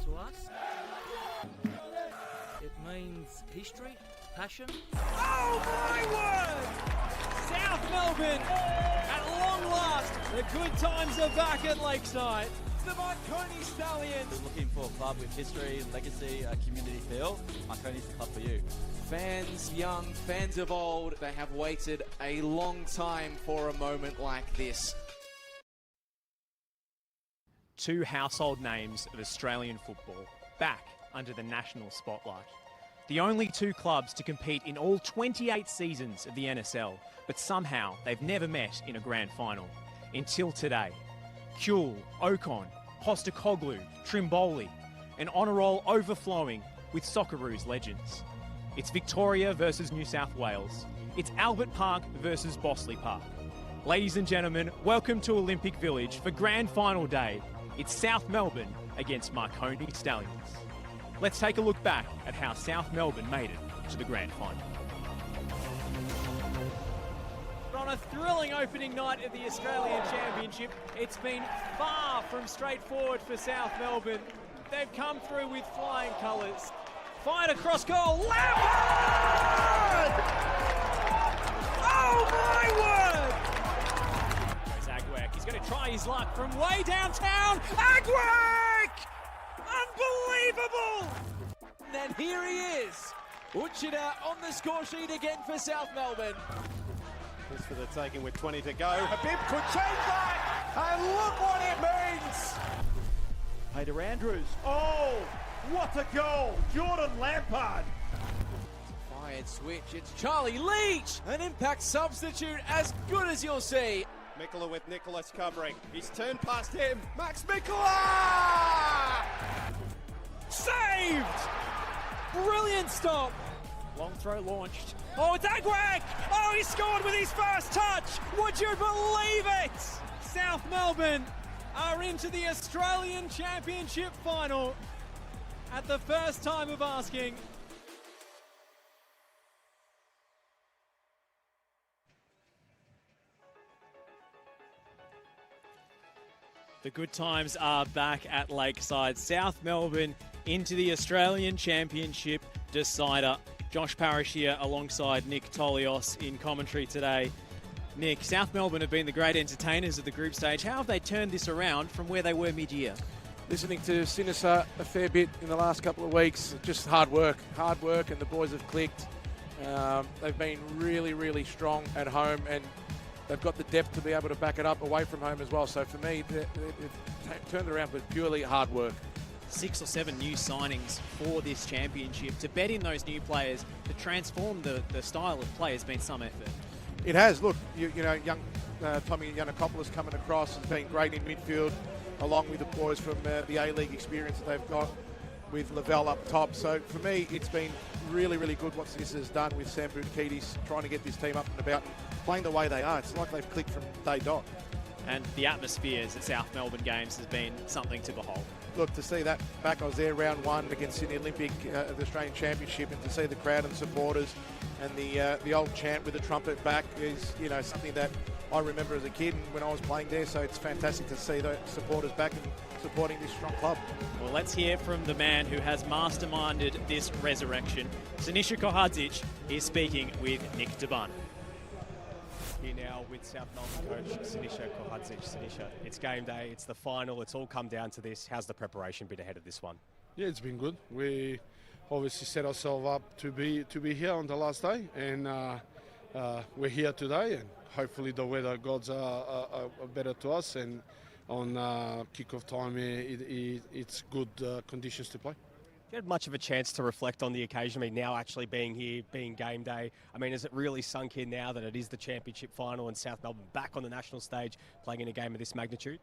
to us. It means history, passion. Oh my word! South Melbourne, at long last, the good times are back at Lakeside. The Marconi Stallions. Looking for a club with history, legacy, a community feel. Marconi's the club for you. Fans young, fans of old, they have waited a long time for a moment like this. Two household names of Australian football, back under the national spotlight. The only two clubs to compete in all 28 seasons of the NSL, but somehow they've never met in a grand final. Until today. Kuhl, Ocon, Postecoglou, Trimboli, an honour roll overflowing with Socceroos legends. It's Victoria versus New South Wales. It's Albert Park versus Bossley Park. Ladies and gentlemen, welcome to Olympic Village for grand final day. It's South Melbourne against Marconi Stallions. Let's take a look back at how South Melbourne made it to the grand final. On a thrilling opening night of the Australian Championship, it's been far from straightforward for South Melbourne. They've come through with flying colours. Fired across goal, Lampard! Oh my word! There's Agwek, he's going to try his luck from way downtown. Agwek! Unbelievable! And then here he is, Uchida on the score sheet again for South Melbourne. Just for the taking with 20 to go. Habib could change that, and look what it means. Peter Andrews. Oh, what a goal. Jordan Lampard. Fired switch, it's Charlie Leach. An impact substitute as good as you'll see. Mikola with Nicholas covering. He's turned past him. Max Mikola! Saved! Brilliant stop. Long throw launched. Oh, it's Agwek! Oh, he scored with his first touch! Would you believe it? South Melbourne are into the Australian Championship final at the first time of asking. The good times are back at Lakeside. South Melbourne into the Australian Championship decider. Josh Parrish here alongside Nick Tolios in commentary today. Nick, South Melbourne have been the great entertainers of the group stage. How have they turned this around from where they were mid-year? Listening to Sinisa a fair bit in the last couple of weeks, just hard work, and the boys have clicked. They've been really, really strong at home, and they've got the depth to be able to back it up away from home as well. So for me, they've turned around with purely hard work. 6 or 7 new signings for this championship. To bet in those new players, to transform the style of play has been some effort. It has. Look, you know, young Tommy Yanakopoulos coming across has been great in midfield, along with the boys from the A-League experience that they've got with Lavelle up top. So for me, it's been really, really good what this has done with Sam Boudakidis trying to get this team up and about and playing the way they are. It's like they've clicked from day dot. And the atmospheres at South Melbourne games has been something to behold. Look, to see that back, I was there round 1 against Sydney Olympic, the Australian Championship, and to see the crowd and supporters and the old chant with the trumpet back is, you know, something that I remember as a kid and when I was playing there. So it's fantastic to see the supporters back and supporting this strong club. Well, let's hear from the man who has masterminded this resurrection. Sinisa Kohadzic is speaking with Nick Debun. Here now with South Melbourne coach Sinisa Kohadzic. Sinisa, it's game day, it's the final, it's all come down to this. How's the preparation been ahead of this one? Yeah, it's been good. We obviously set ourselves up to be here on the last day, and we're here today, and hopefully the weather gods are better to us, and on kickoff time it's good conditions to play. You had much of a chance to reflect on the occasion, I mean, now actually being here, being game day. I mean, has it really sunk in now that it is the championship final and South Melbourne back on the national stage playing in a game of this magnitude?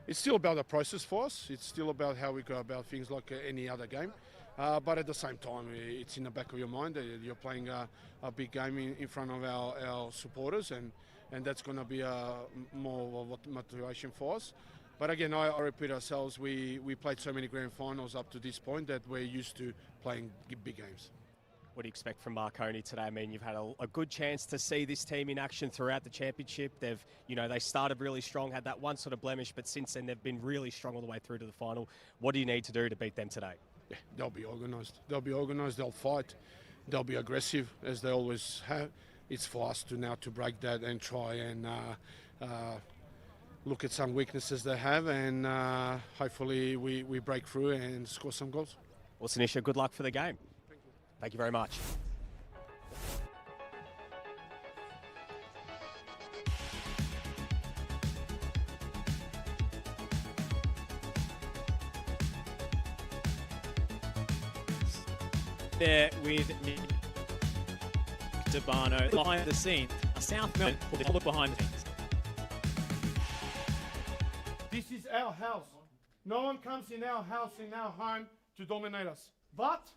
It's still about the process for us. It's still about how we go about things like any other game. But at the same time, it's in the back of your mind that you're playing a big game in front of our supporters, and that's going to be more of a motivation for us. But again, I repeat ourselves, we played so many grand finals up to this point that we're used to playing big games. What do you expect from Marconi today? I mean, you've had a good chance to see this team in action throughout the championship. They started really strong, had that one sort of blemish, but since then they've been really strong all the way through to the final. What do you need to do to beat them today? Yeah, they'll be organised. They'll fight. They'll be aggressive, as they always have. It's for us to break that and try and look at some weaknesses they have, and hopefully we break through and score some goals. Well, Sinisha, good luck for the game. Thank you very much. There with Dabano behind the scene. A South Melbourne will be behind the scenes. This is our house. No one comes in our house, in our home, to dominate us. But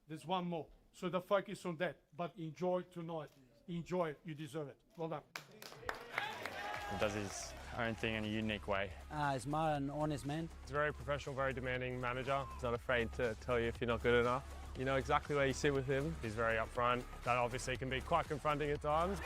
there's one more. So the focus on that. But enjoy tonight. Enjoy it. You deserve it. Well done. He does his own thing in a unique way. He's an honest man. He's a very professional, very demanding manager. He's not afraid to tell you if you're not good enough. You know exactly where you sit with him. He's very upfront. That obviously can be quite confronting at times.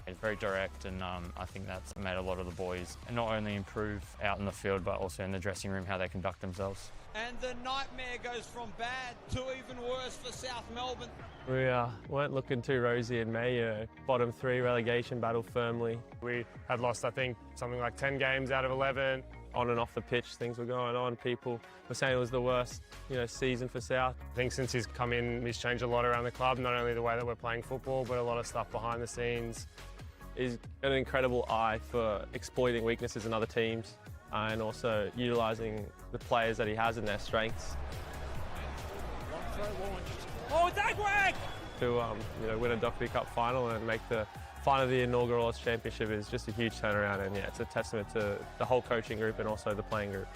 He's very direct, and I think that's made a lot of the boys not only improve out in the field, but also in the dressing room, how they conduct themselves. And the nightmare goes from bad to even worse for South Melbourne. We weren't looking too rosy in May. Bottom 3 relegation battle firmly. We had lost, I think, something like 10 games out of 11. On and off the pitch, things were going on. People were saying it was the worst, season for South. I think since he's come in, he's changed a lot around the club, not only the way that we're playing football, but a lot of stuff behind the scenes. He's got an incredible eye for exploiting weaknesses in other teams and also utilising the players that he has and their strengths. Long throw launched. Oh, it's Agwag! To win a Dockley Cup final and make the final of the inaugural Oz Championship is just a huge turnaround, and it's a testament to the whole coaching group and also the playing group.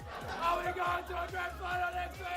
Are we going to a grand final next week?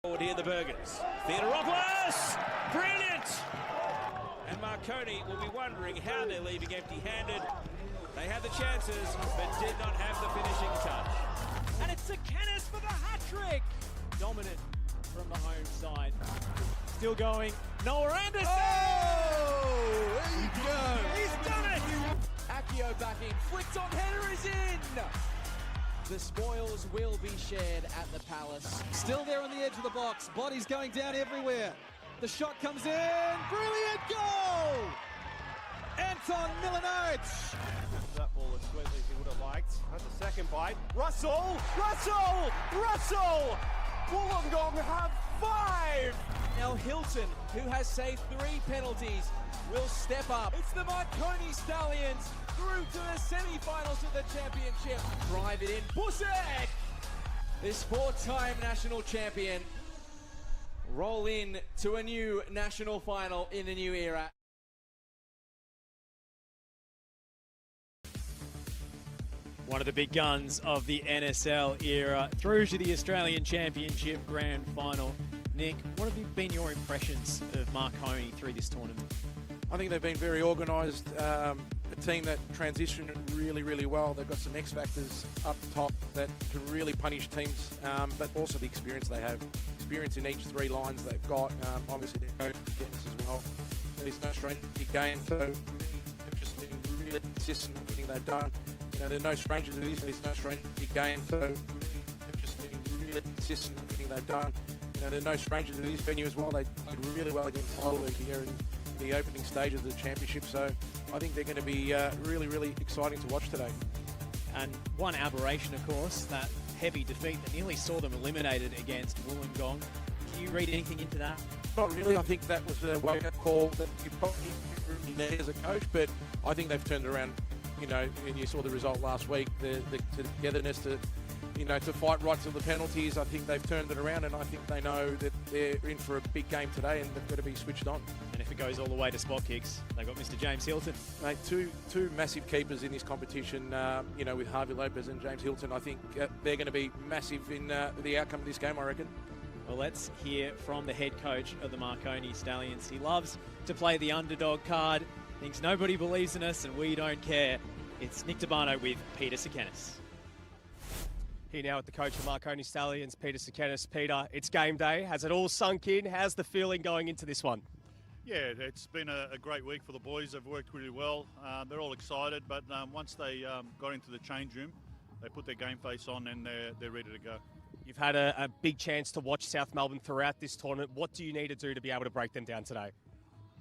Forward here, the Burgers. Theodoropoulos! Brilliant! And Marconi will be wondering how they're leaving empty-handed. They had the chances, but did not have the finishing touch. And it's Sakanis for the hat-trick! Dominant from the home side. Still going, Noah Anderson! Oh! There you go! He's done it! Akio back in, flicked on, header is in! The spoils will be shared at the Palace. Still there on the edge of the box. Bodies going down everywhere. The shot comes in. Brilliant goal! Anton Milanovic. That ball as sweetly as he would have liked. That's the second bite. Russell! Wollongong have 5! Now Hilton, who has saved 3 penalties, will step up. It's the Marconi Stallions through to the semi-finals of the championship. Drive it in, Busek! This 4-time national champion roll in to a new national final in a new era. One of the big guns of the NSL era through to the Australian Championship Grand Final. Nick, what have been your impressions of Marconi through this tournament? I think they've been very organised, a team that transitioned really, really well. They've got some X factors up top that can really punish teams, but also the experience they have. Experience in each 3 lines they've got. Obviously, their coach gets as well. There's no strategy game, so they've just been really consistent with everything they've done. You know, they're no strangers to this. There's no strategy game, so they've just been really consistent with everything they've done. You know, they're no strangers to this venue as well. They played really well against Heidelberg here in the opening stages of the championship, so I think they're going to be really, really exciting to watch today. And one aberration, of course, that heavy defeat that nearly saw them eliminated against Wollongong. Can you read anything into that? Not really. I think that was a wake-up call that you probably didn't need as a coach, but I think they've turned around. You know, and you saw the result last week, the togetherness to, you know, to fight right to the penalties. I think they've turned it around, and I think they know that they're in for a big game today, and they've got to be switched on. And if it goes all the way to spot kicks, they've got Mr. James Hilton. Mate, two massive keepers in this competition, you know, with Harvey Lopez and James Hilton. I think they're going to be massive in the outcome of this game, I reckon. Well, let's hear from the head coach of the Marconi Stallions. He loves to play the underdog card, thinks nobody believes in us and we don't care. It's Nick Tabano with Peter Sakanis. Here now with the coach of Marconi Stallions, Peter Sakanis. Peter, it's game day. Has it all sunk in? How's the feeling going into this one? Yeah, it's been a great week for the boys. They've worked really well. They're all excited, but once they got into the change room, they put their game face on and they're ready to go. You've had a big chance to watch South Melbourne throughout this tournament. What do you need to do to be able to break them down today?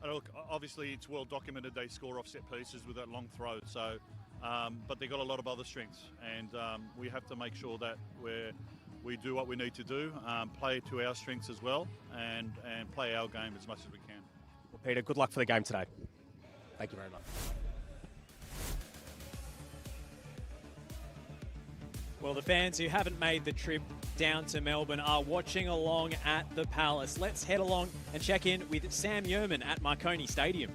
Look, obviously it's well documented they score off set pieces with that long throw, so but they've got a lot of other strengths, and we have to make sure that we do what we need to do, play to our strengths as well, and play our game as much as we can. Well, Peter, good luck for the game today. Thank you very much. Well, the fans who haven't made the trip down to Melbourne are watching along at the Palace. Let's head along and check in with Sam Yeoman at Marconi Stadium.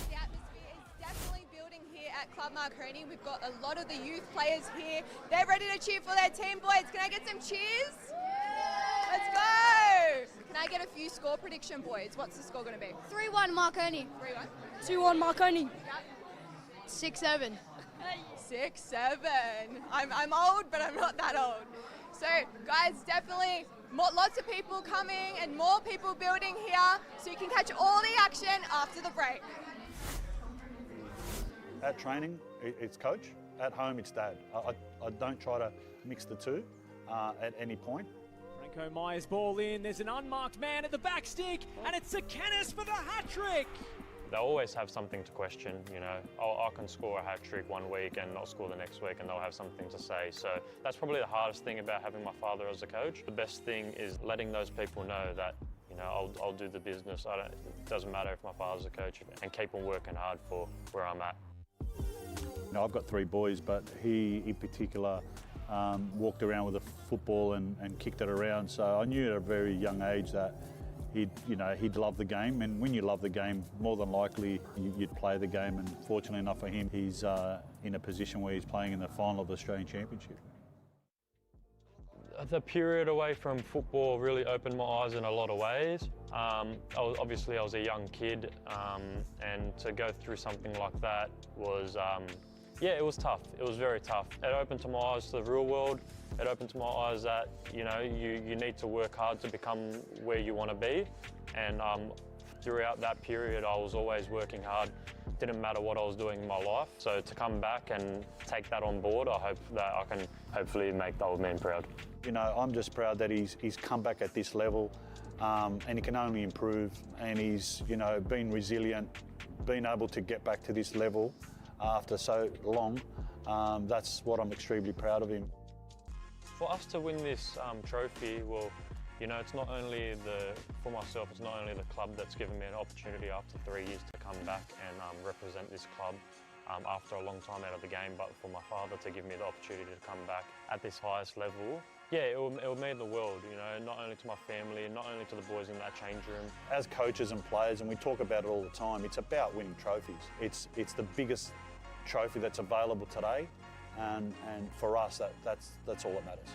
The atmosphere is definitely building here at Club Marconi. We've got a lot of the youth players here. They're ready to cheer for their team, boys. Can I get some cheers? Let's go! Can I get a few score prediction, boys? What's the score going to be? 3-1 Marconi. 3-1? 2-1 Marconi. Yep. 6-7. 6-7. I'm old, but I'm not that old. So, guys, definitely lots of people coming and more people building here, so you can catch all the action after the break. At training, it's coach. At home, it's dad. I don't try to mix the two at any point. Franco Myers ball in. There's an unmarked man at the back stick, and it's Sakanis for the hat-trick. They'll always have something to question, you know. I can score a hat-trick one week and not score the next week, and they'll have something to say. So that's probably the hardest thing about having my father as a coach. The best thing is letting those people know that, you know, I'll do the business. It doesn't matter if my father's a coach, and keep on working hard for where I'm at. Now, I've got 3 boys, but he in particular walked around with a football and kicked it around. So I knew at a very young age that he'd love the game, and when you love the game, more than likely you'd play the game. And fortunately enough for him, he's in a position where he's playing in the final of the Australian Championship. The period away from football really opened my eyes in a lot of ways. I was a young kid, and to go through something like that was, it was tough. It was very tough. It opened my eyes to the real world. It opened my eyes that, you know, you need to work hard to become where you want to be. And throughout that period, I was always working hard. Didn't matter what I was doing in my life. So to come back and take that on board, I hope that I can hopefully make the old man proud. You know, I'm just proud that he's come back at this level, and he can only improve. And he's, you know, been resilient, been able to get back to this level after so long. That's what I'm extremely proud of him. For us to win this trophy, well, you know, it's not only for myself, it's not only the club that's given me an opportunity after 3 years to come back and represent this club after a long time out of the game, but for my father to give me the opportunity to come back at this highest level. Yeah, it will mean the world, you know, not only to my family, not only to the boys in that change room. As coaches and players, and we talk about it all the time, it's about winning trophies. It's the biggest trophy that's available today, and for us, that's all that matters.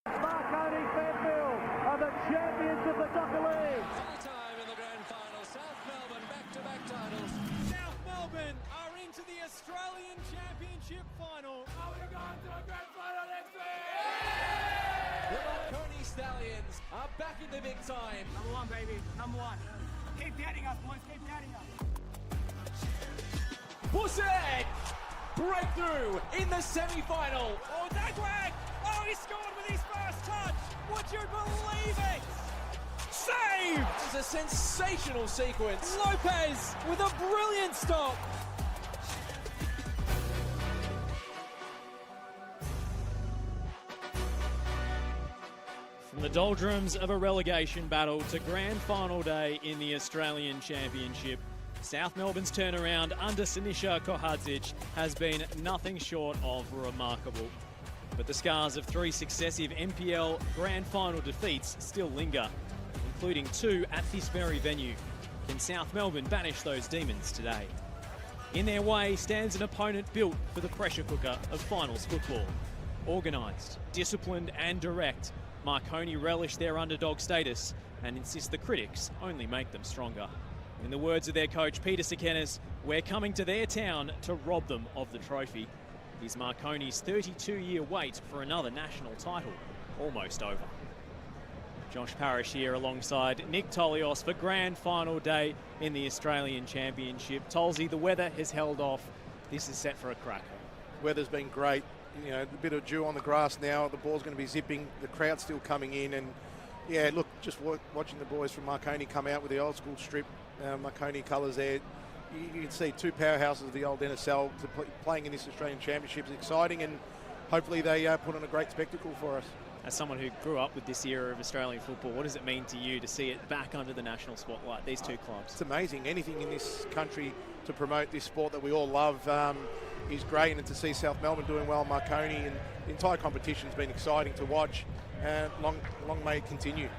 Marconi Fairfield are the champions of the Soccer League. Time in the grand final. South Melbourne back-to-back titles. South Melbourne are into the Australian Championship final. Are we going to a grand final next week? The Marconi Stallions are back in the big time. Number one, baby. Number one. Keep getting us, boys. Keep getting us. Busek! Breakthrough in the semi-final. Oh, Dagwag! Oh, he scored with his first touch. Would you believe it? Saved! It's a sensational sequence. Lopez with a brilliant stop. From the doldrums of a relegation battle to grand final day in the Australian Championship, South Melbourne's turnaround under Sinisa Kohadzic has been nothing short of remarkable. But the scars of 3 successive NPL grand final defeats still linger, including 2 at this very venue. Can South Melbourne banish those demons today? In their way stands an opponent built for the pressure cooker of finals football. Organised, disciplined and direct, Marconi relish their underdog status and insist the critics only make them stronger. In the words of their coach Peter Sekenes, we're coming to their town to rob them of the trophy. Is Marconi's 32-year wait for another national title almost over? Josh Parrish here alongside Nick Tolios for grand final day in the Australian Championship. Tolsey, the weather has held off. This is set for a cracker. Weather's been great. You know, a bit of dew on the grass now. The ball's going to be zipping. The crowd's still coming in. And, yeah, look, just watching the boys from Marconi come out with the old school strip Marconi colours there. You can see 2 powerhouses of the old NSL playing in this Australian Championship is exciting, and hopefully they put on a great spectacle for us. As someone who grew up with this era of Australian football, what does it mean to you to see it back under the national spotlight, these 2 clubs? It's amazing. Anything in this country to promote this sport that we all love is great, and to see South Melbourne doing well, Marconi, and the entire competition's been exciting to watch, and long may it continue.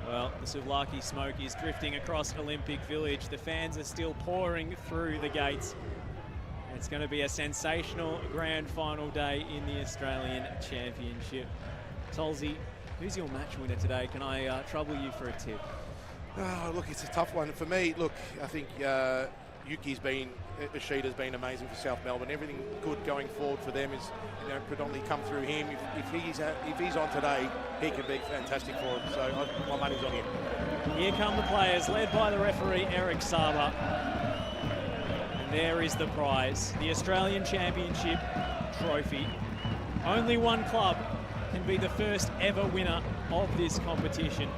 Well, the Souvlaki smoke is drifting across Olympic Village. The fans are still pouring through the gates. It's going to be a sensational grand final day in the Australian Championship. Tolsey, who's your match winner today? Can I trouble you for a tip? Oh, look, it's a tough one. For me, look, I think Ishida's been amazing for South Melbourne. Everything good going forward for them is, predominantly come through him. If he's on today, he can be fantastic for him. So my money's on him. Here come the players, led by the referee Eric Saba. And there is the prize, the Australian Championship trophy. Only one club can be the first ever winner of this competition.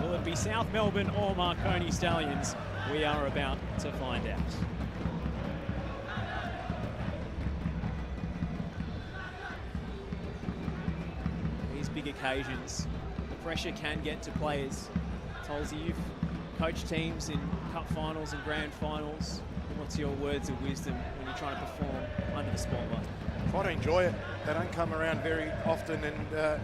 Will it be South Melbourne or Marconi Stallions? We are about to find out. These big occasions, the pressure can get to players. Tolsey, you've coached teams in cup finals and grand finals. What's your words of wisdom when you're trying to perform under the spotlight? Try to enjoy it. They don't come around very often, and the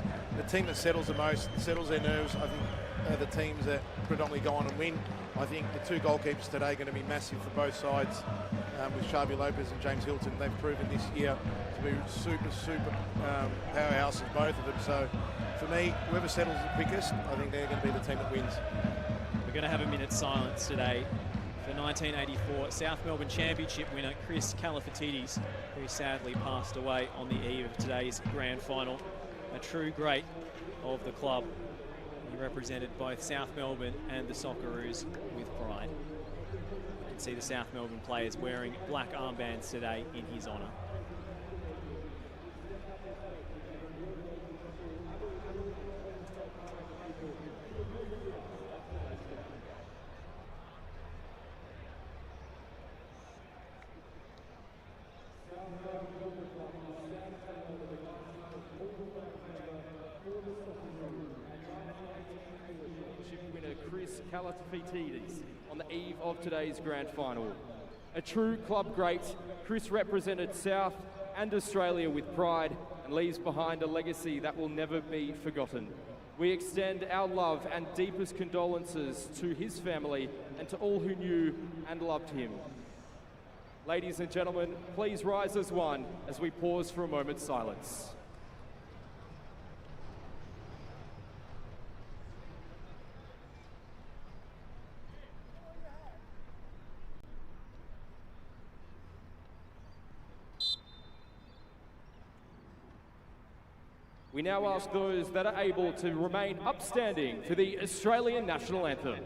team that settles the most, settles their nerves, I think, are the teams that predominantly go on and win. I think the 2 goalkeepers today are going to be massive for both sides, with Xavi Lopez and James Hilton. They've proven this year to be super powerhouses, both of them. So for me, whoever settles the quickest, I think they're going to be the team that wins. We're going to have a minute's silence today for 1984 South Melbourne Championship winner Chris Kalafatidis, who sadly passed away on the eve of today's grand final. A true great of the club. He represented both South Melbourne and the Socceroos with pride. You can see the South Melbourne players wearing black armbands today in his honour. Winner Chris Kalafatidis on the eve of today's grand final. A true club great, Chris represented South and Australia with pride and leaves behind a legacy that will never be forgotten. We extend our love and deepest condolences to his family and to all who knew and loved him. Ladies and gentlemen, please rise as one as we pause for a moment's silence. We now ask those that are able to remain upstanding for the Australian National Anthem.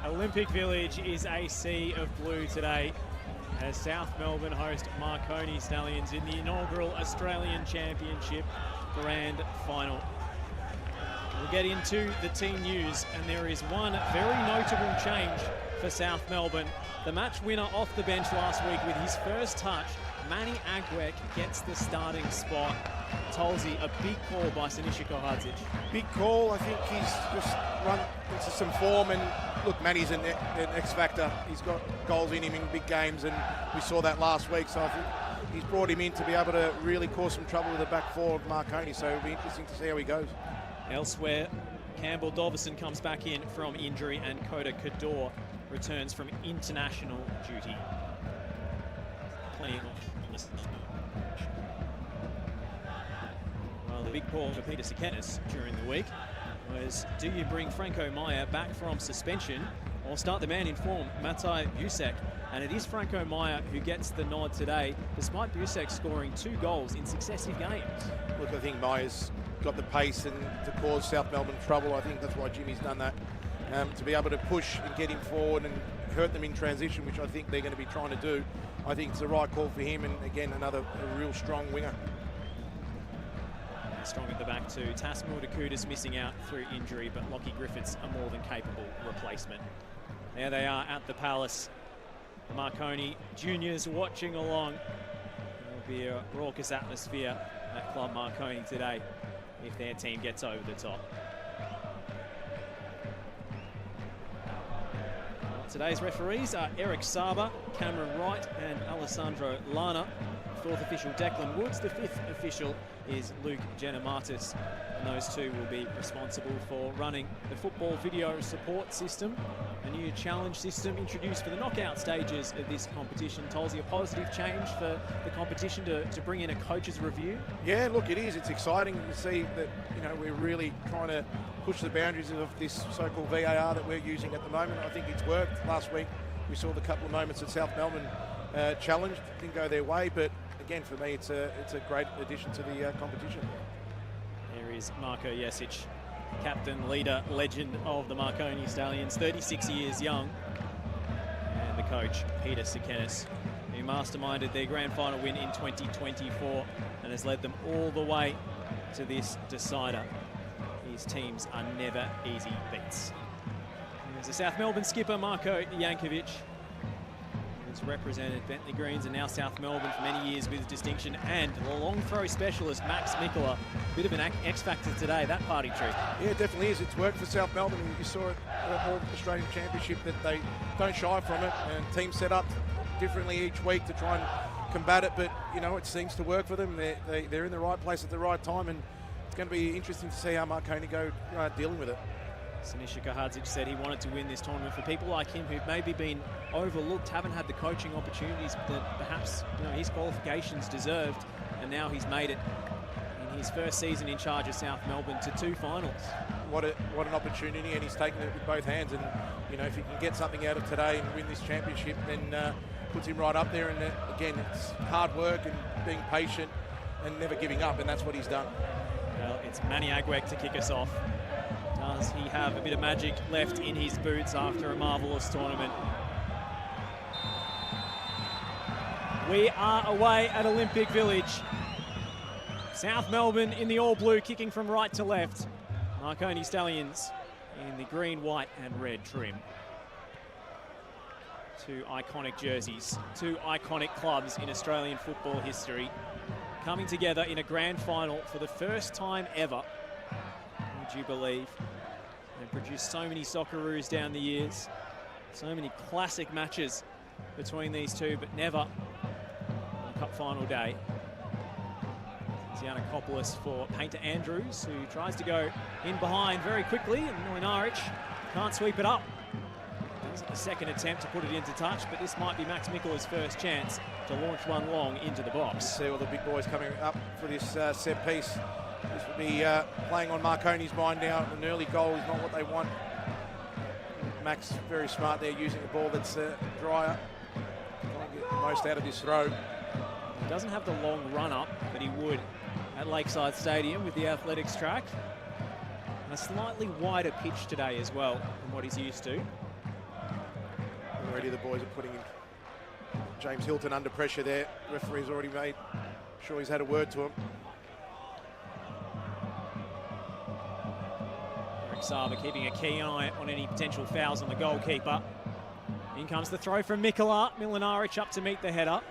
Olympic Village is a sea of blue today as South Melbourne host Marconi Stallions in the inaugural Australian Championship Grand Final. We'll get into the team news, and there is one very notable change for South Melbourne. The match winner off the bench last week with his first touch, Manny Agwek gets the starting spot. Tolsey, a big call by Sinisa Kohadzic. Big call. I think he's just run into some form, and look, Manny's an X-factor. He's got goals in him in big games, and we saw that last week, so I think he's brought him in to be able to really cause some trouble with the back four of Marconi, so it'll be interesting to see how he goes. Elsewhere, Campbell Dovison comes back in from injury, and Coda Cador returns from international duty. Plenty of well, the big call for Peter Sikenis during the week was, do you bring Franco Maya back from suspension or start the man in form, Matai Busek? And it is Franco Maya who gets the nod today, despite Busek scoring 2 goals in successive games. Look, I think Maya's got the pace and to cause South Melbourne trouble. I think that's why Jimmy's done that, to be able to push and get him forward and hurt them in transition, which I think they're going to be trying to do. I think it's the right call for him, and again, a real strong winger. Strong at the back too. Tasmil Dakota's missing out through injury, but Lockie Griffiths a more than capable replacement. There they are at the Palace. The Marconi juniors watching along. There'll be a raucous atmosphere at Club Marconi today if their team gets over the top. Today's referees are Eric Saba, Cameron Wright and Alessandro Lana. 4th official Declan Woods. The 5th official is Luke Genomatis. And those two will be responsible for running the football video support system, a new challenge system introduced for the knockout stages of this competition. Tolsey, a positive change for the competition to bring in a coach's review? Yeah, look, it is. It's exciting to see that, we're really trying to push the boundaries of this so-called VAR that we're using at the moment. I think it's worked. Last week we saw the couple of moments that South Melbourne challenged, didn't go their way, but again, for me, it's a great addition to the competition. There is Marko Jesic, captain, leader, legend of the Marconi Stallions, 36 years young. And the coach, Peter Sikenis, who masterminded their grand final win in 2024 and has led them all the way to this decider. His teams are never easy beats. There's the South Melbourne skipper, Marko Jankovic, who's represented Bentley Greens and now South Melbourne for many years with distinction, and the long throw specialist, Max Mikula. Bit of an X-factor today, that party trick. Yeah, it definitely is. It's worked for South Melbourne. You saw it at the Australian Championship that they don't shy from it, and teams set up differently each week to try and combat it, but, it seems to work for them. They're in the right place at the right time, and it's going to be interesting to see how Marconi go dealing with it. Sinisa Kohadzic said he wanted to win this tournament for people like him who've maybe been overlooked, haven't had the coaching opportunities that perhaps his qualifications deserved, and now he's made it in his first season in charge of South Melbourne to 2 finals. what an opportunity, and he's taken it with both hands. And you know, if he can get something out of today and win this championship, then puts him right up there. And again, it's hard work and being patient and never giving up, and that's what he's done. Well, it's Manny Agwek to kick us off. Does he have a bit of magic left in his boots after a marvellous tournament? We are away at Olympic Village. South Melbourne in the all-blue, kicking from right to left. Marconi Stallions in the green, white and red trim. Two iconic jerseys, two iconic clubs in Australian football history, coming together in a grand final for the first time ever. Would you believe? They've produced so many Socceroos down the years, so many classic matches between these two, but never on Cup final day. Giannakopoulos for Painter Andrews, who tries to go in behind very quickly, and Milinaric can't sweep it up. That was a second attempt to put it into touch, but this might be Max Mikkela's first chance to launch one long into the box. See all the big boys coming up for this set piece. This will be playing on Marconi's mind now. An early goal is not what they want. Max very smart there, using the ball that's drier. Trying to get the most out of this throw. He doesn't have the long run-up that he would at Lakeside Stadium with the athletics track. And a slightly wider pitch today as well than what he's used to. Already the boys are putting James Hilton under pressure there. Referee's already made sure he's had a word to him. Eric Saba keeping a keen eye on any potential fouls on the goalkeeper. In comes the throw from Mikela. Milinaric up to meet the header.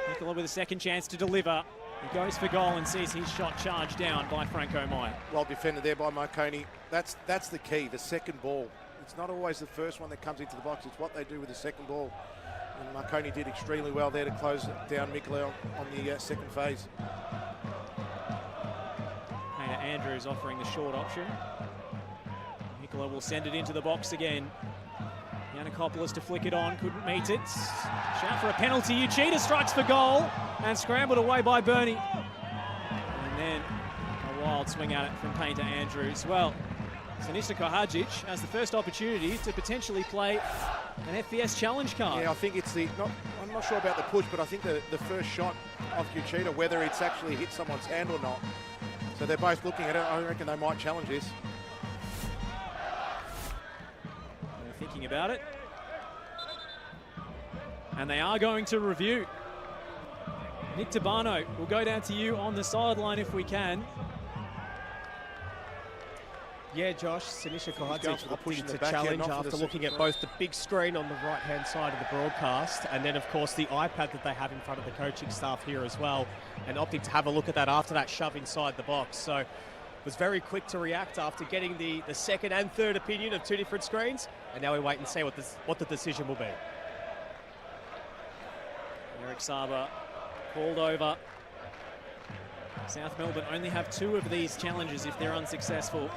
Mikela with a second chance to deliver. He goes for goal and sees his shot charged down by Franco Mai. Well defended there by Marconi. That's the key, the second ball. It's not always the first one that comes into the box, it's what they do with the second ball. And Marconi did extremely well there to close down Mikela on the second phase. Painter Andrews offering the short option. Mikela will send it into the box again. Giannakopoulos to flick it on, couldn't meet it. Shout for a penalty. Uchida strikes for goal and scrambled away by Bernie. And then a wild swing at it from Painter Andrews. Well, Sinisa Kohajic has the first opportunity to potentially play an FBS challenge card. Yeah, I think it's I'm not sure about the push, but I think the first shot off Uchida, whether it's actually hit someone's hand or not. So they're both looking at it. I reckon they might challenge this. They're thinking about it. And they are going to review. Nick Tabano, we'll go down to you on the sideline if we can. Yeah, Josh, Sinisa Kohajic opting to challenge after looking at both the big screen on the right-hand side of the broadcast and then, of course, the iPad that they have in front of the coaching staff here as well, and opting to have a look at that after that shove inside the box. So was very quick to react after getting the second and third opinion of two different screens, and now we wait and see what the decision will be. Eric Saba called over. South Melbourne only have 2 of these challenges if they're unsuccessful.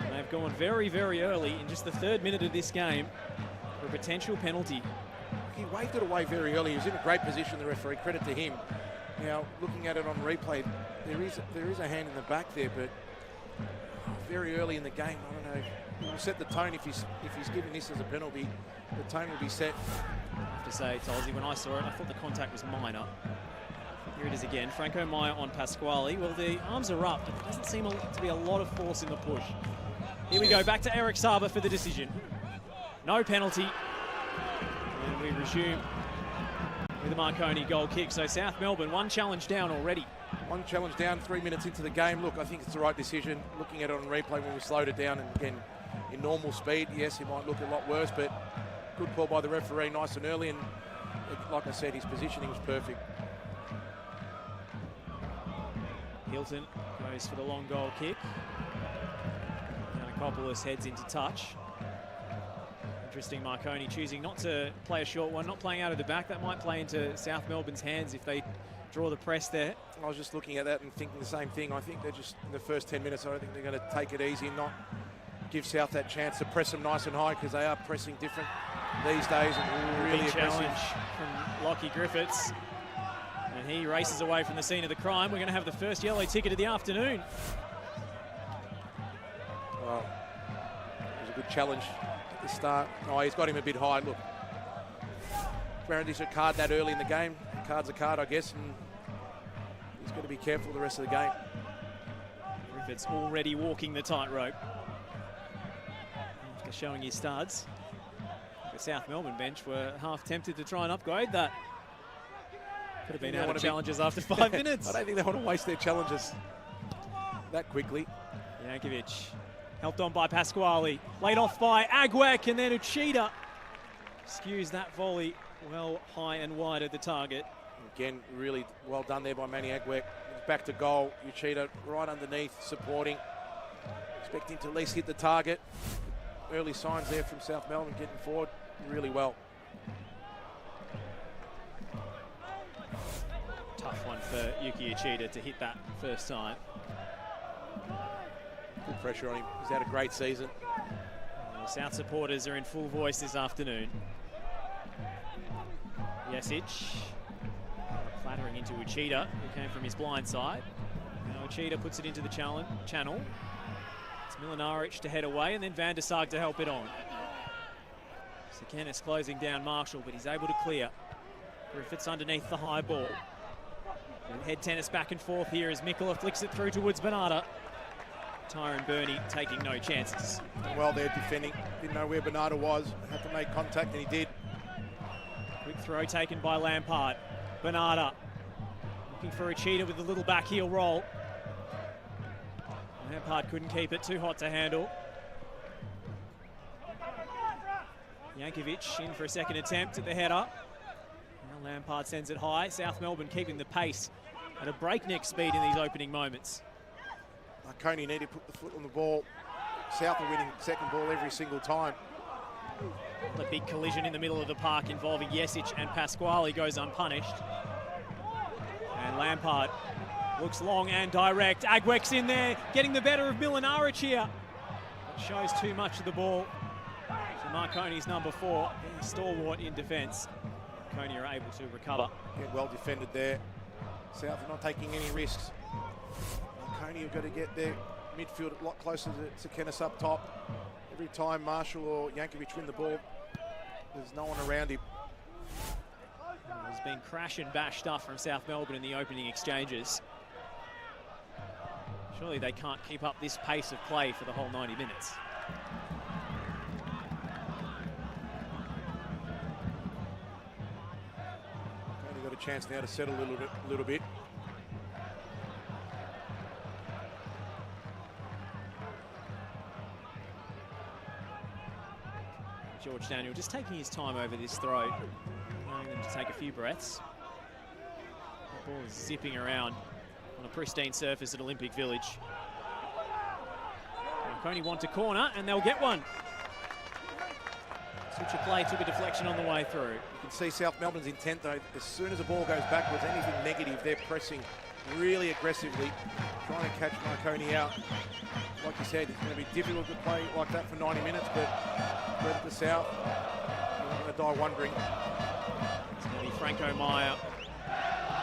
And they've gone very, very early in just the 3rd minute of this game for a potential penalty. He waved it away very early. He was in a great position, the referee. Credit to him. Now, looking at it on replay, there is a hand in the back there, but very early in the game, I don't know. We'll set the tone if he's giving this as a penalty. The tone will be set. I have to say, Tolsey, when I saw it, I thought the contact was minor. Here it is again, Franco Mai on Pasquale. Well, the arms are up, but there doesn't seem to be a lot of force in the push. Here we go, back to Eric Saba for the decision. No penalty. And we resume with the Marconi goal kick. So South Melbourne, 1 challenge down already. 1 challenge down, 3 minutes into the game. Look, I think it's the right decision. Looking at it on replay when we slowed it down, and again, in normal speed, yes, it might look a lot worse, but good call by the referee, nice and early, and like I said, his positioning was perfect. Hilton goes for the long goal kick. Giannakopoulos heads into touch. Interesting, Marconi choosing not to play a short one, not playing out of the back. That might play into South Melbourne's hands if they draw the press there. I was just looking at that and thinking the same thing. I think they're just, in the first 10 minutes, I don't think they're going to take it easy and not give South that chance to press them nice and high, because they are pressing different these days and really big aggressive. challenge from Lockie Griffiths. And he races away from the scene of the crime. We're going to have the first yellow ticket of the afternoon. good challenge at the start. Oh, he's got him a bit high. Look, Brandon should card that early in the game. A card's a card, I guess, and he's got to be careful the rest of the game. Griffiths already walking the tightrope after showing his studs. The South Melbourne bench were half tempted to try and upgrade that. Could have been out of challenges after 5 minutes. I don't think they want to waste their challenges that quickly. Yankovic helped on by Pasquale, laid off by Agwek, and then Uchida skews that volley well high and wide at the target. Again, really well done there by Manny Agwek. Back to goal. Uchida right underneath, supporting, expecting to at least hit the target. Early signs there from South Melbourne getting forward really well. Tough one for Yuki Uchida to hit that first time. Good pressure on him. He's had a great season. South supporters are in full voice this afternoon. Jesic clattering into Uchida, who came from his blind side. Now Uchida puts it into the channel. It's Milinaric to head away, and then Van der Sar to help it on. Sekenis closing down Marshall, but he's able to clear. Griffiths underneath the high ball. And head tennis back and forth here as Mikola flicks it through towards Bernarda. Tyrone Burney taking no chances. Well, they're defending. Didn't know where Bernarda was. Had to make contact, and he did. Quick throw taken by Lampard. Bernarda looking for Uchida with a little back heel roll. Lampard couldn't keep it, too hot to handle. Yankovic in for a second attempt at the header. Now Lampard sends it high. South Melbourne keeping the pace at a breakneck speed in these opening moments. Marconi need to put the foot on the ball. South are winning second ball every single time. A big collision in the middle of the park involving Jesic and Pasquale goes unpunished. And Lampard looks long and direct. Agwek's in there, getting the better of Milinaric here. But shows too much of the ball to Marconi's number 4, stalwart in defence. Marconi are able to recover. Yeah, well defended there. South are not taking any risks. Marconi have got to get their midfield a lot closer to Sekenis up top. Every time Marshall or Yankovic win the ball, there's no one around him. There's been crash and bash stuff from South Melbourne in the opening exchanges. Surely they can't keep up this pace of play for the whole 90 minutes. Only got a chance now to settle a little bit. George Daniel just taking his time over this throw, allowing them to take a few breaths. The ball is zipping around on a pristine surface at Olympic Village. Marconi want a corner, and they'll get one. Switch of play took a deflection on the way through. You can see South Melbourne's intent, though. As soon as the ball goes backwards, anything negative, they're pressing really aggressively, trying to catch Marconi out. Like you said, it's going to be difficult to play like that for 90 minutes, but credit to South. You're not going to die wondering. It's going to be Franco Meyer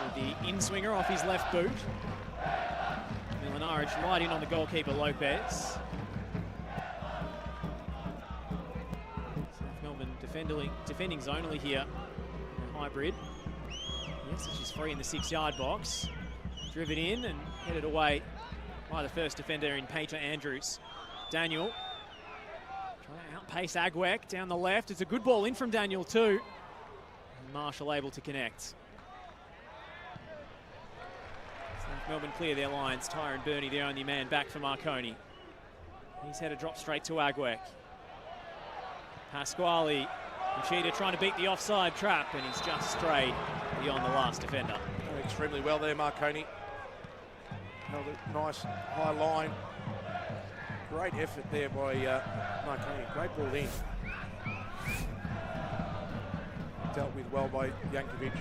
with the in-swinger off his left boot. Milinaric right in on the goalkeeper, Lopez. South Melbourne defending zonally here. Hybrid. Yes, she's free in the 6-yard box. Driven in and headed away by the first defender in Peter Andrews. Daniel trying to outpace Agwek down the left. It's a good ball in from Daniel too. And Marshall able to connect. South Melbourne clear their lines. Tyrone Burney the only man back for Marconi. He's had a drop straight to Agwek. Pasquale, Uchida trying to beat the offside trap, and he's just strayed beyond the last defender. Extremely well there, Marconi. Held a nice high line. Great effort there by Marconi. Great ball in. Dealt with well by Yankovic.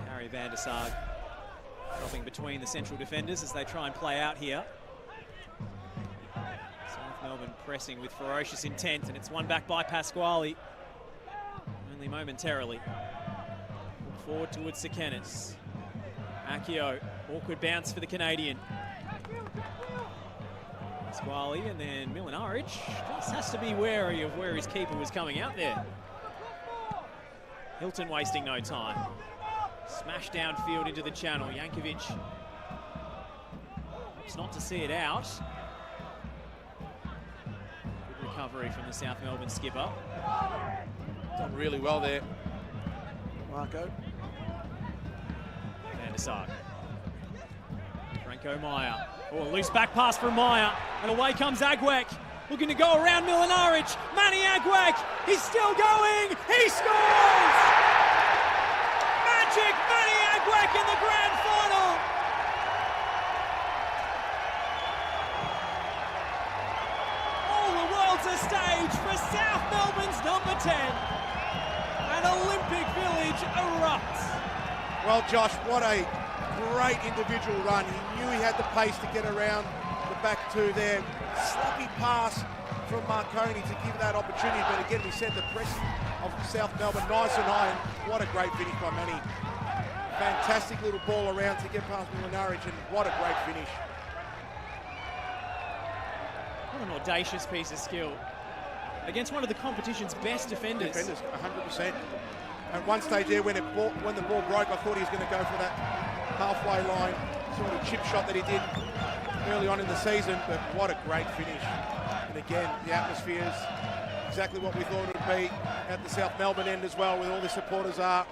Harry Van der Sar dropping between the central defenders as they try and play out here. South Melbourne pressing with ferocious intent, and it's won back by Pasquale. Only momentarily. Look forward towards Sekenis. Accio, awkward bounce for the Canadian. Pasquale and then Milinaric just has to be wary of where his keeper was coming out there. Hilton wasting no time. Smash downfield into the channel. Jankovic hopes not to see it out. Good recovery from the South Melbourne skipper. Done really well there, Marco. Van der Sar. Franco Meyer. Oh, a loose back pass from Meyer. And away comes Agwek. Looking to go around Milinaric. Manny Agwek. He's still going. He scores! Magic Manny Agwek in the grand final. All the world's a stage for South Melbourne's number 10. And Olympic Village erupts. Well, Josh, what a great individual run. He knew he had the pace to get around the back two there. Sloppy pass from Marconi to give that opportunity, but again, we said the press of South Melbourne nice and high, and what a great finish by Manny. Fantastic little ball around to get past Milinaric, and what a great finish. What an audacious piece of skill against one of the competition's best defenders. 100%. At one stage there, when the ball broke, I thought he was going to go for that halfway line sort of chip shot that he did early on in the season, but what a great finish. And again, the atmosphere is exactly what we thought it would be at the South Melbourne end as well, where all the supporters are.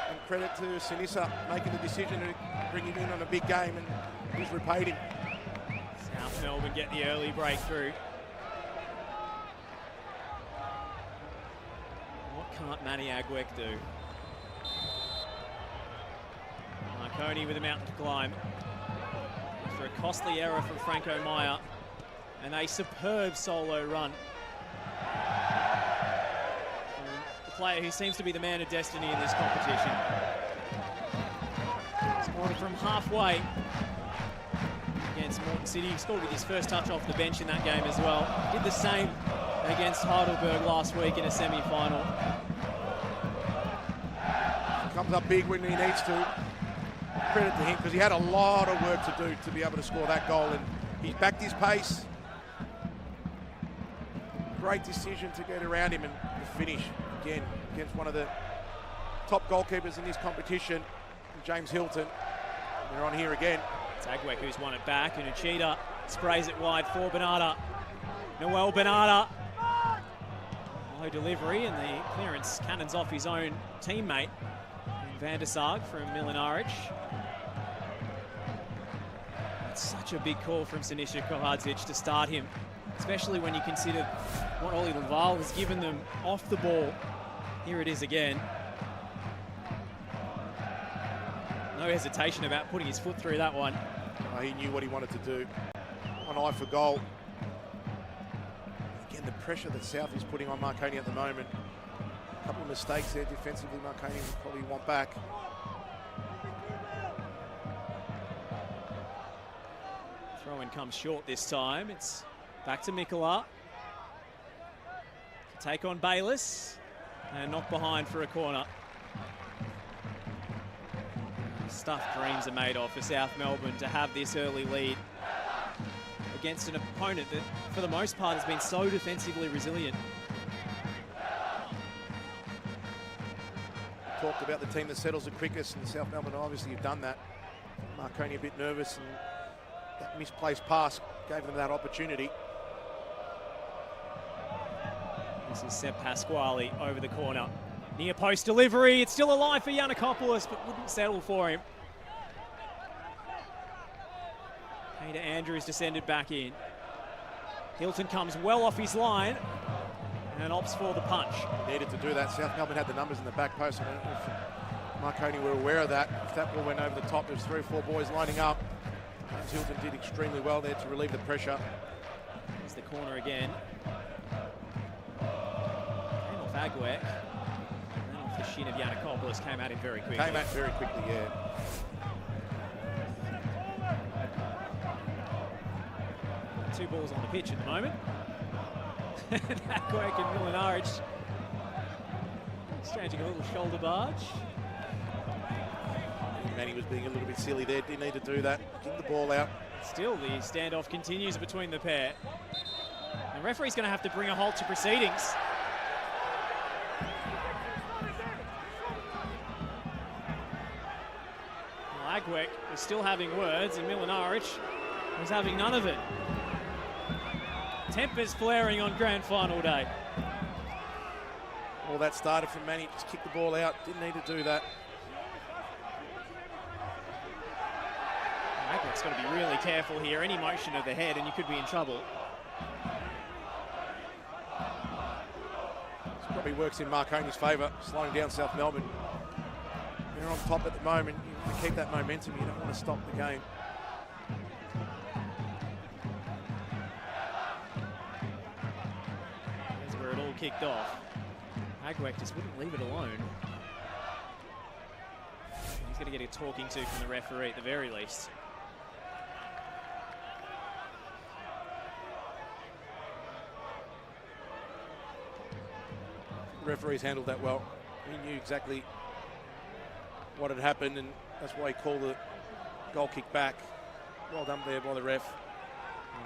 And credit to Sinisa making the decision to bring him in on a big game, and he's repaid him. South Melbourne get the early breakthrough. What can't Manny Agwek do? Marconi with a mountain to climb. After a costly error from Franco Meyer. And a superb solo run. The player who seems to be the man of destiny in this competition. Scored from halfway against Morton City. He scored with his first touch off the bench in that game as well. Did the same against Heidelberg last week in a semi-final. Comes up big when he needs to. Credit to him, because he had a lot of work to do to be able to score that goal, and he's backed his pace. Great decision to get around him, and the finish again against one of the top goalkeepers in this competition, James Hilton. They're on here again. It's Agwek who's won it back, and Uchida sprays it wide for Bernarda. Noel Bernarda. Low delivery, and the clearance cannons off his own teammate. Van der Sar from Milinaric. That's such a big call from Sinisa Kovacic to start him, especially when you consider what Ollie Laval has given them off the ball. Here it is again. No hesitation about putting his foot through that one. He knew what he wanted to do. One eye for goal. Again, the pressure that South is putting on Marconi at the moment. A couple of mistakes there defensively, Marconi would probably want back. Throw-in comes short this time. It's back to Mikola. Take on Bayliss. And knock behind for a corner. Stuff dreams are made of for South Melbourne to have this early lead against an opponent that, for the most part, has been so defensively resilient. Talked about the team that settles the quickest, and South Melbourne obviously have done that. Marconi a bit nervous, and that misplaced pass gave them that opportunity. This is Seb Pasquale over the corner. Near post delivery, it's still alive for Giannakopoulos, but wouldn't settle for him. Peter Andrews descended back in. Hilton comes well off his line and opts for the punch. Needed to do that. South Melbourne had the numbers in the back post. I don't know if Marconi were aware of that. If that ball went over the top, there's 3 or 4 boys lining up. And Hilton did extremely well there to relieve the pressure. Here's the corner again. Came off Agwek. And then off the shin of Giannakopoulos, came at him very quickly. Came at very quickly, yeah. Two balls on the pitch at the moment. Agwek and Milinaric exchanging a little shoulder barge. Manny was being a little bit silly there. Didn't need to do that. Kick the ball out. Still, the standoff continues between the pair. The referee's going to have to bring a halt to proceedings. Agwek is still having words, and Milinaric was having none of it. Tempers flaring on grand final day. All that started from Manny, just kicked the ball out, didn't need to do that. Agwek's got to be really careful here. Any motion of the head and you could be in trouble. This probably works in Marconi's favour, slowing down South Melbourne. They're on top at the moment. You want to keep that momentum, you don't want to stop the game. That's where it all kicked off. Agwek just wouldn't leave it alone. He's going to get a talking to from the referee at the very least. The referee's handled that well. He knew exactly what had happened, and that's why he called the goal kick back. Well done there by the ref.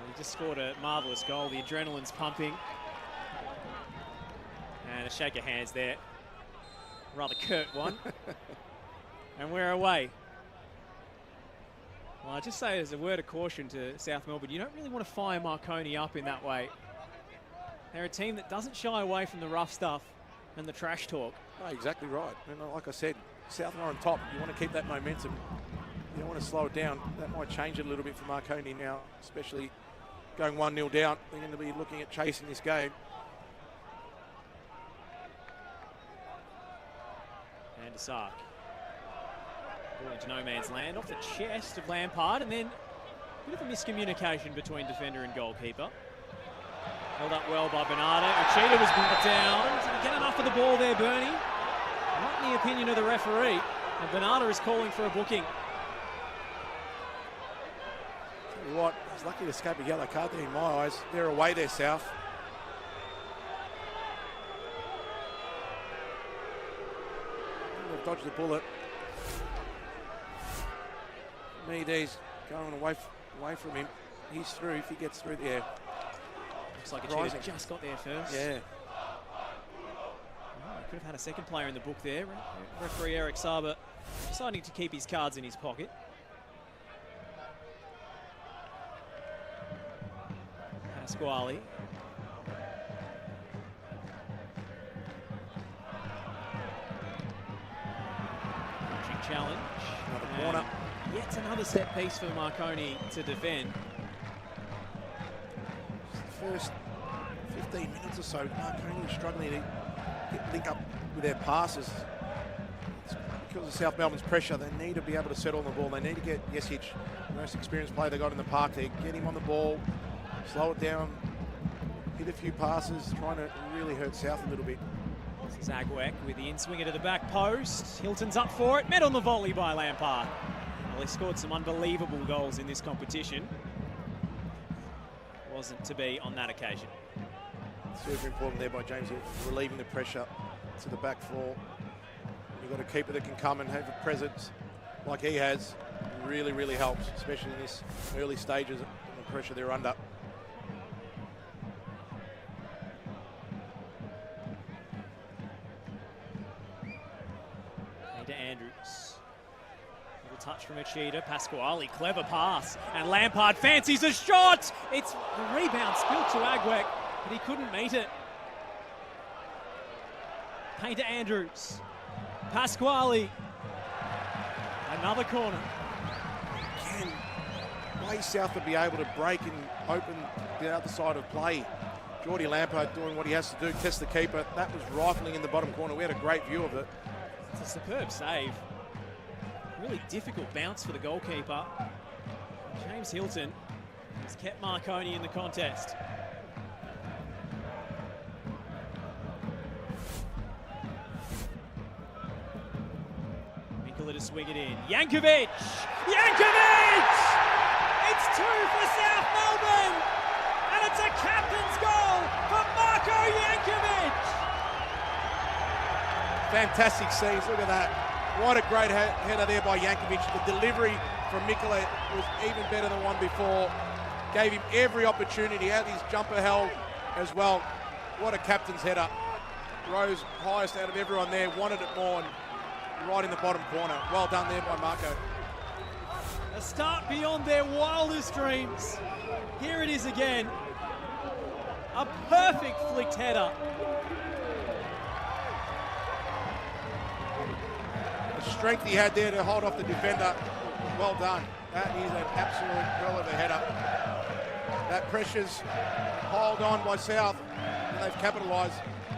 He just scored a marvellous goal. The adrenaline's pumping. And a shake of hands there. Rather curt one. And we're away. Well, I just say as a word of caution to South Melbourne, you don't really want to fire Marconi up in that way. They're a team that doesn't shy away from the rough stuff and the trash talk. Oh, exactly right. And like I said, South are on top. You want to keep that momentum. You don't want to slow it down. That might change it a little bit for Marconi now, especially going 1-0 down. They're going to be looking at chasing this game. And Sark. Ball into no man's land, off the chest of Lampard, and then a bit of a miscommunication between defender and goalkeeper. Held up well by Bernardo. Uchida was brought down. Did he get enough of the ball there, Bernie? Not in the opinion of the referee. And Bernardo is calling for a booking. Tell you what, he's lucky to escape a yellow card there in my eyes. They're away there, South. They've dodged the bullet. Medes going away from him. He's through if he gets through there. Looks like Uchida just got there first. Yeah. Could have had a second player in the book there. Referee Eric Saba deciding to keep his cards in his pocket. Pasquale. Challenge. Another corner. Yet another set piece for Marconi to defend. First 15 minutes or so, Marconi is struggling to link up with their passes. It's because of South Melbourne's pressure. They need to be able to settle on the ball. They need to get Yesic, the most experienced player they got in the park there, get him on the ball, slow it down, hit a few passes, trying to really hurt South a little bit. This is Agwek with the in-swinger to the back post. Hilton's up for it, met on the volley by Lampard. Well, he scored some unbelievable goals in this competition. Wasn't to be on that occasion. Super important there by James, relieving the pressure to the back four. You've got a keeper that can come and have a presence like he has. Really, really helps, especially in this early stages of the pressure they're under. To Andrews. Little touch from Uchida. Pasquale, clever pass. And Lampard fancies a shot. It's the rebound spilled to Agwek, but he couldn't meet it. Payne to Andrews. Pasquale. Another corner. Again, way South to be able to break and open the other side of play. Geordie Lampard doing what he has to do, test the keeper. That was rifling in the bottom corner. We had a great view of it. It's a superb save. Really difficult bounce for the goalkeeper. James Hilton has kept Marconi in the contest. Minkola to swing it in. Jankovic! Jankovic! It's 2 for South Melbourne! And it's a captain's goal for Marko Jankovic! Fantastic scenes, look at that. What a great header there by Jankovic. The delivery from Mikula was even better than one before. Gave him every opportunity, had his jumper held as well. What a captain's header. Rose highest out of everyone there, wanted it more, and right in the bottom corner. Well done there by Marco. A start beyond their wildest dreams. Here it is again. A perfect flicked header. The strength he had there to hold off the defender, well done. That is an absolute hell of a header. That pressure's piled on by South, and they've capitalised.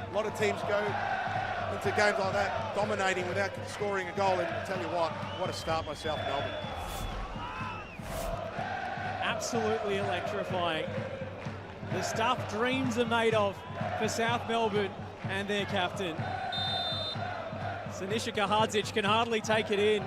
A lot of teams go into games like that, dominating without scoring a goal, and tell you what a start by South Melbourne. Absolutely electrifying. The stuff dreams are made of for South Melbourne and their captain. Sinisa Kahadzic can hardly take it in.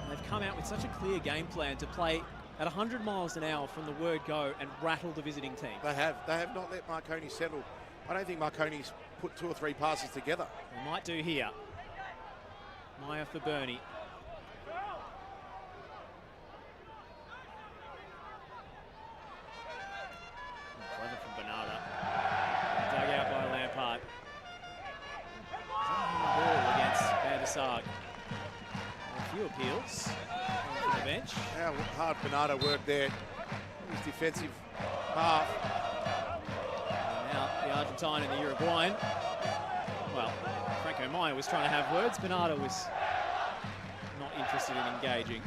They've come out with such a clear game plan to play at 100 miles an hour from the word go and rattle the visiting team. They have not let Marconi settle. I don't think Marconi's put 2 or 3 passes together. They might do here. Maya for Bernie. Clever from Bernardo. Dug out by Lampard. Ball against Van der Sarg. A few appeals from the bench. How hard Bernardo worked there. His defensive half. And now the Argentine and the Uruguayan. Well, Franco Maya was trying to have words. Bernardo was not interested in engaging.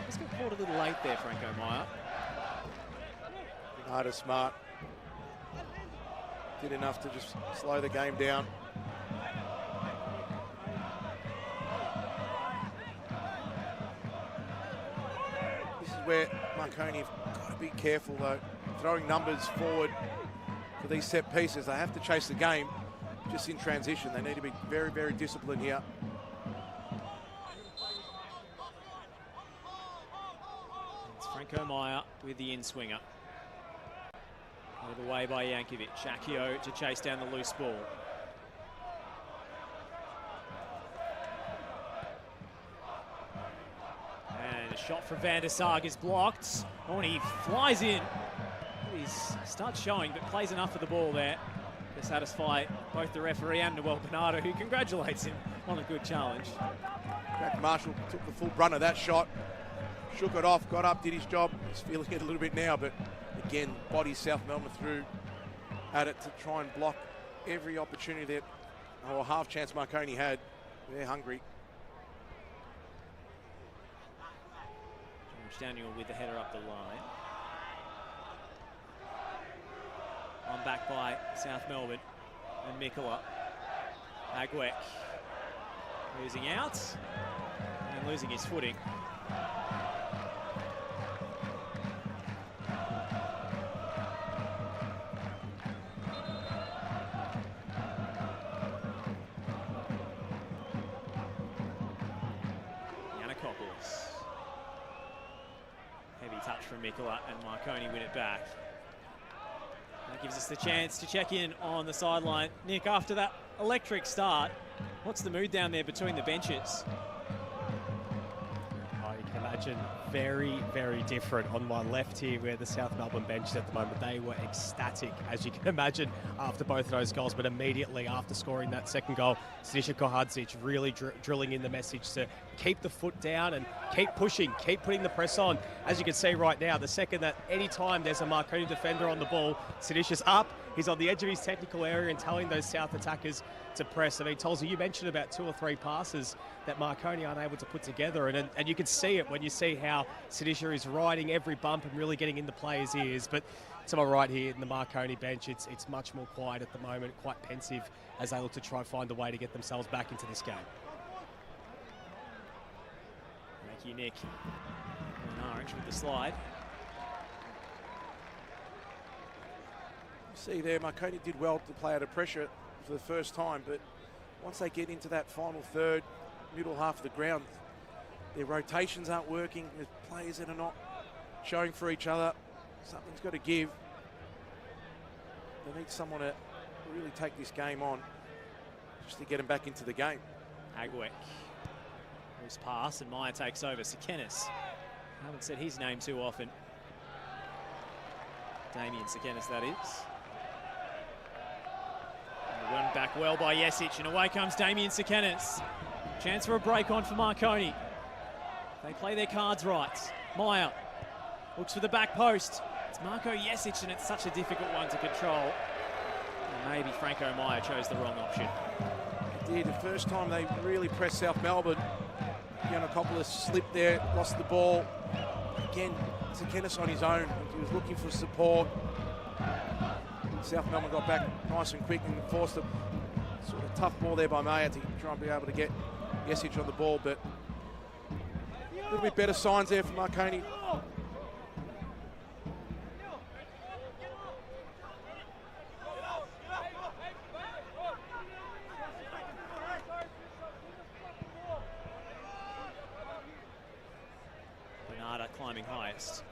Just got caught a little late there, Franco Maya. Bernardo smart. Did enough to just slow the game down. This is where Marconi have got to be careful though. Throwing numbers forward for these set pieces. They have to chase the game just in transition. They need to be very, very disciplined here. It's Franco Maya with the in-swinger. Out of the way by Jankovic. Shakio to chase down the loose ball. And a shot from Van der Sarg is blocked. Oh, and he flies in. He starts showing, but plays enough for the ball there to satisfy both the referee and Noel Bernardo, who congratulates him on a good challenge. Jack Marshall took the full brunt of that shot, shook it off, got up, did his job. He's feeling it a little bit now, but again, bodies South Melbourne through at it to try and block every opportunity that, or half chance Marconi had. They're hungry. George Daniel with the header up the line. On back by South Melbourne and Mikula. Agwek losing out and losing his footing. Yanakopoulos. Heavy touch from Mikula and Marconi win it back. That gives us the chance to check in on the sideline. Nick, after that electric start, what's the mood down there between the benches? You can imagine very, very different. On my left here, where the South Melbourne bench at the moment, they were ecstatic, as you can imagine, after both of those goals. But immediately after scoring that second goal, Sinisa Kahadzic really drilling in the message to keep the foot down and keep pushing, keep putting the press on. As you can see right now, the second that any time there's a Marconi defender on the ball, Sinisia's up, he's on the edge of his technical area and telling those South attackers to press. I mean, Tolsy, you mentioned about 2 or 3 passes that Marconi aren't able to put together, and you can see it when you see how Sinisa is riding every bump and really getting in the players' ears. But to my right here in the Marconi bench, it's much more quiet at the moment, quite pensive as they look to try and find a way to get themselves back into this game. Thank you, Nick. Orange with the slide. See there, Marconi did well to play under pressure for the first time, but once they get into that final third, middle half of the ground, their rotations aren't working. There's players that are not showing for each other. Something's got to give. They need someone to really take this game on. just to get him back into the game. Agwek. Loose pass, and Meyer takes over. Sekenis. Haven't said his name too often. Damien Sekenis, that is. Run back well by Jesic, and away comes Damien Sekenis. Chance for a break on for Marconi. They play their cards right. Meyer looks for the back post. It's Marco Jesic, and it's such a difficult one to control. And maybe Franco Meyer chose the wrong option. He did. The first time they really pressed South Melbourne, Giannakopoulos slipped there, lost the ball. Again, Sekenis on his own. He was looking for support. South Melbourne got back nice and quick and forced a sort of tough ball there by Meyer to try and be able to get Jesic on the ball, but a little bit better signs there for Marconi. Bernarda climbing highest.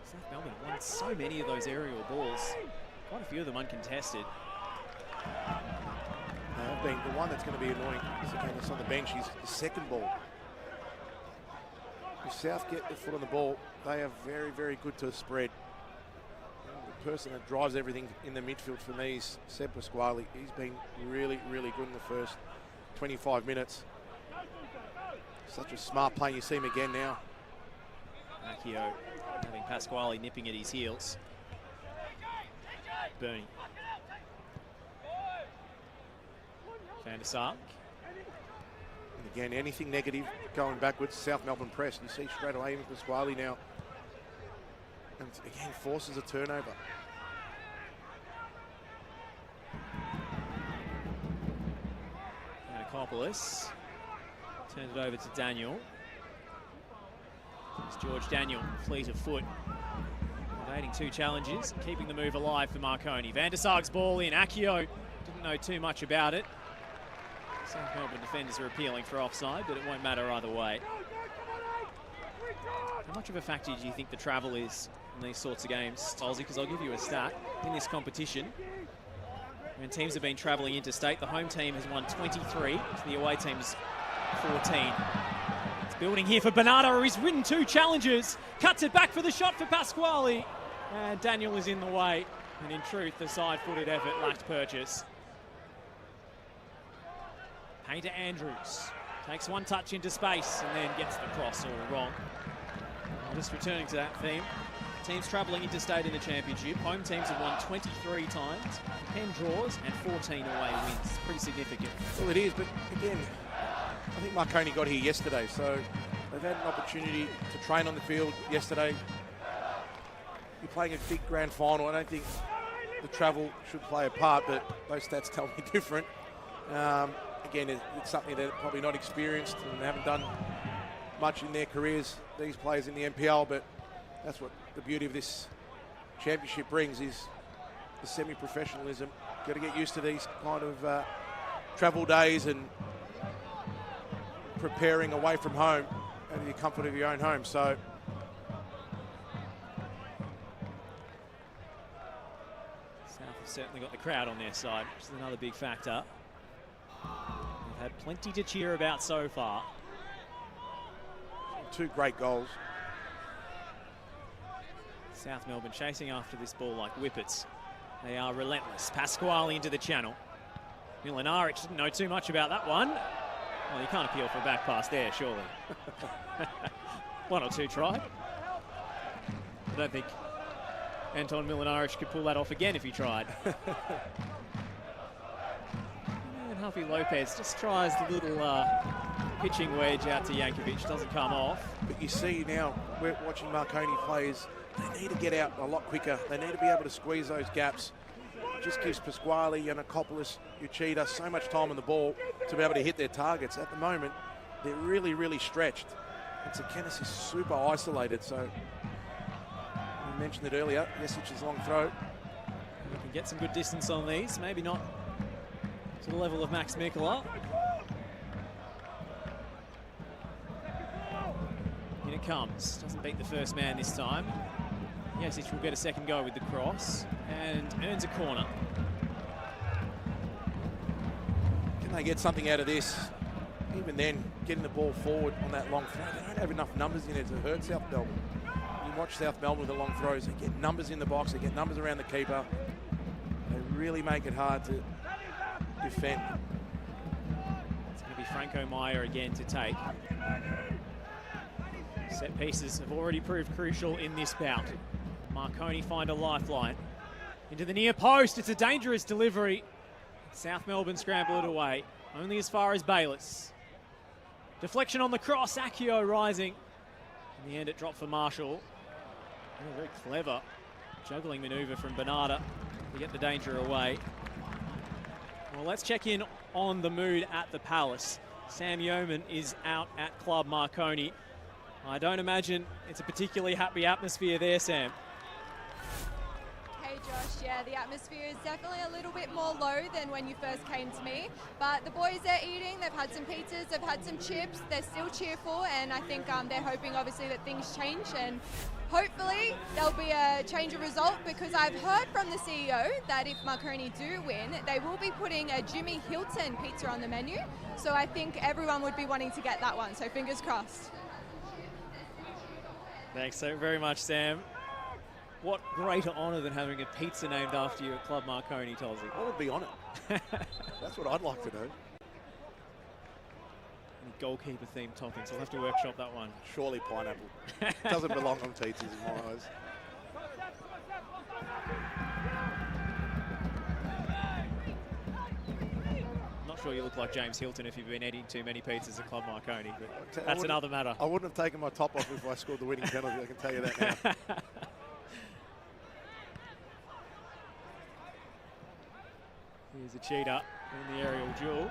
South Melbourne won so many of those aerial balls. Quite a few of them uncontested. Being the one that's going to be annoying is on the bench is the second ball. If South get their foot on the ball, they are very, very good to spread. The person that drives everything in the midfield for me is Seb Pasquale. He's been really, really good in the first 25 minutes. Such a smart play. You see him again now. Accio having Pasquale nipping at his heels. Bernie. Van der Sark. And again, anything negative going backwards, South Melbourne press. You see straight away even Pasquale now. And again, forces a turnover. Giannakopoulos turns it over to Daniel. It's George Daniel, fleet of foot. Evading two challenges, keeping the move alive for Marconi. Van der Sark's ball in. Accio didn't know too much about it. South Melbourne defenders are appealing for offside, but it won't matter either way. How much of a factor do you think the travel is in these sorts of games, Stolzy? Because I'll give you a stat. In this competition, when teams have been travelling interstate, the home team has won 23, the away team's 14. It's building here for Bernardo. He's ridden two challenges, cuts it back for the shot for Pasquale. And Daniel is in the way. And in truth, the side-footed effort lacked purchase. Painter Andrews takes one touch into space and then gets the cross all wrong. Just returning to that theme. Teams travelling interstate in the championship. Home teams have won 23 times, 10 draws and 14 away wins. Pretty significant. Well, it is, but again, I think Marconi got here yesterday, so they've had an opportunity to train on the field yesterday. You're playing a big grand final. I don't think the travel should play a part, but those stats tell me different. Again, it's something that probably not experienced and haven't done much in their careers, these players in the NPL, but that's what the beauty of this championship brings, is the semi-professionalism. Got to get used to these kind of travel days and preparing away from home and the comfort of your own home. So South have certainly got the crowd on their side, which is another big factor. They've had plenty to cheer about so far. Two great goals. South Melbourne chasing after this ball like whippets. They are relentless. Pasquale into the channel. Milinaric didn't know too much about that one. Well, you can't appeal for a back pass there, surely. One or two tried. I don't think Anton Milinaric could pull that off again if he tried. And Javi Lopez just tries the little pitching wedge out to Jankovic. Doesn't come off. But you see now, we're watching Marconi players. They need to get out a lot quicker. They need to be able to squeeze those gaps. It just gives Pasquale, Giannakopoulos, Uchida so much time on the ball to be able to hit their targets. At the moment, they're really, really stretched. And Sekenis is super isolated, so we mentioned it earlier. Jesic's long throw. We can get some good distance on these. Maybe not to the level of Max Mikula. In it comes. Doesn't beat the first man this time. Jesic will get a second go with the cross and earns a corner. Can they get something out of this? Even then, getting the ball forward on that long throw, they don't have enough numbers in it to hurt South Melbourne. You watch South Melbourne with the long throws, they get numbers in the box, they get numbers around the keeper. They really make it hard to defend. It's going to be Franco Meyer again to take. Set pieces have already proved crucial in this bout. Marconi find a lifeline. Into the near post, it's a dangerous delivery. South Melbourne scramble it away, only as far as Bayliss. Deflection on the cross, Accio rising. In the end, it dropped for Marshall. A very clever juggling manoeuvre from Bernarda to get the danger away. Well, let's check in on the mood at the Palace. Sam Yeoman is out at Club Marconi. I don't imagine it's a particularly happy atmosphere there, Sam. Hey Josh, yeah, the atmosphere is definitely a little bit more low than when you first came to me, but the boys are eating, they've had some pizzas, they've had some chips, they're still cheerful, and I think they're hoping obviously that things change, and hopefully there'll be a change of result, because I've heard from the CEO that if Marconi do win, they will be putting a Jimmy Hilton pizza on the menu, so I think everyone would be wanting to get that one, so fingers crossed. Thanks so very much, Sam. What greater honour than having a pizza named after you at Club Marconi, Tolsy? I would be on it. That's what I'd like to do. Any goalkeeper-themed toppings? I'll have to workshop that one. Surely pineapple. Doesn't belong on pizzas in my eyes. Not sure you look like James Hilton if you've been eating too many pizzas at Club Marconi, but that's another matter. I wouldn't have taken my top off if I scored the winning penalty, I can tell you that now. Here's a cheater in the aerial duel.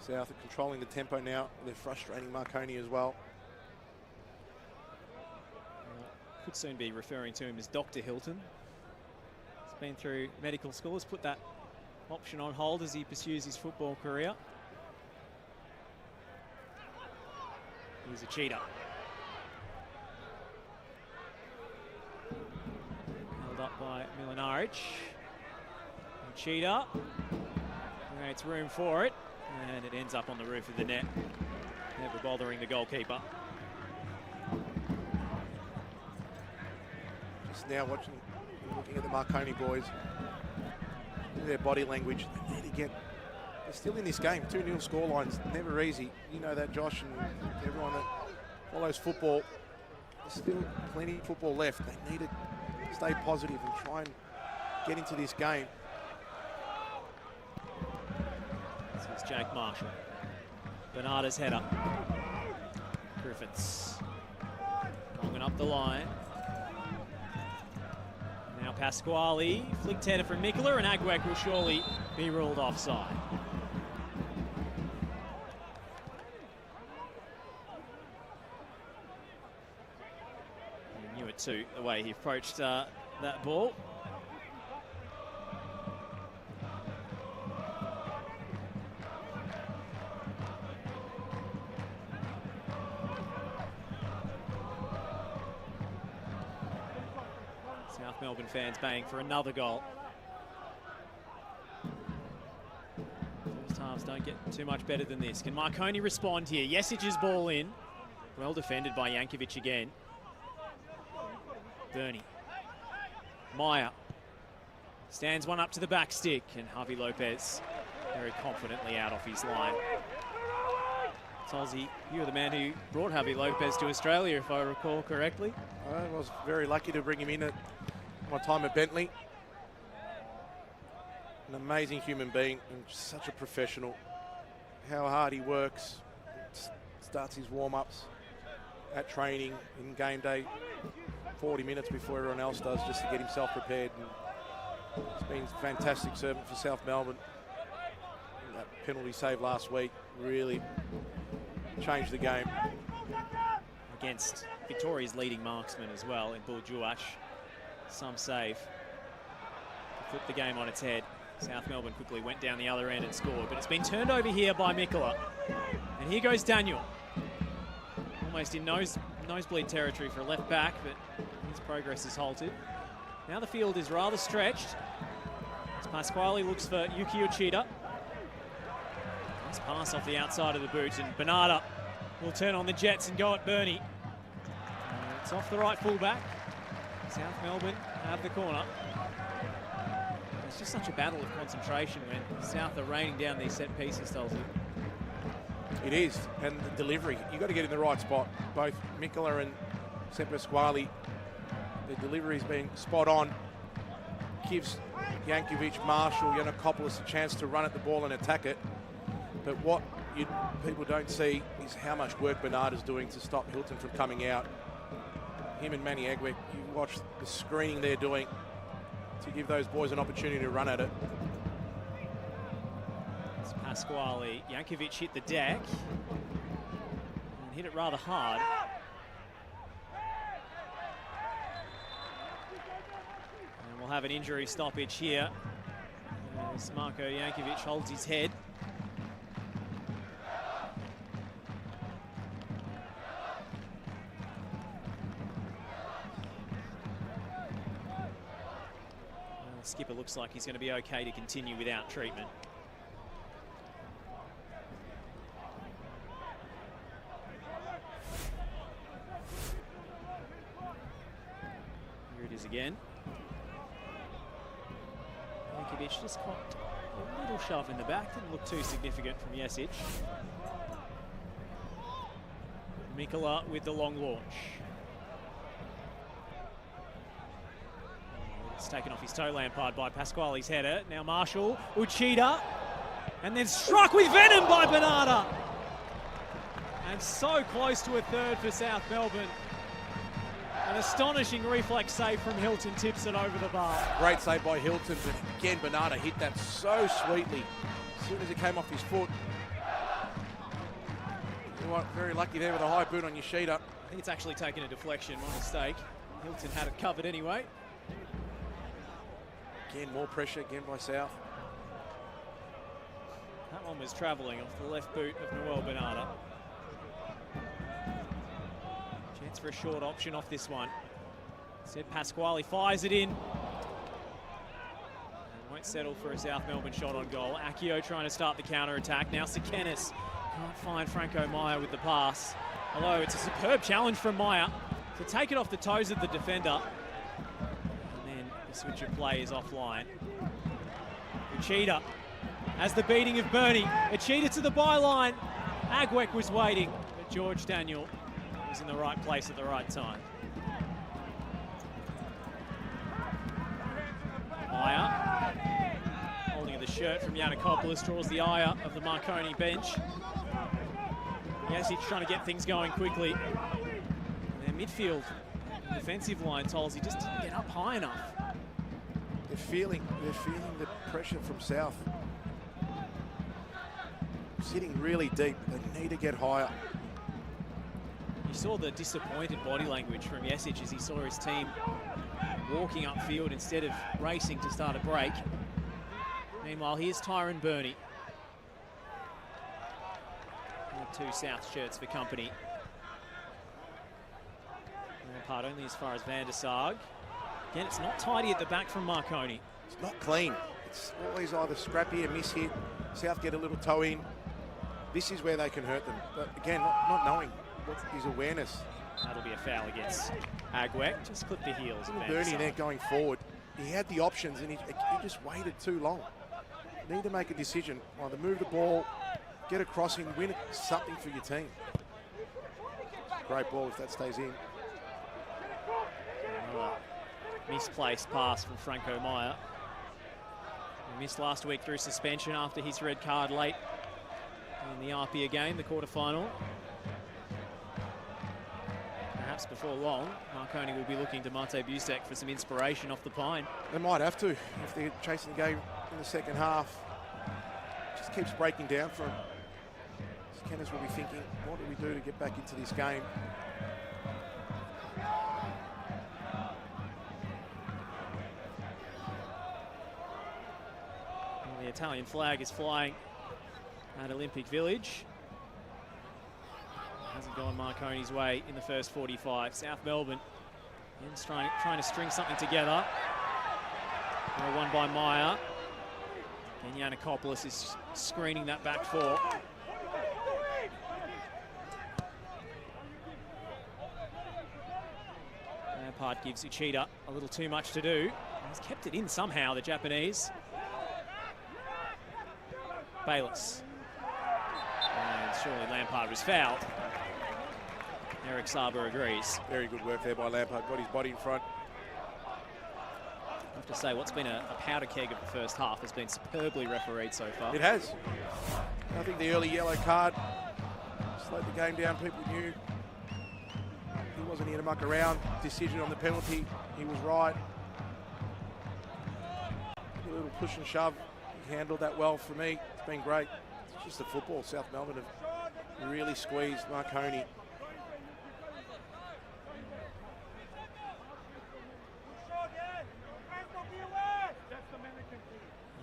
South are controlling the tempo now. They're frustrating Marconi as well. Could soon be referring to him as Dr. Hilton. He's been through medical school, has put that option on hold as he pursues his football career. Here's a cheater. Held up by Milinaric. A cheater. Creates room for it. And it ends up on the roof of the net. Never bothering the goalkeeper. Just now looking at the Marconi boys. Their body language. They need to get... They're still in this game. 2-0 scorelines. Never easy. You know that, Josh, and everyone that follows football. There's still plenty of football left. They need to stay positive and try and get into this game. This is Jake Marshall. Bernarda's header. Griffiths. Long and up the line. Now Pasquale. Flicked header from Mikula, and Agwek will surely be ruled offside. He knew it too, the way he approached that ball. South Melbourne fans baying for another goal. First halves don't get too much better than this. Can Marconi respond here? Jesic's ball in. Well defended by Jankovic again. Bernie. Meyer. Stands one up to the back stick, and Javi Lopez very confidently out off his line. Tolsy, you were the man who brought Javi Lopez to Australia, if I recall correctly. I was very lucky to bring him in at my time at Bentley. An amazing human being and such a professional. How hard he works. Starts his warm-ups at training, in game day, 40 minutes before everyone else does, just to get himself prepared. And it's been a fantastic servant for South Melbourne. And that penalty save last week really changed the game. Against Victoria's leading marksman as well in Buildup. Some save. Flip the game on its head. South Melbourne quickly went down the other end and scored, but it's been turned over here by Mikula. And here goes Daniel. Almost in nosebleed territory for a left back, but his progress is halted. Now the field is rather stretched. As Pasquale looks for Yuki Uchida. Nice pass off the outside of the boot, and Bernarda will turn on the Jets and go at Bernie. It's off the right fullback. South Melbourne have the corner. It's just such a battle of concentration when South are raining down these set pieces, Tulsi. It is, and the delivery. You've got to get in the right spot. Both Mikola and Pasquale, the delivery's been spot on. Gives Yankovic, Marshall, Yiannopoulos a chance to run at the ball and attack it. But what people don't see is how much work Bernarda's doing to stop Hilton from coming out. Him and Manny Agwick, you watch the screening they're doing to give those boys an opportunity to run at it. It's Pasquale. Yankovic hit the deck and hit it rather hard. And we'll have an injury stoppage here as Marko Yankovic holds his head. The skipper looks like he's going to be okay to continue without treatment. Here it is again. Yankovic just caught a little shove in the back. Didn't look too significant from Jesic. Mikola with the long launch. It's taken off his toe, Lampard, by Pasquale's header. Now Marshall, Uchida, and then struck with venom by Bernarda. And so close to a third for South Melbourne. An astonishing reflex save from Hilton tips it over the bar. Great save by Hilton, but again, Bernarda hit that so sweetly. As soon as it came off his foot. You know what, very lucky there with a high boot on Yoshida. I think it's actually taken a deflection, my mistake. Hilton had it covered anyway. Again, more pressure again by South. That one was travelling off the left boot of Noel Bernarda. Chance for a short option off this one. Instead, Pasquale fires it in. And won't settle for a South Melbourne shot on goal. Akio trying to start the counter-attack. Now Sekenis can't find Franco Maya with the pass. Although it's a superb challenge from Maya to take it off the toes of the defender. Switch of play is offline. Uchida has the beating of Bernie. Uchida to the byline. Agwick was waiting, but George Daniel was in the right place at the right time. Maya, holding the shirt from Yiannopoulos, draws the ire of the Marconi bench. Jesic trying to get things going quickly. Their midfield, defensive line, Tolsy just didn't get up high enough. They're feeling the pressure from South. Sitting really deep. They need to get higher. You saw the disappointed body language from Jesic as he saw his team walking upfield instead of racing to start a break. Meanwhile, here's Tyron Bernie. Two South shirts for company. Part only as far as Van der Sarg. Again, it's not tidy at the back from Marconi. It's not clean. It's always either scrappy, a miss-hit. South get a little toe in. This is where they can hurt them. But again, not knowing what his awareness. That'll be a foul against Agwick. Just clip the heels. Bernie there going forward. He had the options and he just waited too long. Need to make a decision. Either move the ball, get a crossing, win something for your team. Great ball if that stays in. Misplaced pass from Franco Maya. He missed last week through suspension after his red card late in the Arpia game, the quarterfinal. Perhaps before long, Marconi will be looking to Mate Busek for some inspiration off the pine. They might have to if they're chasing the game in the second half. Just keeps breaking down for him. Kenneth will be thinking, what do we do to get back into this game? The Italian flag is flying at Olympic Village. Hasn't gone Marconi's way in the first 45. South Melbourne Again, trying to string something together. Well, won by Meyer. And Yannikopoulos is screening that back four. Lampard gives Uchida a little too much to do. He's kept it in somehow, the Japanese. Bayless. And surely Lampard was fouled. Eric Saba agrees. Very good work there by Lampard. Got his body in front. I have to say, what's been a powder keg of the first half has been superbly refereed so far. It has. I think the early yellow card slowed the game down. People knew he wasn't here to muck around. Decision on the penalty, he was right. A little push and shove. He handled that well for me. It's been great. It's just the football. South Melbourne have really squeezed Marconi.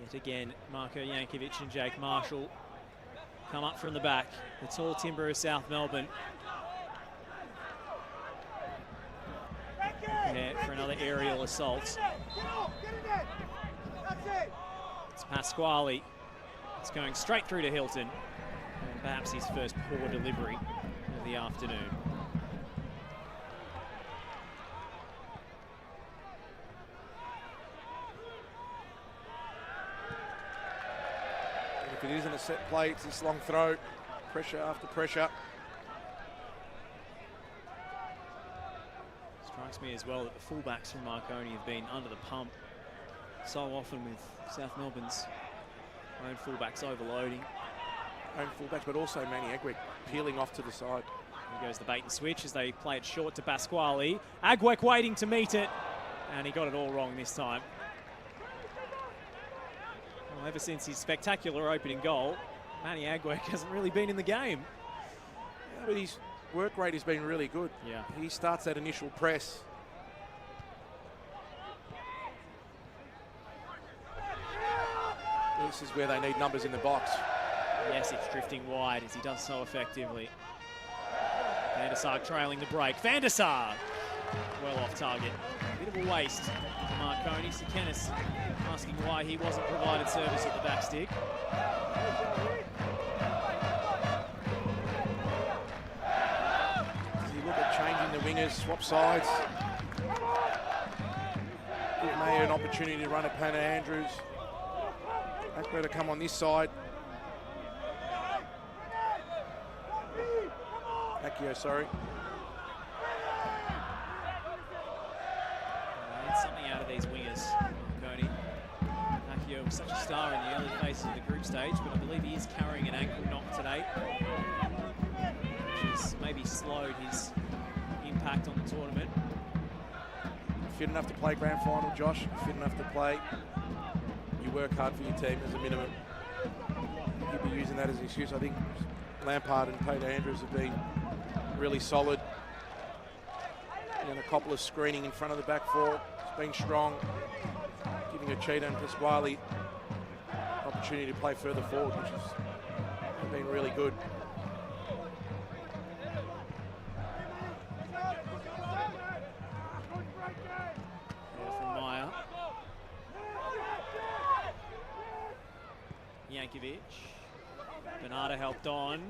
Yet again, Marko Jankovic and Jake Marshall come up from the back. The tall timber of South Melbourne. Yeah, for another aerial assault. It's Pasquale. It's going straight through to Hilton. And perhaps his first poor delivery of the afternoon. If it isn't a set play, it's this long throw. Pressure after pressure. Strikes me as well that the fullbacks from Marconi have been under the pump so often with South Melbourne's own fullbacks overloading. Own fullbacks, but also Manny Agwek peeling off to the side. Here goes the bait and switch as they play it short to Pasquale. Agwek waiting to meet it, and he got it all wrong this time. Well, ever since his spectacular opening goal, Manny Agwek hasn't really been in the game. Yeah, but his work rate has been really good. Yeah. He starts that initial press. This is where they need numbers in the box. Yes, it's drifting wide as he does so effectively. Van der Sar trailing the break. Van der Sar well off target. Bit of a waste for Marconi. Sekenis asking why he wasn't provided service at the back stick. As you look at changing the wingers, swap sides. Give Mayer an opportunity to run at Panna Andrews. Akbar to come on this side. Akio, sorry. Need something out of these wingers, Marconi. Akio was such a star in the early phases of the group stage, but I believe he is carrying an ankle knock today, which has maybe slowed his impact on the tournament. Fit enough to play grand final, Josh. Fit enough to play. You work hard for your team as a minimum. You'll be using that as an excuse. I think Lampard and Peter Andrews have been really solid. Yannikopoulos screening in front of the back four. It's been strong. Giving Uchida and Pasquale opportunity to play further forward, which has been really good. From Meyer. Jankovic. Bernardo helped on.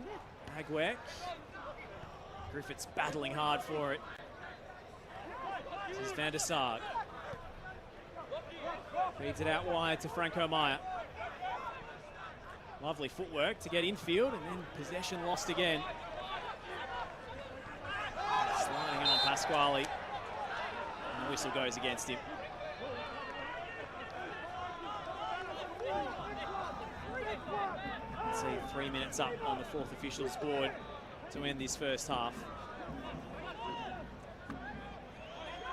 Agwek. Griffiths battling hard for it. This is Van der Sar. Feeds it out wide to Franco Meyer. Lovely footwork to get infield and then possession lost again. Sliding in on Pasquale. And the whistle goes against him. Let's see, 3 minutes up on the fourth official's board to end this first half.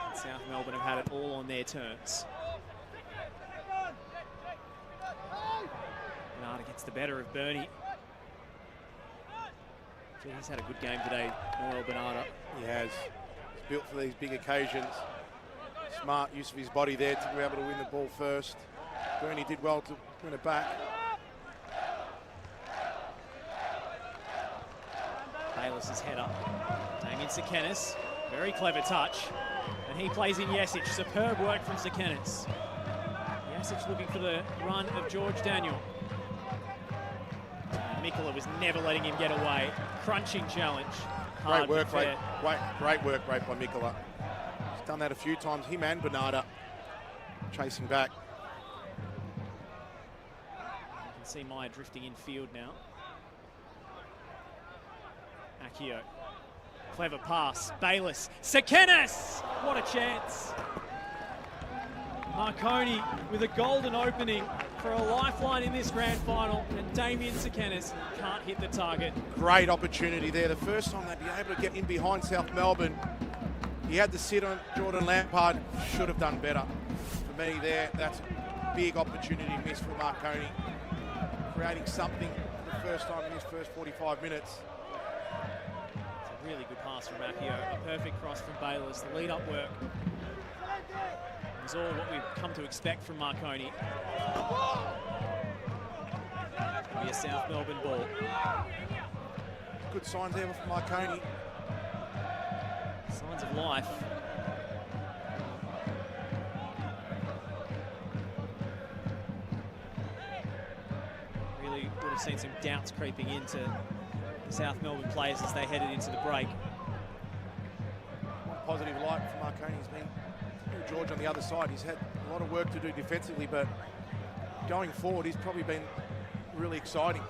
And South Melbourne have had it all on their terms. Bernardo gets the better of Bernie. He's had a good game today, Noel Bernardo. He has. He's built for these big occasions. Smart use of his body there to be able to win the ball first. Bernie did well to win it back. Bayless's header. Damien Sekenis, very clever touch. And he plays in Jesic. Superb work from Sekenis. Jesic looking for the run of George Daniel. And Mikola was never letting him get away. Crunching challenge. Great work rate by Mikola. He's done that a few times. Him and Bernarda chasing back. You can see Maya drifting in field now. Akio. Clever pass. Bayless. Sekenis! What a chance. Marconi with a golden opening for a lifeline in this grand final, and Damien Sekenis can't hit the target. Great opportunity there. The first time they'd be able to get in behind South Melbourne. He had to sit on Jordan Lampard. Should have done better. For me there, that's a big opportunity missed for Marconi. Creating something for the first time in his first 45 minutes. It's a really good pass from Akio. A perfect cross from Bayless. The lead-up work is all what we've come to expect from Marconi. It'll be a South Melbourne ball. Good signs there from Marconi. Signs of life. Really would have seen some doubts creeping into the South Melbourne players as they headed into the break. One positive light for Marconi has been George on the other side. He's had a lot of work to do defensively, but going forward, he's probably been really exciting.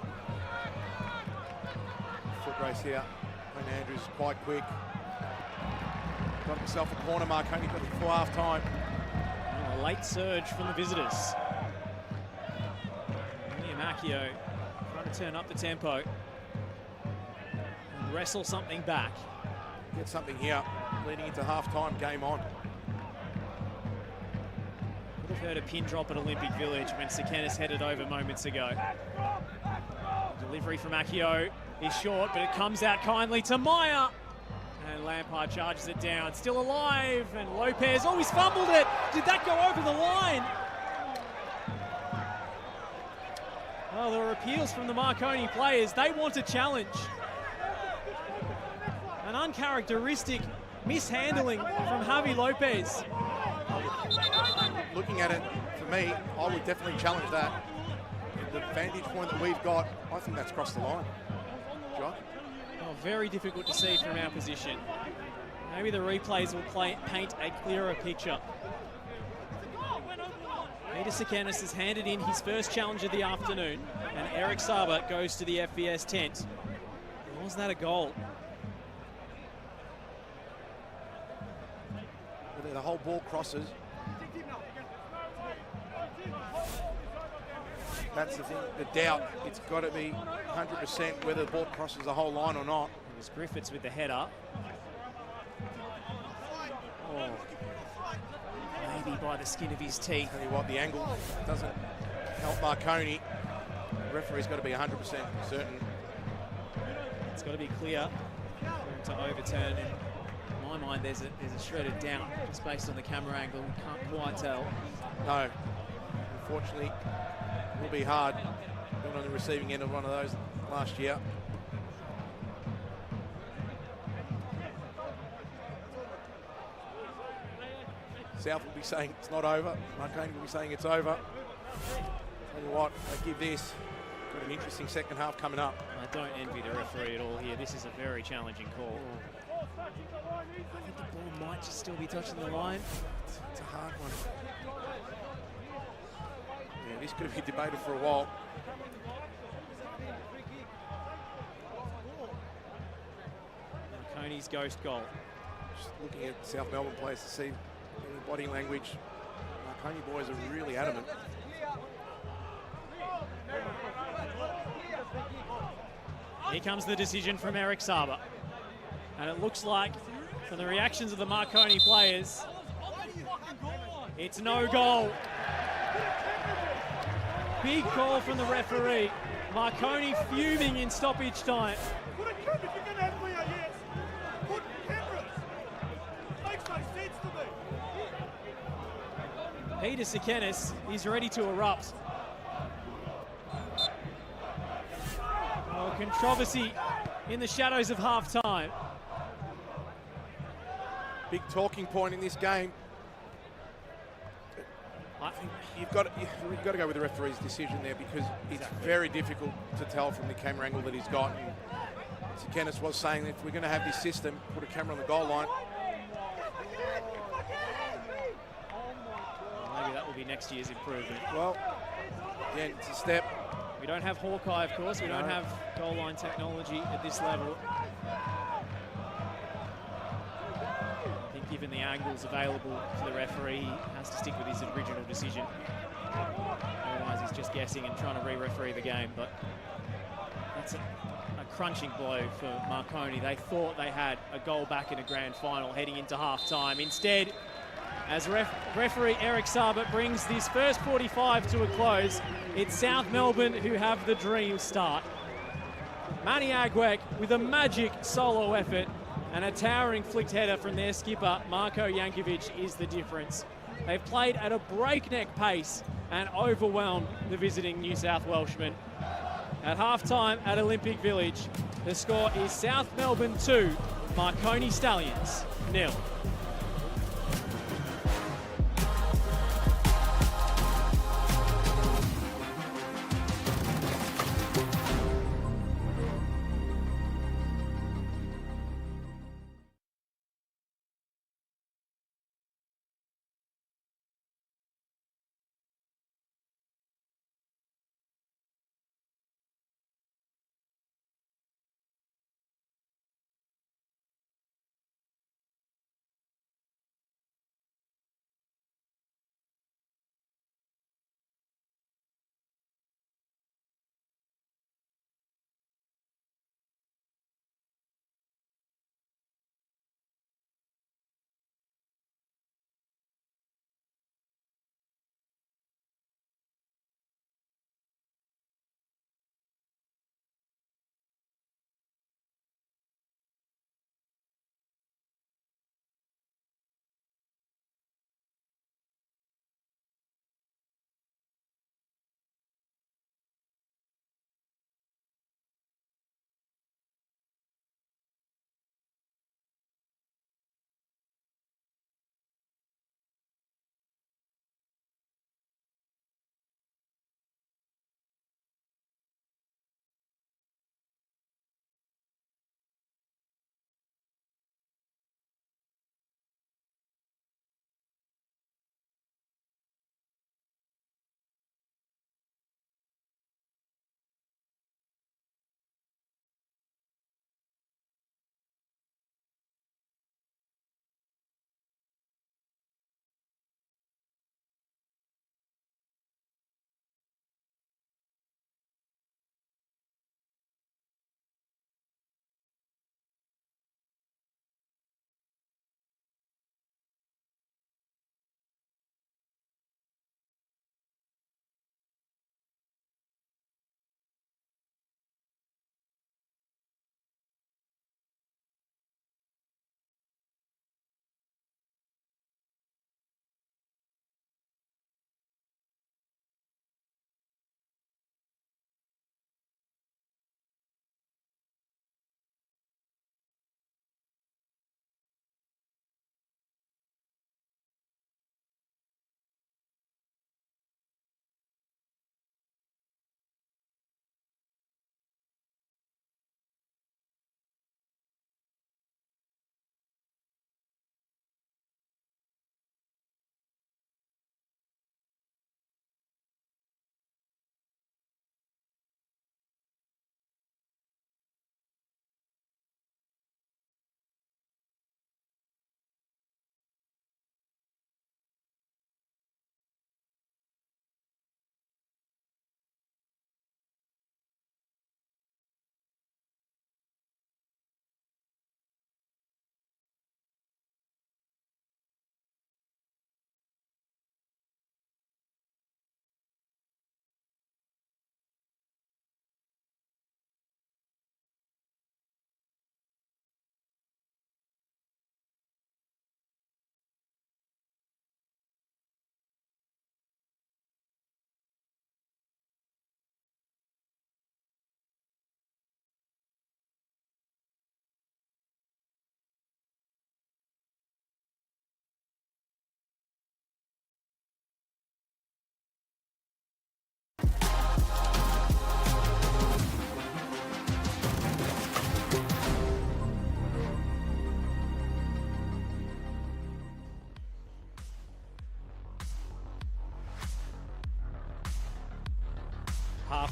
Foot race here. And Andrews quite quick. Got himself a corner. Marconi got it before half time. A late surge from the visitors. Liam Akio trying to turn up the tempo and wrestle something back. Get something here leading into half time. Game on. Would have heard a pin drop at Olympic Village when Sekenis headed over moments ago. Delivery from Akio is short, but it comes out kindly to Maya. And Lampard charges it down. Still alive, and Lopez always fumbled it. Did that go over the line? Oh, there were appeals from the Marconi players. They want a challenge. An uncharacteristic mishandling from Javi Lopez. Looking at it, for me, I would definitely challenge that. The vantage point that we've got, I think that's crossed the line. Josh? Oh, very difficult to see from our position. Maybe the replays will paint a clearer picture. Peter Sekenis has handed in his first challenge of the afternoon, and Eric Saba goes to the FVS tent. Was that a goal? Well, the whole ball crosses. That's the thing, the doubt. It's got to be 100% whether the ball crosses the whole line or not. It was Griffiths with the header. Oh, maybe by the skin of his teeth. Tell you what, the angle doesn't help Marconi. The referee's got to be 100% certain. It's got to be clear for him to overturn. In my mind, there's a shred of doubt just based on the camera angle. We can't quite tell. No, unfortunately. It will be hard. Been on the receiving end of one of those last year. South will be saying it's not over. Marconi will be saying it's over. Tell you what, they give this. Got an interesting second half coming up. I don't envy the referee at all here. This is a very challenging call. I think the ball might just still be touching the line. It's a hard one. Yeah, this could have been debated for a while. Marconi's ghost goal. Just looking at South Melbourne players to see any body language. Marconi boys are really adamant. Here comes the decision from Eric Saba. And it looks like, from the reactions of the Marconi players, it's no goal. Big call from the referee. Marconi fuming in stoppage time. Peter Sekenis is ready to erupt. Oh, controversy in the shadows of half-time. big talking point in this game. I think you've got to go with the referee's decision there, because it's very difficult to tell from the camera angle that he's got. And as Kenneth was saying, if we're going to have this system, put a camera on the goal line. Maybe that will be next year's improvement. Well, yeah, it's a step. We don't have Hawkeye, of course. We don't have goal line technology at this level. I think given the angles available to the referee, he has to stick with his original decision. Otherwise, he's just guessing and trying to re-referee the game. But that's a crunching blow for Marconi. They thought they had a goal back in a grand final heading into half-time. Instead, as referee Eric Sarbert brings this first 45 to a close, it's South Melbourne who have the dream start. Manny Agwek with a magic solo effort and a towering flicked header from their skipper, Marko Jankovic, is the difference. They've played at a breakneck pace and overwhelmed the visiting New South Welshmen. At half-time at Olympic Village, the score is South Melbourne 2, Marconi Stallions 0.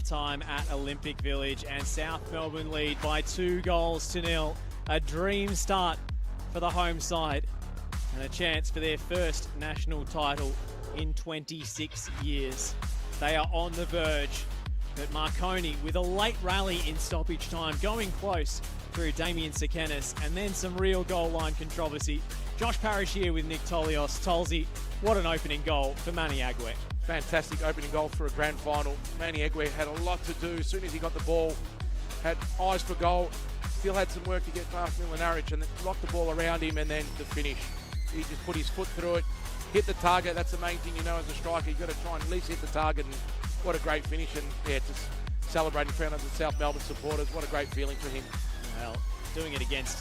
half-time at Olympic Village, and South Melbourne lead by 2-0. A dream start for the home side and a chance for their first national title in 26 years. They are on the verge, but Marconi with a late rally in stoppage time, going close through Damien Sekenis, and then some real goal line controversy. Josh Parrish here with Nick Tolios. Tolsey, what an opening goal for Manny Agwek. Fantastic opening goal for a grand final. Manny Agwek had a lot to do as soon as he got the ball. Had eyes for goal. Still had some work to get past Milinaric and then locked the ball around him, and then the finish. He just put his foot through it, hit the target. That's the main thing, you know, as a striker. You've got to try and at least hit the target, and what a great finish. And yeah, just celebrating in front of the South Melbourne supporters. What a great feeling for him. Well, doing it against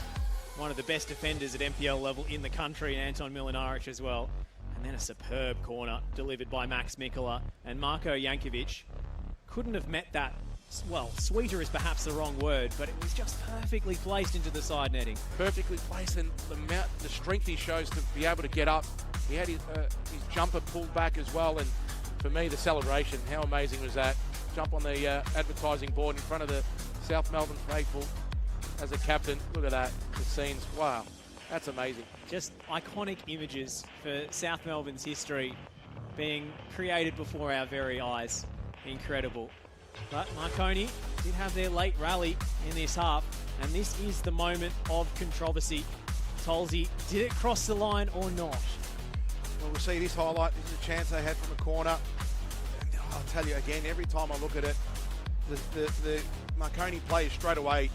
one of the best defenders at NPL level in the country, Anton Milinaric as well. And then a superb corner delivered by Max Mikola, and Marko Jankovic couldn't have met that. Well, sweeter is perhaps the wrong word, but it was just perfectly placed into the side netting. Perfectly placed, and the strength he shows to be able to get up. He had his jumper pulled back as well, and for me, the celebration, how amazing was that? Jump on the advertising board in front of the South Melbourne faithful as a captain. Look at that, the scenes, wow, that's amazing. Just iconic images for South Melbourne's history being created before our very eyes. Incredible. But Marconi did have their late rally in this half, and this is the moment of controversy. Tolsey, did it cross the line or not? Well, we'll see this highlight. This is a chance they had from a corner. And I'll tell you again, every time I look at it, the Marconi players straight away.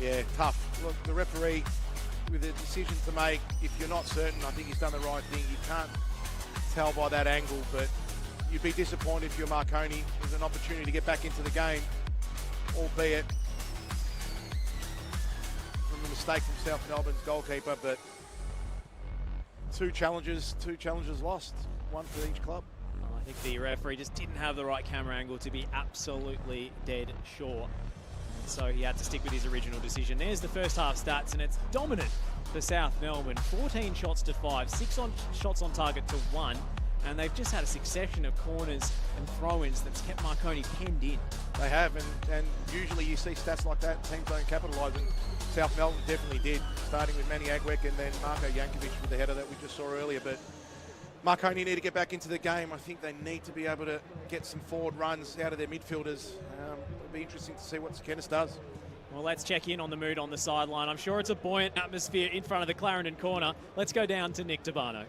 Yeah, tough. Look, the referee with a decision to make, if you're not certain, I think he's done the right thing. You can't tell by that angle, but you'd be disappointed if you're Marconi. There's an opportunity to get back into the game, albeit from a mistake from South Melbourne's goalkeeper, but two challenges lost, one for each club. Well, I think the referee just didn't have the right camera angle to be absolutely dead sure. And so he had to stick with his original decision. There's the first half stats, and it's dominant for South Melbourne. 14 shots to 5, 6 shots on target to 1. And they've just had a succession of corners and throw-ins that's kept Marconi penned in. They have, and usually you see stats like that, teams don't capitalise, and South Melbourne definitely did, starting with Manny Agwek and then Marko Jankovic with the header that we just saw earlier. But Marconi need to get back into the game. I think they need to be able to get some forward runs out of their midfielders. It'll be interesting to see what Sekenis does. Well, let's check in on the mood on the sideline. I'm sure it's a buoyant atmosphere in front of the Clarendon corner. Let's go down to Nick Tabano.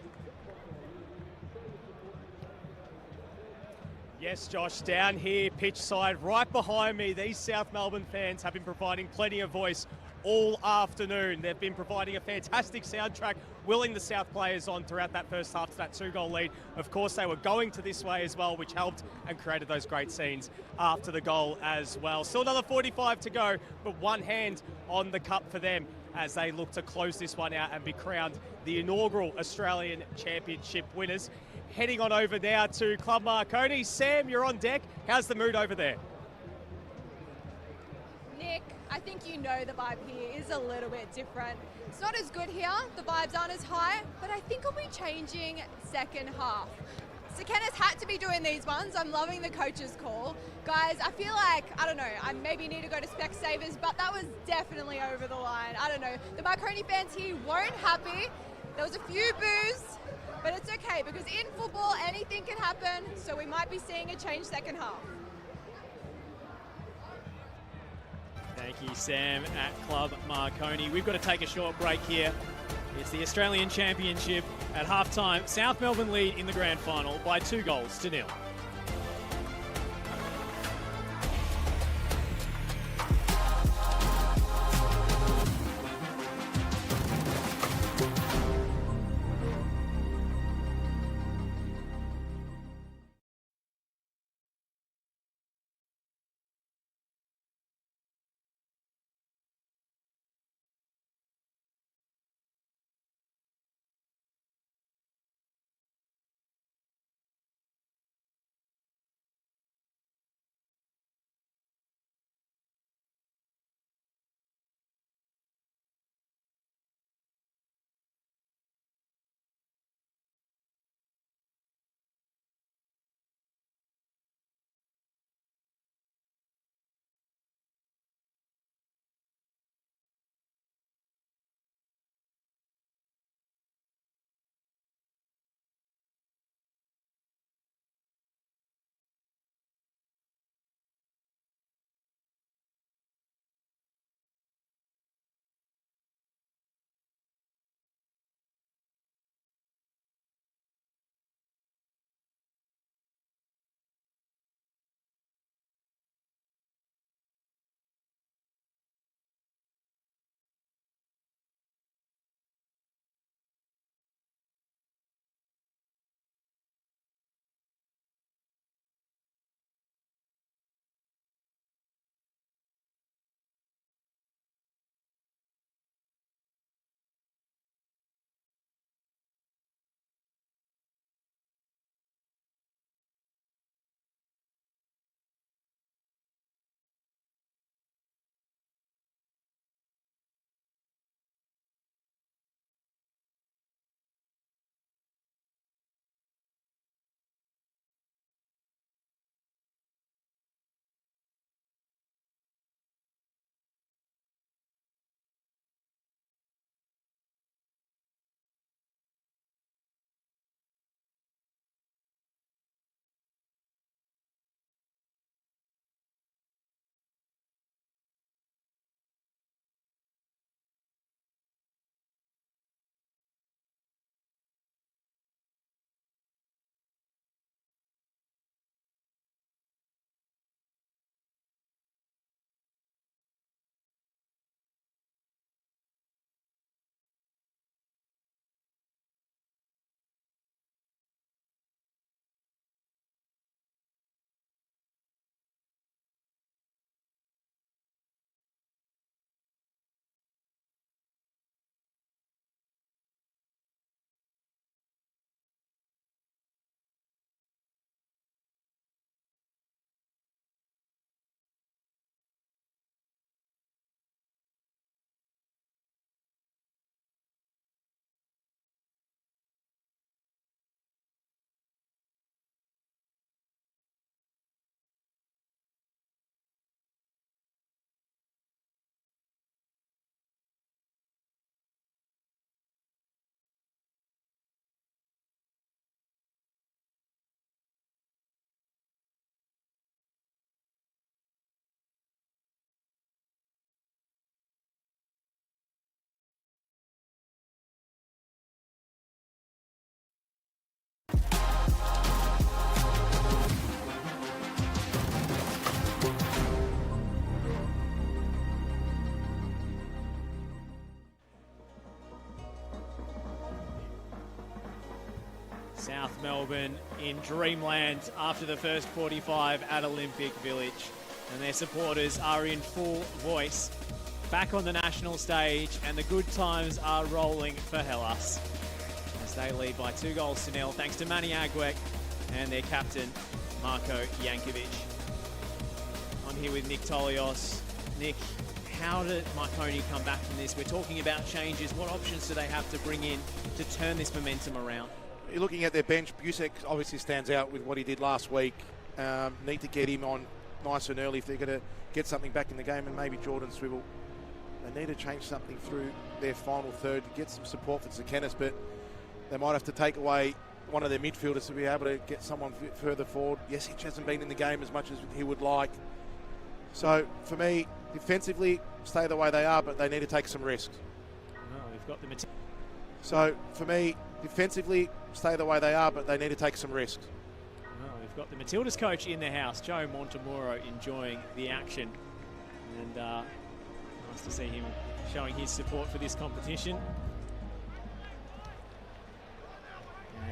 Yes, Josh, down here, pitch side, right behind me, these South Melbourne fans have been providing plenty of voice all afternoon. They've been providing a fantastic soundtrack, willing the South players on throughout that first half to that 2-goal lead. Of course, they were going to this way as well, which helped and created those great scenes after the goal as well. Still another 45 to go, but one hand on the cup for them as they look to close this one out and be crowned the inaugural Australian Championship winners. Heading on over now to Club Marconi. Sam, you're on deck. How's the mood over there? Nick, I think you know the vibe here is a little bit different. It's not as good here, the vibes aren't as high, but I think it'll be changing second half. Sekenis had to be doing these ones. I'm loving the coach's call. Guys, I feel like, I don't know, I maybe need to go to Specsavers, but that was definitely over the line. I don't know. The Marconi fans here weren't happy. There was a few boos, but it's okay because in football, anything can happen, so we might be seeing a change second half. Thank you, Sam, at Club Marconi. We've got to take a short break here. It's the Australian Championship at halftime. South Melbourne lead in the grand final by 2-0. South Melbourne in dreamland after the first 45 at Olympic Village. And their supporters are in full voice back on the national stage, and the good times are rolling for Hellas as they lead by 2-0 thanks to Manny Agwek and their captain Marko Jankovic. I'm here with Nick Tolios. Nick, how did Marconi come back from this? We're talking about changes. What options do they have to bring in to turn this momentum around? You're looking at their bench. Busek obviously stands out with what he did last week. Need to get him on nice and early if they're going to get something back in the game, and maybe Jordan Swivel. They need to change something through their final third to get some support for Zakenis, but they might have to take away one of their midfielders to be able to get someone further forward. Yes, he hasn't been in the game as much as he would like. So for me, defensively, stay the way they are, but they need to take some risks. Well, we've got the So for me, defensively, stay the way they are, but they need to take some risks. Well, we've got the Matildas coach in the house, Joe Montemuro, enjoying the action. And nice to see him showing his support for this competition.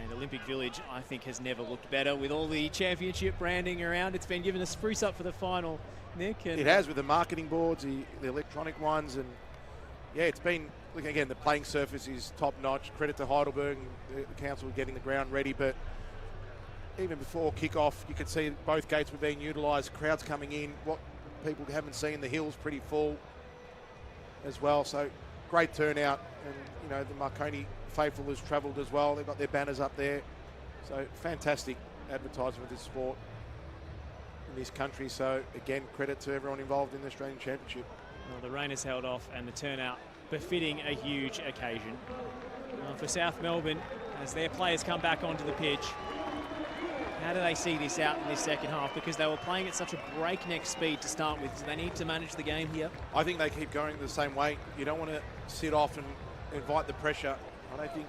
And Olympic Village, I think, has never looked better with all the championship branding around. It's been given a spruce up for the final, Nick. And it has, with the marketing boards, the electronic ones, and yeah, it's been, look, again, the playing surface is top notch. Credit to Heidelberg and the council getting the ground ready, but even before kickoff, you could see both gates were being utilised, crowds coming in. What people haven't seen, the hill's pretty full as well, so great turnout. And you know, the Marconi faithful has travelled as well. They've got their banners up there, so fantastic advertisement of this sport in this country. So again, credit to everyone involved in the Australian Championship. Well, the rain has held off and the turnout befitting a huge occasion. For South Melbourne, as their players come back onto the pitch, how do they see this out in this second half? Because they were playing at such a breakneck speed to start with. Do they need to manage the game here? I think they keep going the same way. You don't want to sit off and invite the pressure. I don't think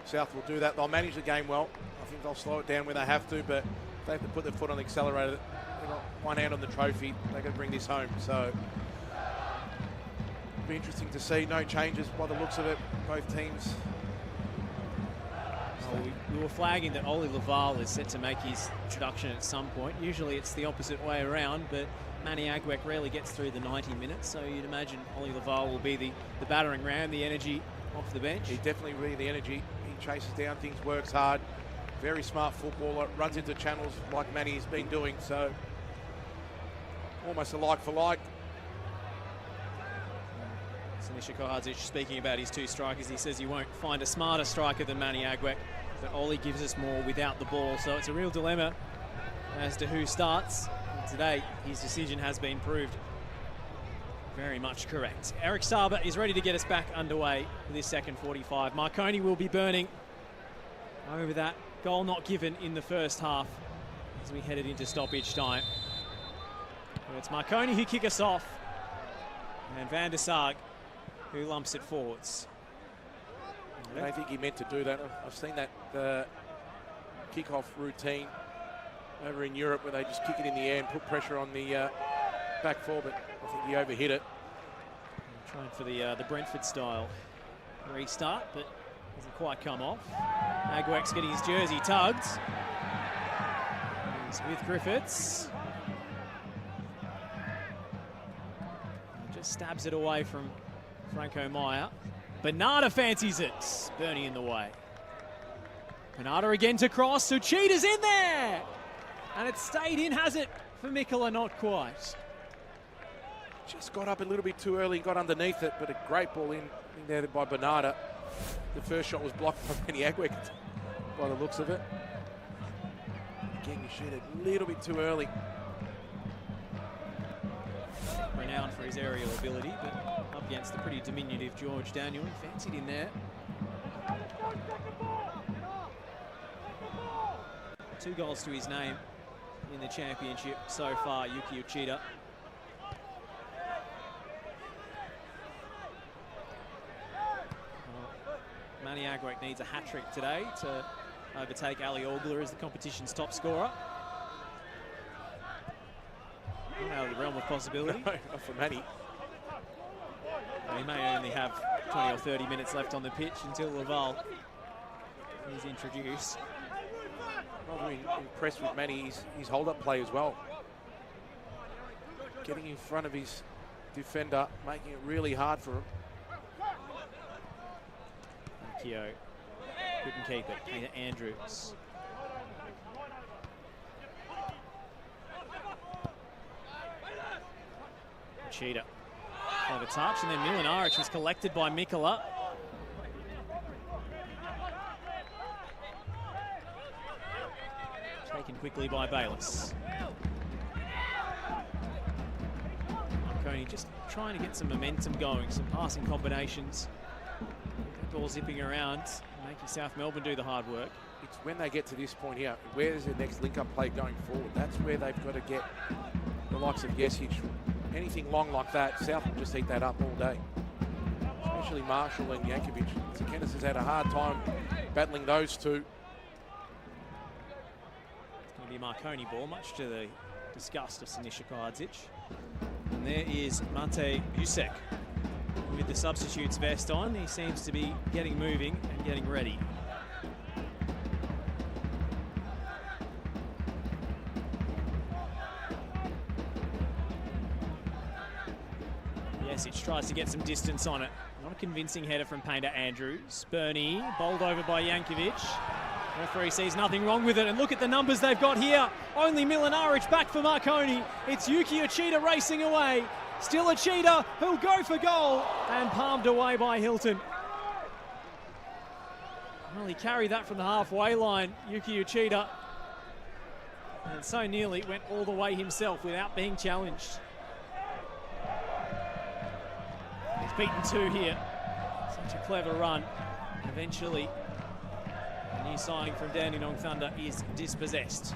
South will do that. They'll manage the game well. I think they'll slow it down when they have to, but if they have to put their foot on the accelerator, they've got one hand on the trophy. They're going to bring this home. So it'll be interesting to see. No changes by the looks of it, both teams. We were flagging that Oli Laval is set to make his introduction at some point. Usually it's the opposite way around, but Manny Agwek rarely gets through the 90 minutes, so you'd imagine Oli Laval will be the battering ram, the energy off the bench. He definitely will be the energy. He chases down things, works hard. Very smart footballer, runs into channels like Manny's been doing, so almost a like for like. Sinisa Kohadzic speaking about his two strikers, he says you won't find a smarter striker than Manny Agwek, but Oli gives us more without the ball, so it's a real dilemma as to who starts. And today, his decision has been proved very much correct. Eric Saba is ready to get us back underway for this second 45. Marconi will be burning over that goal not given in the first half as we headed into stoppage time. But it's Marconi who kick us off, and Van der Sarg who lumps it forwards. I don't think he meant to do that. I've seen that kick-off routine over in Europe where they just kick it in the air and put pressure on the back four, but I think he overhit it. Trying for the Brentford style restart, but doesn't quite come off. Agwek's getting his jersey tugged. He's with Griffiths. Just stabs it away from Franco Meyer. Bernarda fancies it. Bernie in the way. Bernarda again to cross. So Cheetah's in there. And it stayed in, has it? For Mikola, not quite. Just got up a little bit too early and got underneath it, but a great ball in there by Bernarda. The first shot was blocked by Benny Agwek by the looks of it. Again, you shoot it a little bit too early. Renowned for his aerial ability, but up against the pretty diminutive George Daniel. Fancied in there. 2 goals to his name in the championship so far, Yuki Uchida. Manny Agwek needs a hat-trick today to overtake Ali Ogler as the competition's top scorer. Not out of the realm of possibility. No, not for Manny. He may only have 20 or 30 minutes left on the pitch until Laval he's introduced. Rather impressed with Manny, his hold-up play as well. Getting in front of his defender, making it really hard for him. Keogh couldn't keep it. Peter Andrews. Cheetah. Clever touch, and then Milinaric was collected by Mikola. Taken quickly by Bayliss. Marconi just trying to get some momentum going, some passing combinations. Ball zipping around, making South Melbourne do the hard work. It's when they get to this point here, where's their next link-up play going forward? That's where they've got to get the likes of Yesic. Anything long like that, South will just eat that up all day. Especially Marshall and Yankovic. Sekenis has had a hard time battling those two. It's going to be a Marconi ball, much to the disgust of Sinisha Kajic. And there is Mate Busek with the substitutes vest on. He seems to be getting moving and getting ready. Yesic tries to get some distance on it. Not a convincing header from Painter Andrews. Bernie bowled over by Yankovic. Referee sees nothing wrong with it, and look at the numbers they've got here. Only Milinaric back for Marconi. It's Yuki Uchida racing away. Still Uchida who'll go for goal, and palmed away by Hilton. Well, he carried that from the halfway line, Yuki Uchida. And so nearly went all the way himself without being challenged. He's beaten two here. Such a clever run. Eventually, the new signing from Dandenong Thunder is dispossessed.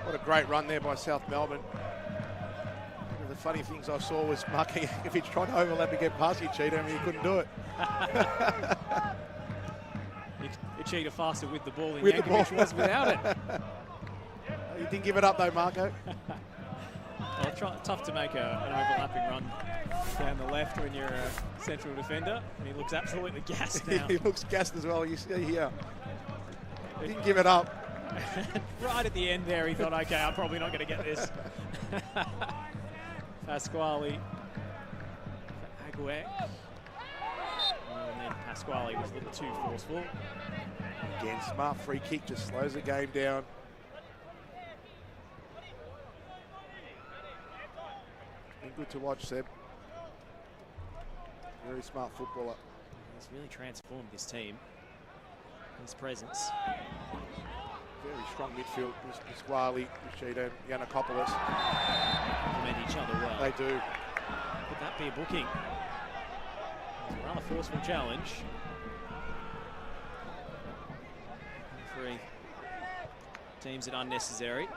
What a great run there by South Melbourne. One of the funny things I saw was Marconi trying to overlap and get past Uchida, and he couldn't do it. Uchida faster with the ball than With Yankovic the ball. was without it. You didn't give it up though, Marco. Well, tough to make an overlapping run down the left when you're a central defender. And he looks absolutely gassed now. He looks gassed as well, you see here. He didn't give it up. Right at the end there, he thought, okay, I'm probably not going to get this. Pasquale for Aguirre. And then Pasquale was a little too forceful. Again, smart free kick, just slows the game down. Been good to watch, Seb. Very smart footballer. He's really transformed this team. His presence. Very strong midfield. Pasquale, Uchida, Yanakopoulos. Complement each other well. They do. Could that be a booking? A rather forceful challenge. Three teams it unnecessary.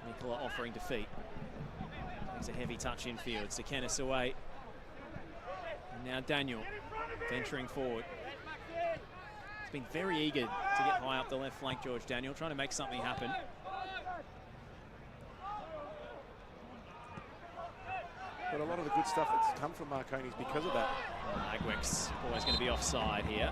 Nicola offering defeat. Takes a heavy touch infield. Sekenis away. And now Daniel venturing forward. He's been very eager to get high up the left flank, George Daniel, trying to make something happen. But a lot of the good stuff that's come from Marconi is because of that. Agwick's always going to be offside here.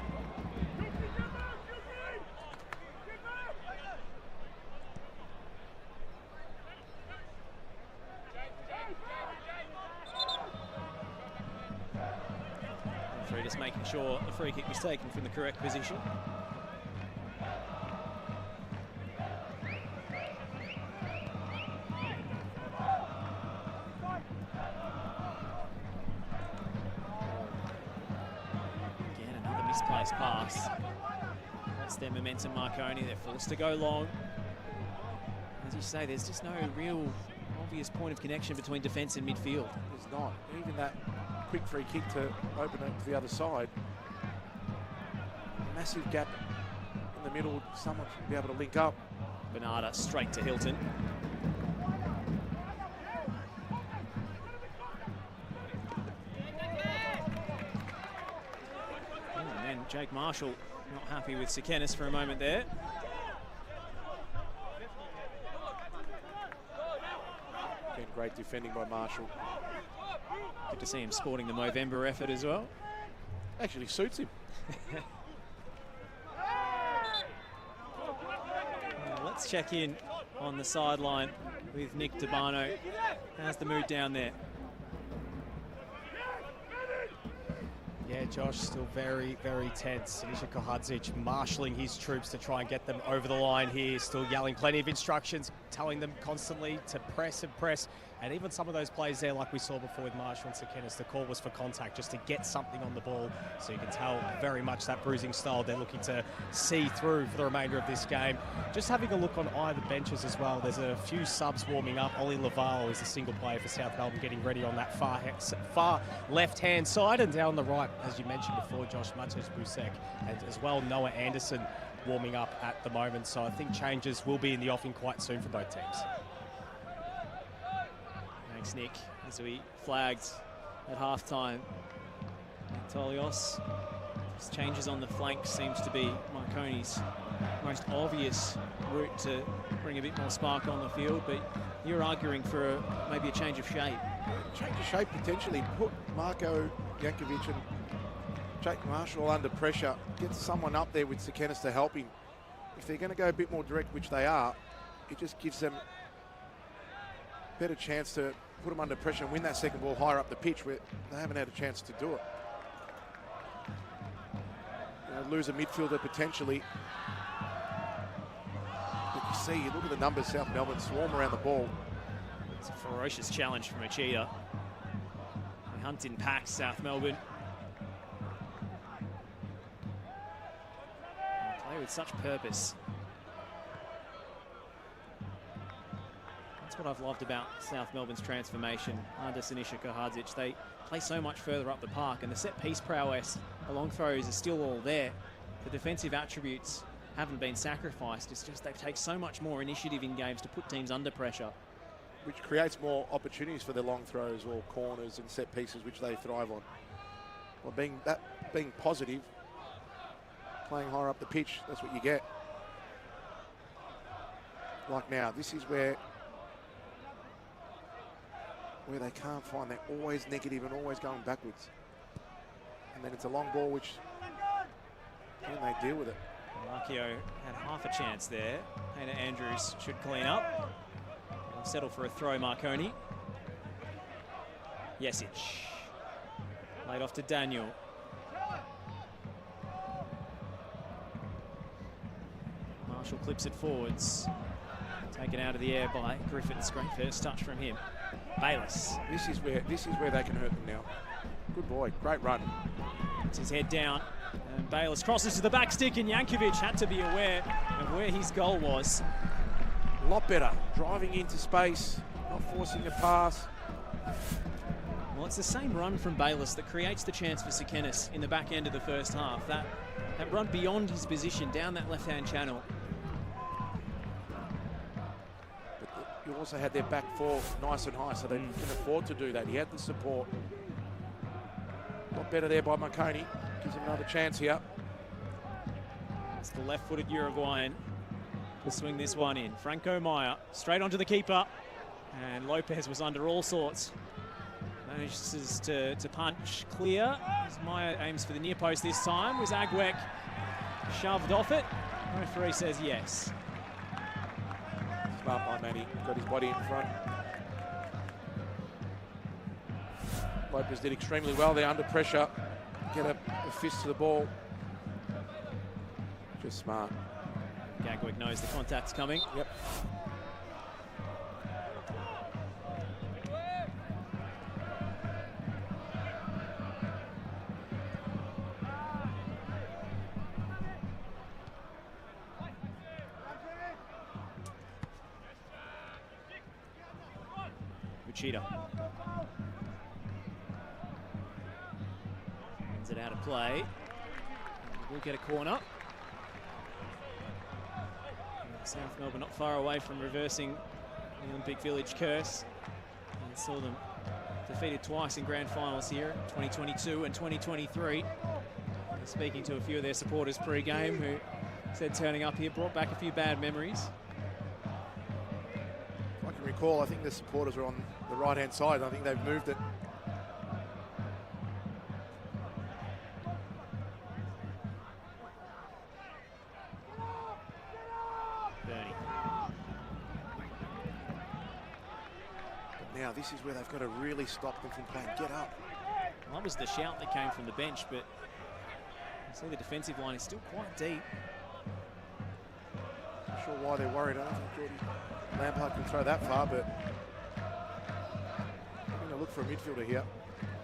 Just making sure the free kick was taken from the correct position. Again, another misplaced pass. That's their momentum, Marconi. They're forced to go long. As you say, there's just no real obvious point of connection between defence and midfield. There's not. Even that quick free kick to open it to the other side. Massive gap in the middle. Someone should be able to link up. Bernarda straight to Hilton. And then Jake Marshall not happy with Sekenis for a moment there. Again, great defending by Marshall. Good to see him sporting the Movember effort as well. Actually suits him. Let's check in on the sideline with Nick Tabano. How's the mood down there? Yeah, Josh, still very, very tense. Siniša Kohadzic marshalling his troops to try and get them over the line here, still yelling plenty of instructions, telling them constantly to press and press. And even some of those plays there, like we saw before with Marshall and Sekenis, the call was for contact, just to get something on the ball. So you can tell very much that bruising style they're looking to see through for the remainder of this game. Just having a look on either benches as well, there's a few subs warming up. Ollie Laval is the single player for South Melbourne, getting ready on that far left-hand side. And down the right, as you mentioned before, Josh, Matej Busek, and as well Noah Anderson warming up at the moment. So I think changes will be in the offing quite soon for both teams. Thanks, Nick. As we flagged at halftime, Tolios. Changes on the flank seems to be Marconi's most obvious route to bring a bit more spark on the field, but you're arguing for maybe a change of shape. Change of shape potentially. Put Marko Jankovic and Jake Marshall under pressure. Get someone up there with Sekenis to help him. If they're going to go a bit more direct, which they are, it just gives them a better chance to put them under pressure and win that second ball higher up the pitch where they haven't had a chance to do it. Lose a midfielder potentially. But you see, look at the numbers South Melbourne swarm around the ball. It's a ferocious challenge from Machida. They hunt in packs, South Melbourne. They play with such purpose. That's what I've loved about South Melbourne's transformation under Siniša Kohadzic. They play so much further up the park, and the set-piece prowess, the long throws are still all there. The defensive attributes haven't been sacrificed. It's just they take so much more initiative in games to put teams under pressure. Which creates more opportunities for their long throws or corners and set pieces, which they thrive on. Well, being positive, playing higher up the pitch, that's what you get. Like now, this is where they can't find. They're always negative and always going backwards. And then it's a long ball, which can they deal with it? Markio had half a chance there. Hayner Andrews should clean up. He'll settle for a throw, Marconi. Jesic. Laid off to Daniel. Marshall clips it forwards. Taken out of the air by Griffiths. Great first touch from him. Bayliss. This is where they can hurt them now. Good boy, great run. Puts his head down, and Bayliss crosses to the back stick, and Jankovic had to be aware of where his goal was. A lot better, driving into space, not forcing a pass. Well, it's the same run from Bayliss that creates the chance for Sekenis in the back end of the first half. That run beyond his position, down that left-hand channel. You also had their back four nice and high, so they can afford to do that. He had the support. A lot better there by Marconi. Gives him another chance here. It's the left-footed Uruguayan to swing this one in. Franco Meyer straight onto the keeper, and Lopez was under all sorts. Manages to punch clear. As Meyer aims for the near post this time. Was Agwek shoved off it? The referee says yes. Smart by Manny, got his body in front. Lopez did extremely well there under pressure. Get a fist to the ball. Just smart. Agwek knows the contact's coming. Yep. Cheetah. Hands it out of play. We'll get a corner. South Melbourne not far away from reversing the Olympic Village curse. And saw them defeated twice in grand finals here, 2022 and 2023. Speaking to a few of their supporters pre-game who said turning up here brought back a few bad memories. If I can recall, I think the supporters are on the right-hand side. I think they've moved it. Bernie. Now this is where they've got to really stop them from playing. Get up. Well, that was the shout that came from the bench, but you see the defensive line is still quite deep. Not sure why they're worried. I don't think Jordy Lampard can throw that far, but they're going to look for a midfielder here.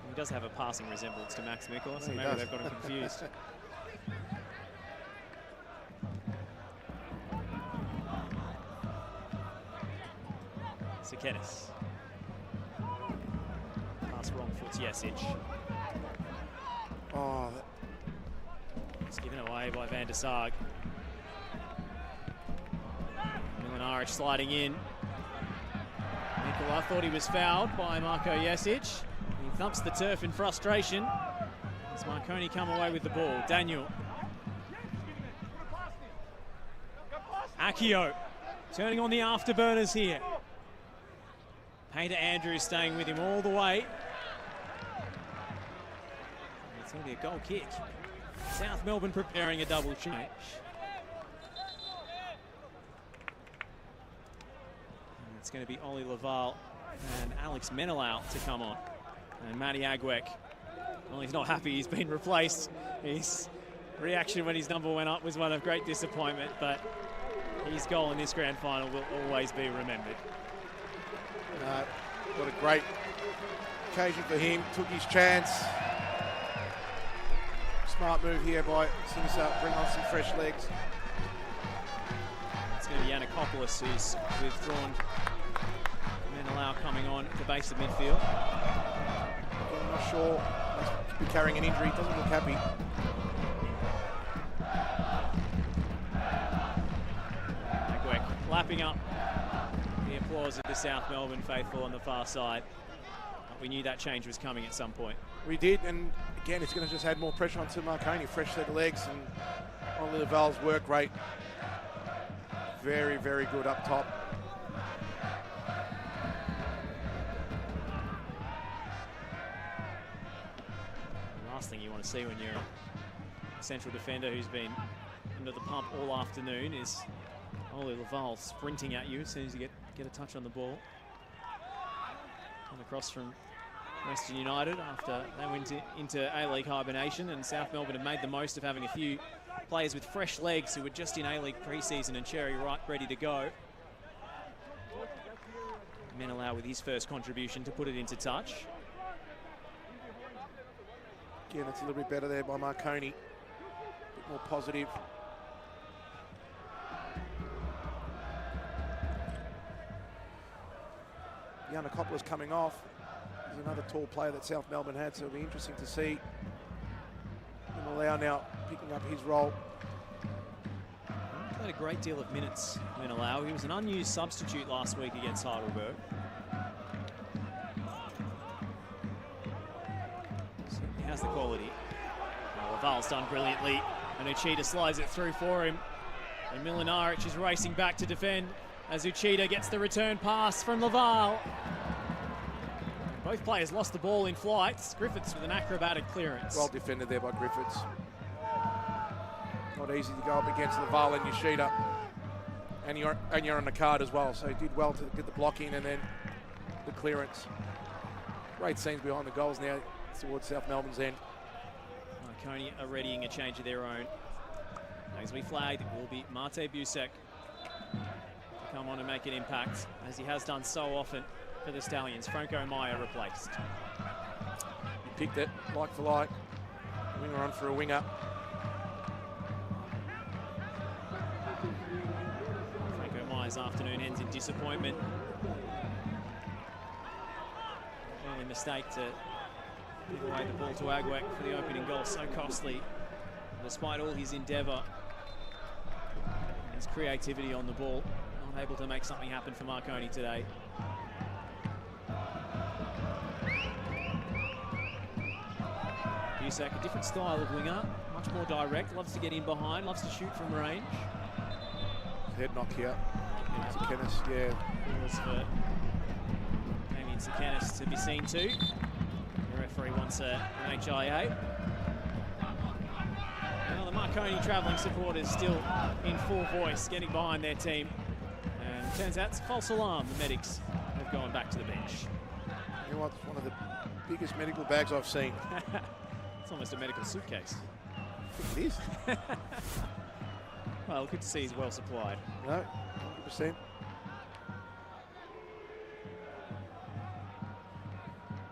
He does have a passing resemblance to Max Mikor, so He maybe does. they've got him confused. Sekenis. Pass wrong foot, Jesic. Oh, It's given away by Van der Sarg. Milinaric sliding in. Nikola thought he was fouled by Marko Jesic. He thumps the turf in frustration. As Marconi come away with the ball. Daniel. Akio turning on the afterburners here. Painter Andrews staying with him all the way. It's going to be a goal kick. South Melbourne preparing a double change. And it's going to be Ollie Laval and Alex Menelau to come on. And Matty Agwek, well, he's not happy he's been replaced. His reaction when his number went up was one of great disappointment, but his goal in this grand final will always be remembered. What a great occasion for him. Took his chance. Smart move here by Sinisa. Bring on some fresh legs. It's going to be Yanakopoulos who's withdrawn. Menelau coming on at the base of midfield. I'm not sure. Must be carrying an injury. Doesn't look happy. Agwek lapping up the applause of the South Melbourne faithful on the far side. But we knew that change was coming at some point. We did, and again, it's going to just add more pressure onto Marconi. Fresh set of legs, and Ollie Laval's work rate. Very, very good up top. The last thing you want to see when you're a central defender who's been under the pump all afternoon is Ollie Laval sprinting at you as soon as you get a touch on the ball. And across from Western United after they went into A-League hibernation, and South Melbourne have made the most of having a few players with fresh legs who were just in A-League pre-season and Cherry right ready to go. Menelau with his first contribution to put it into touch. Again, it's a little bit better there by Marconi. A bit more positive. Yanakopoulos coming off. There's another tall player that South Melbourne had, so it'll be interesting to see. Menelau now picking up his role. Played a great deal of minutes, Menelau. He was an unused substitute last week against Heidelberg. He has the quality. Laval's done brilliantly, and Uchida slides it through for him. And Milinaric is racing back to defend as Uchida gets the return pass from Laval. Both players lost the ball in flight. Griffiths with an acrobatic clearance. Well defended there by Griffiths. Not easy to go up against Laval and Yoshida. And you're on the card as well, so he did well to get the block in and then the clearance. Great scenes behind the goals now towards South Melbourne's end. Marconi are readying a change of their own. As we flagged, it will be Mate Busek to come on and make an impact, as he has done so often for the Stallions. Franco Meyer replaced. He picked it, like for like. Winger on for a winger. Franco Meyer's afternoon ends in disappointment. Early mistake to give away the ball to Agwek for the opening goal, so costly. Despite all his endeavour, his creativity on the ball, not able to make something happen for Marconi today. Busek, a different style of winger, much more direct, loves to get in behind, loves to shoot from range. Head knock here. Sekenis, yeah. It was for Damien Sekenis to be seen to. The referee wants an HIA. Now the Marconi travelling supporters still in full voice, getting behind their team. And it turns out it's a false alarm. The medics have gone back to the bench. know what? It's one of the biggest medical bags I've seen. It's almost a medical suitcase. I think it is. Well, good to see he's well supplied. No, 100%.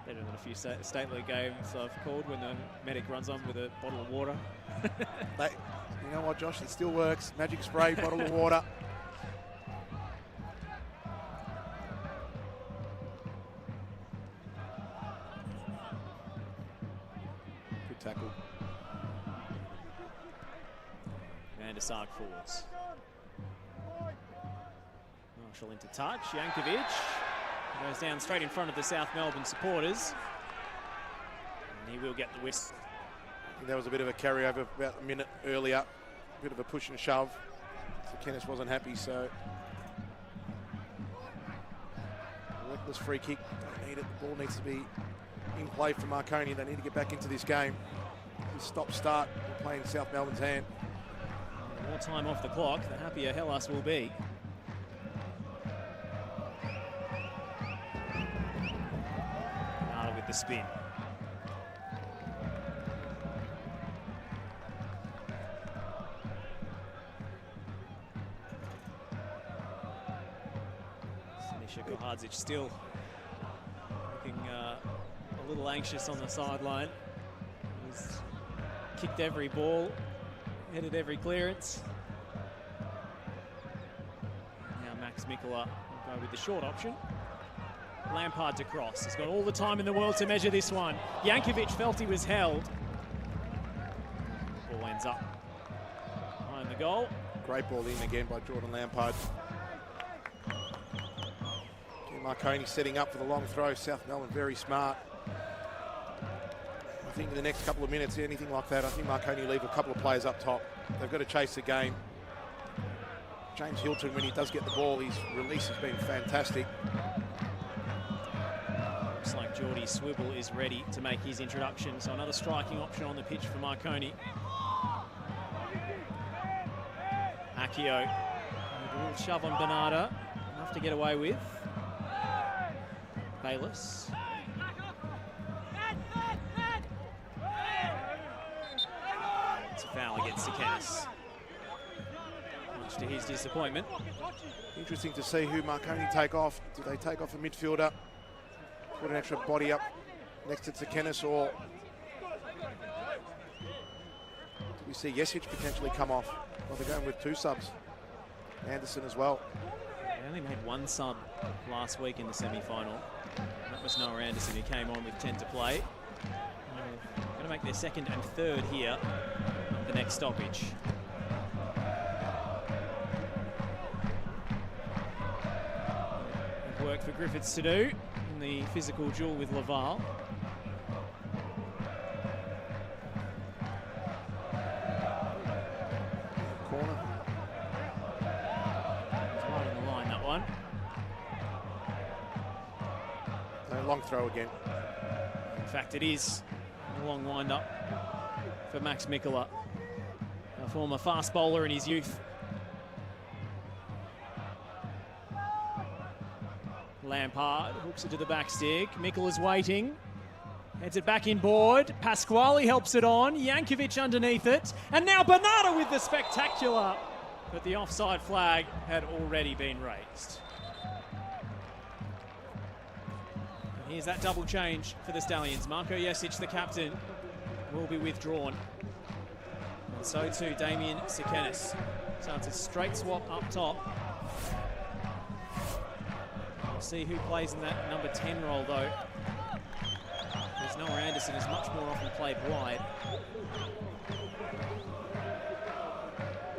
Better than a few state league games I've called when the medic runs on with a bottle of water. You know what, Josh? It still works. Magic spray, bottle of water. Good tackle. And a Sark forwards. Marshall into touch. Yankovic goes down straight in front of the South Melbourne supporters. And he will get the whistle. I think that was a bit of a carryover about a minute earlier. A bit of a push and shove. So Kenneth wasn't happy, so. Reckless free kick. Don't need it. The ball needs to be in play for Marconi. They need to get back into this game. This stop-start will play in South Melbourne's hand. More time off the clock, the happier Hellas will be. Bernardo with the spin. Siniša Kohardzic still looking a little anxious on the sideline. He's kicked every ball, headed every clearance. Now Max Mikkola will go with the short option. Lampard to cross. He's got all the time in the world to measure this one. Yankovic felt he was held. Ball ends up behind the goal. Great ball in again by Jordan Lampard. Marconi setting up for the long throw. South Melbourne very smart. I think in the next couple of minutes, anything like that, I think Marconi leave a couple of players up top. They've got to chase the game. James Hilton, when he does get the ball, his release has been fantastic. Looks like Geordie Swibble is ready to make his introduction. So another striking option on the pitch for Marconi. Akio, a little shove on Bernardo. Enough to get away with. Bayless. It's a foul against Sikenis. Much to his disappointment. Interesting to see who Marconi take off. Do they take off a midfielder, put an extra body up next to Sikenis, or do we see Jesic potentially come off? Well, they're going with two subs. Anderson as well. They only made one sub last week in the semi-final. That was Noah Anderson, who came on with 10 to play. Going to make their second and third here at the next stoppage. Work for Griffiths to do in the physical duel with Laval. Corner. It's right on the line, that one. No, long throw again. In fact, it is a long wind-up for Max Mikkola, a former fast bowler in his youth. Lampard hooks it to the back stick. Mikkola's waiting. Heads it back inboard. Pasquale helps it on. Yankovic underneath it. And now Bernardo with the spectacular. But the offside flag had already been raised. And here's that double change for the Stallions. Marko Jesic, the captain, will be withdrawn. And so too Damien Sikenis. So it's a straight swap up top. We'll see who plays in that number 10 role though. There's Noah Anderson is much more often played wide.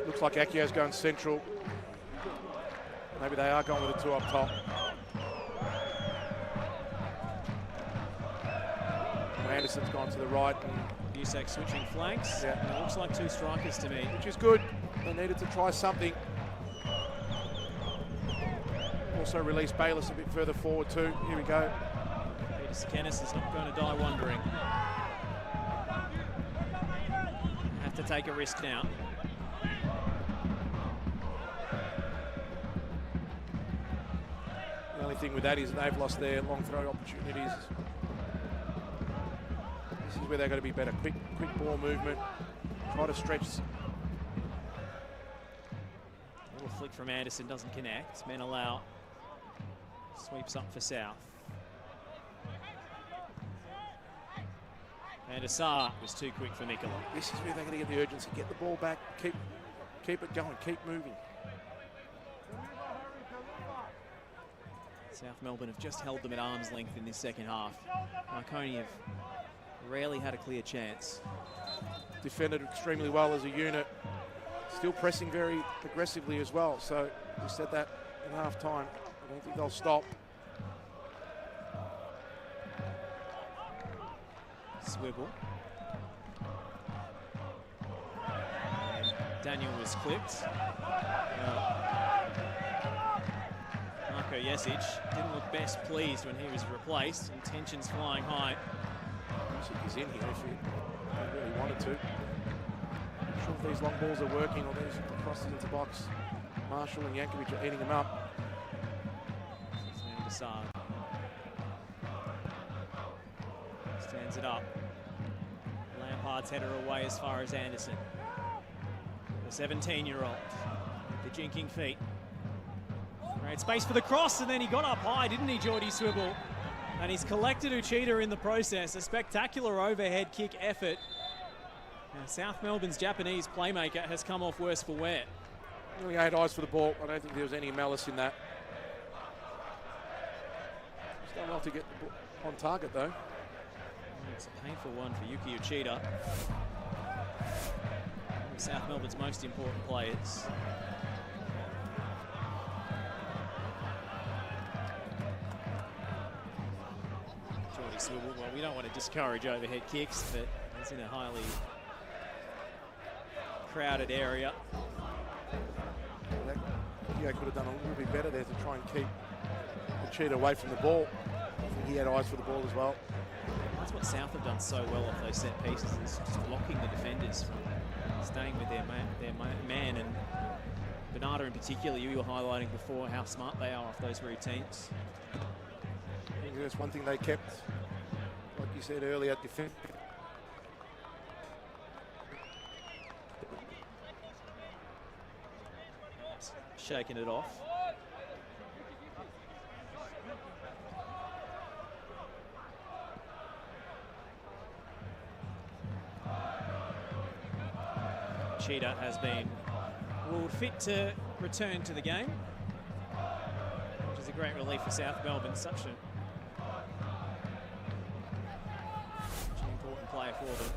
Looks like Akio's going central. Maybe they are going with the two up top. Anderson's gone to the right. Busak switching flanks. Yeah. And it looks like two strikers to me. Which is good. They needed to try something. Also release Bayless a bit further forward too. Here we go. Peter Sikenis is not going to die wondering. Have to take a risk now. The only thing with that is they've lost their long throw opportunities. This is where they've got to be better. Quick ball movement. Try to stretch. Little flick from Anderson doesn't connect. Menelau sweeps up for South. And Assar was too quick for Nicola. This is where they're going to get the urgency. Get the ball back. Keep it going. Keep moving. South Melbourne have just held them at arm's length in this second half. Marconi have rarely had a clear chance. Defended extremely well as a unit. Still pressing very aggressively as well. So we said that in half time. I don't think they'll stop. Swivel. And Daniel was clipped. Marco Jesic didn't look best pleased when he was replaced, and tensions flying high. He's in here if he really wanted to. Not sure if these long balls are working or these crosses into box. Marshall and Yankovic are eating them up. Stands it up. Lampard's header away as far as Anderson. The 17-year-old with the jinking feet. Great space for the cross, and then he got up high, didn't he, Geordie Swivel? And he's collected Uchida in the process. A spectacular overhead kick effort. Now, South Melbourne's Japanese playmaker has come off worse for wear. Really had eyes for the ball. I don't think there was any malice in that. He's done well to get the ball on target, though. It's a painful one for Yuki Uchida. South Melbourne's most important players. Geordie Swivel, well, we don't want to discourage overhead kicks, but it's in a highly crowded area. That could have done a little bit better there to try and keep Uchida away from the ball. I think he had eyes for the ball as well. That's what South have done so well off those set pieces, is just blocking the defenders from staying with their man. And Bernardo in particular, you were highlighting before how smart they are off those routines. I think that's one thing they kept, like you said earlier, defense. Shaking it off. Cheetah has been ruled fit to return to the game, which is a great relief for South Melbourne. Such an important player for them.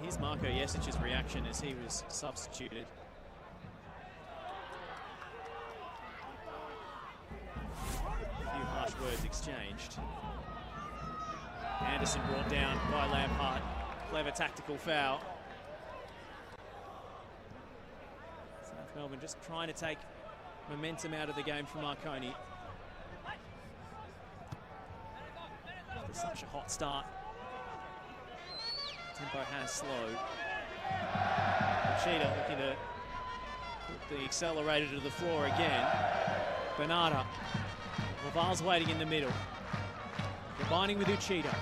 Here's Marco Jesic's reaction as he was substituted. A few harsh words exchanged. Anderson brought down by Lampard. Clever tactical foul. South Melbourne just trying to take momentum out of the game from Marconi. After such a hot start, tempo has slowed. Cheetah looking to put the accelerator to the floor again. Bernardo. Laval's waiting in the middle. Combining with Uchida.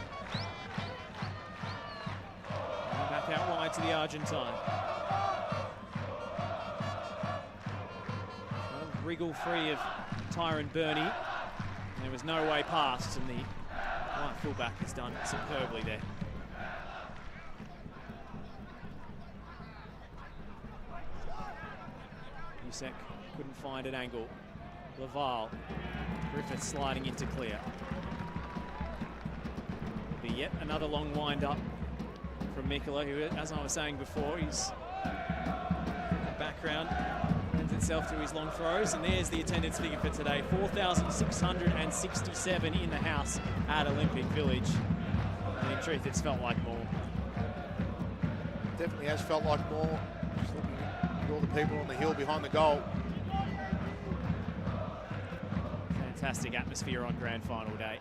And back out wide to the Argentine. Wriggle free of Tyrone Burney. There was no way past, and the right fullback has done superbly there. Usek couldn't find an angle. Laval. Griffith sliding into clear. Will be yet another long wind-up from Mikola, who, as I was saying before, he's background lends itself to his long throws. And there's the attendance figure for today. 4,667 in the house at Olympic Village. And in truth, it's felt like more. Definitely has felt like more. Just looking at all the people on the hill behind the goal. Fantastic atmosphere on grand final day.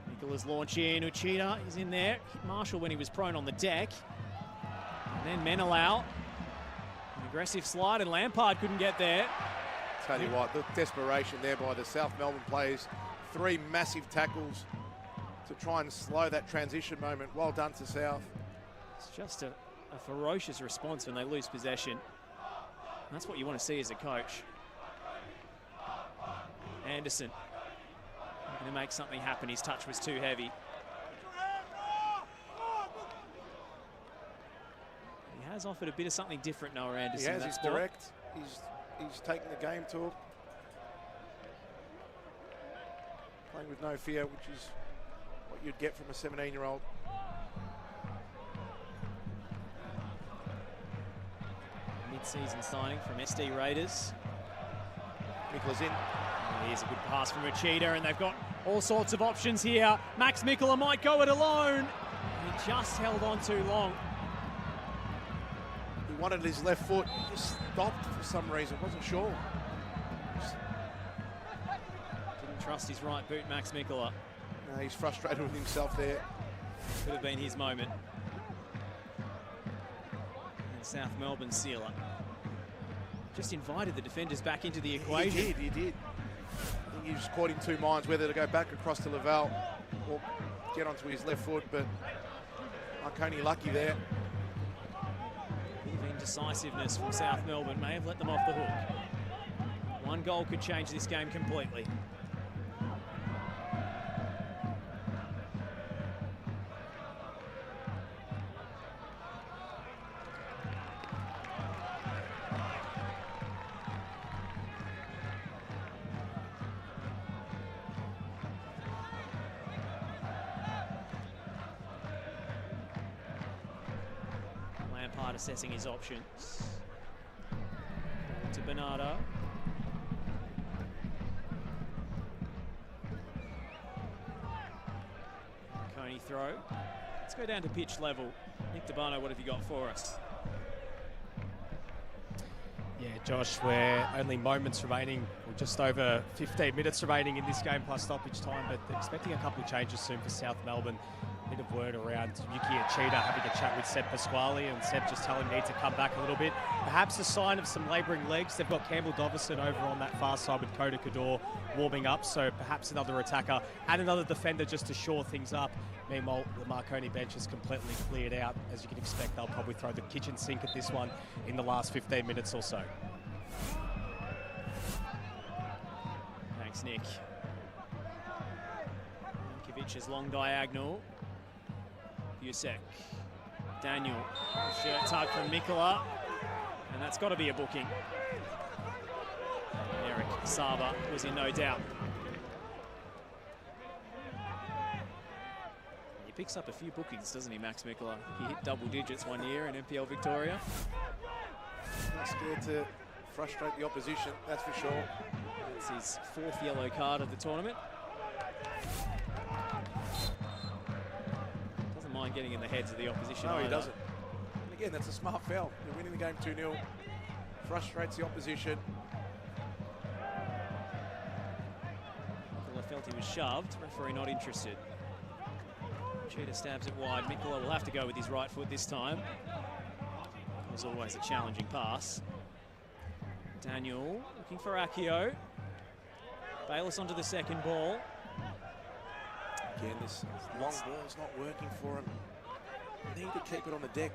Nikola's launch in. Uchida is in there. Hit Marshall when he was prone on the deck. And then Menelau. An aggressive slide, and Lampard couldn't get there. Tell you what, the desperation there by the South Melbourne players. 3 massive tackles to try and slow that transition moment. Well done to South. It's just a ferocious response when they lose possession. That's what you want to see as a coach. Anderson going to make something happen. His touch was too heavy. He has offered a bit of something different, Noah Anderson. He has. He's direct. He's taking the game to him. Playing with no fear, which is what you'd get from a 17-year-old. Mid-season signing from SD Raiders. Mickler's in. Here's a good pass from Rachida, and they've got all sorts of options here. Max Mikkola might go it alone. He just held on too long. He wanted his left foot. He just stopped for some reason. Wasn't sure. Didn't trust his right boot, Max Mikkola. No, he's frustrated with himself there. Could have been his moment. And South Melbourne sealer just invited the defenders back into the equation. He did. I think he was caught in 2 minds whether to go back across to Lavelle or get onto his left foot, but Marconi lucky there. A bit of indecisiveness from South Melbourne may have let them off the hook. 1 goal could change this game completely. Assessing his options. To Bernardo. Coney throw. Let's go down to pitch level. Nick DeBano, what have you got for us? Yeah, Josh, we're only moments remaining, or just over 15 minutes remaining in this game plus stoppage time, but they're expecting a couple of changes soon for South Melbourne. Bit of word around Yuki Achida having a chat with Seb Pasquale, and Seb just telling him need to come back a little bit. Perhaps a sign of some labouring legs. They've got Campbell Dovison over on that far side with Coda Cador warming up, so perhaps another attacker and another defender just to shore things up. Meanwhile, the Marconi bench is completely cleared out. As you can expect, they'll probably throw the kitchen sink at this one in the last 15 minutes or so. Thanks, Nick. Minkiewicz's long diagonal. Busek. Daniel. Shirt tug from Mikkola. And that's got to be a booking. Eric Saba was in no doubt. He picks up a few bookings, doesn't he, Max Mikkola? He hit double digits one year in NPL Victoria. Not scared to frustrate the opposition, that's for sure. It's his 4th yellow card of the tournament. Doesn't mind getting in the heads of the opposition. No, he doesn't. And again, that's a smart foul. They're winning the game 2-0. Frustrates the opposition. Mikkola felt he was shoved. Referee not interested. Cheetah stabs it wide. Mikkola will have to go with his right foot this time. It was always a challenging pass. Daniel looking for Akio. Bayless onto the second ball. Again, this long ball's not working for him. Need to keep it on the deck.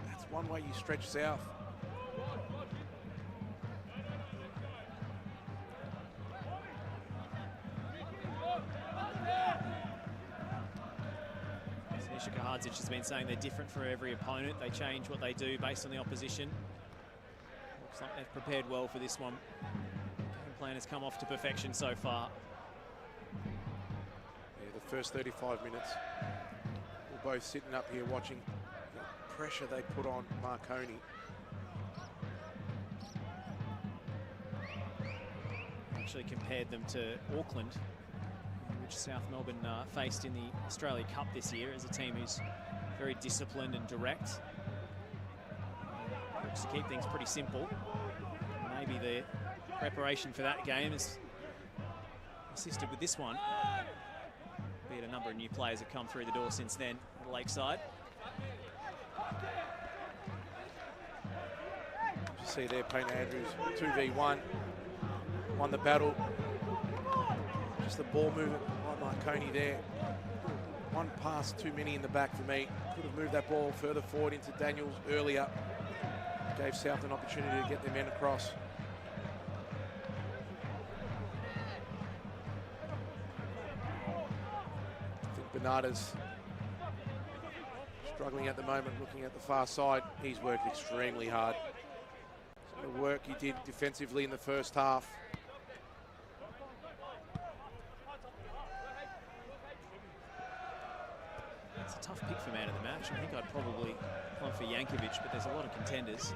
That's one way you stretch South. Siniša Kahadzic has been saying they're different for every opponent. They change what they do based on the opposition. Looks like they've prepared well for this one. Game plan has come off to perfection so far. Yeah, the first 35 minutes, we're both sitting up here watching the pressure they put on Marconi. Actually compared them to Auckland, which South Melbourne faced in the Australia Cup this year, as a team who's very disciplined and direct. Looks to keep things pretty simple. Maybe the preparation for that game has assisted with this one. Be it a number of new players have come through the door since then at Lakeside. You see there, Payne Andrews, 2v1. won the battle. Just the ball movement by Marconi there. One pass too many in the back for me. Could have moved that ball further forward into Daniels earlier. Gave South an opportunity to get their men across. I think Bernarda's struggling at the moment, looking at the far side. He's worked extremely hard. So the work he did defensively in the first half. It's a tough pick for man of the match. I think I'd probably gone for Yankovic, but there's a lot of contenders.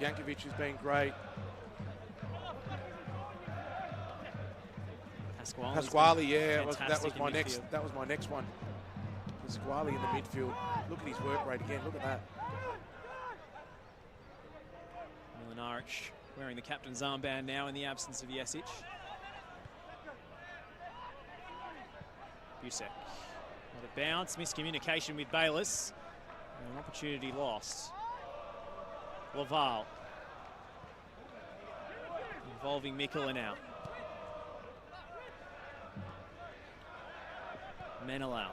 Yankovic has been great. Pasquale, yeah, that was my next. That was my next one. Pasquale in the midfield. Look at his work rate again. Look at that. Milinaric wearing the captain's armband now in the absence of Jesic. Busek. What a bounce, miscommunication with Bayliss. An opportunity lost. Laval. Involving Mikula now. Menelau.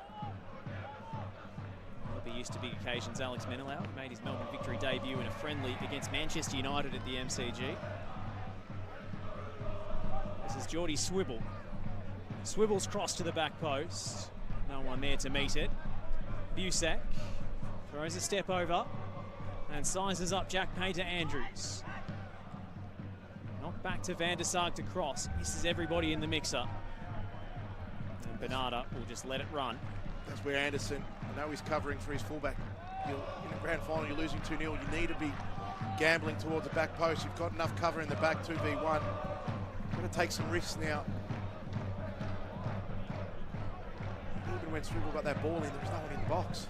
He'll be used to big occasions. Alex Menelau made his Melbourne victory debut in a friendly against Manchester United at the MCG. This is Geordie Swibble. Swivel's cross to the back post. No one there to meet it. Busek throws a step over and sizes up Jack Painter-Andrews. Knocked back to Van der Sarg to cross. Misses everybody in the mixer. And Bernarda will just let it run. That's where Anderson, I know he's covering for his fullback. In a grand final, you're losing 2-0. You need to be gambling towards the back post. You've got enough cover in the back, 2v1. Got to take some risks now. Even when Swivel got that ball in, there was no one in the box.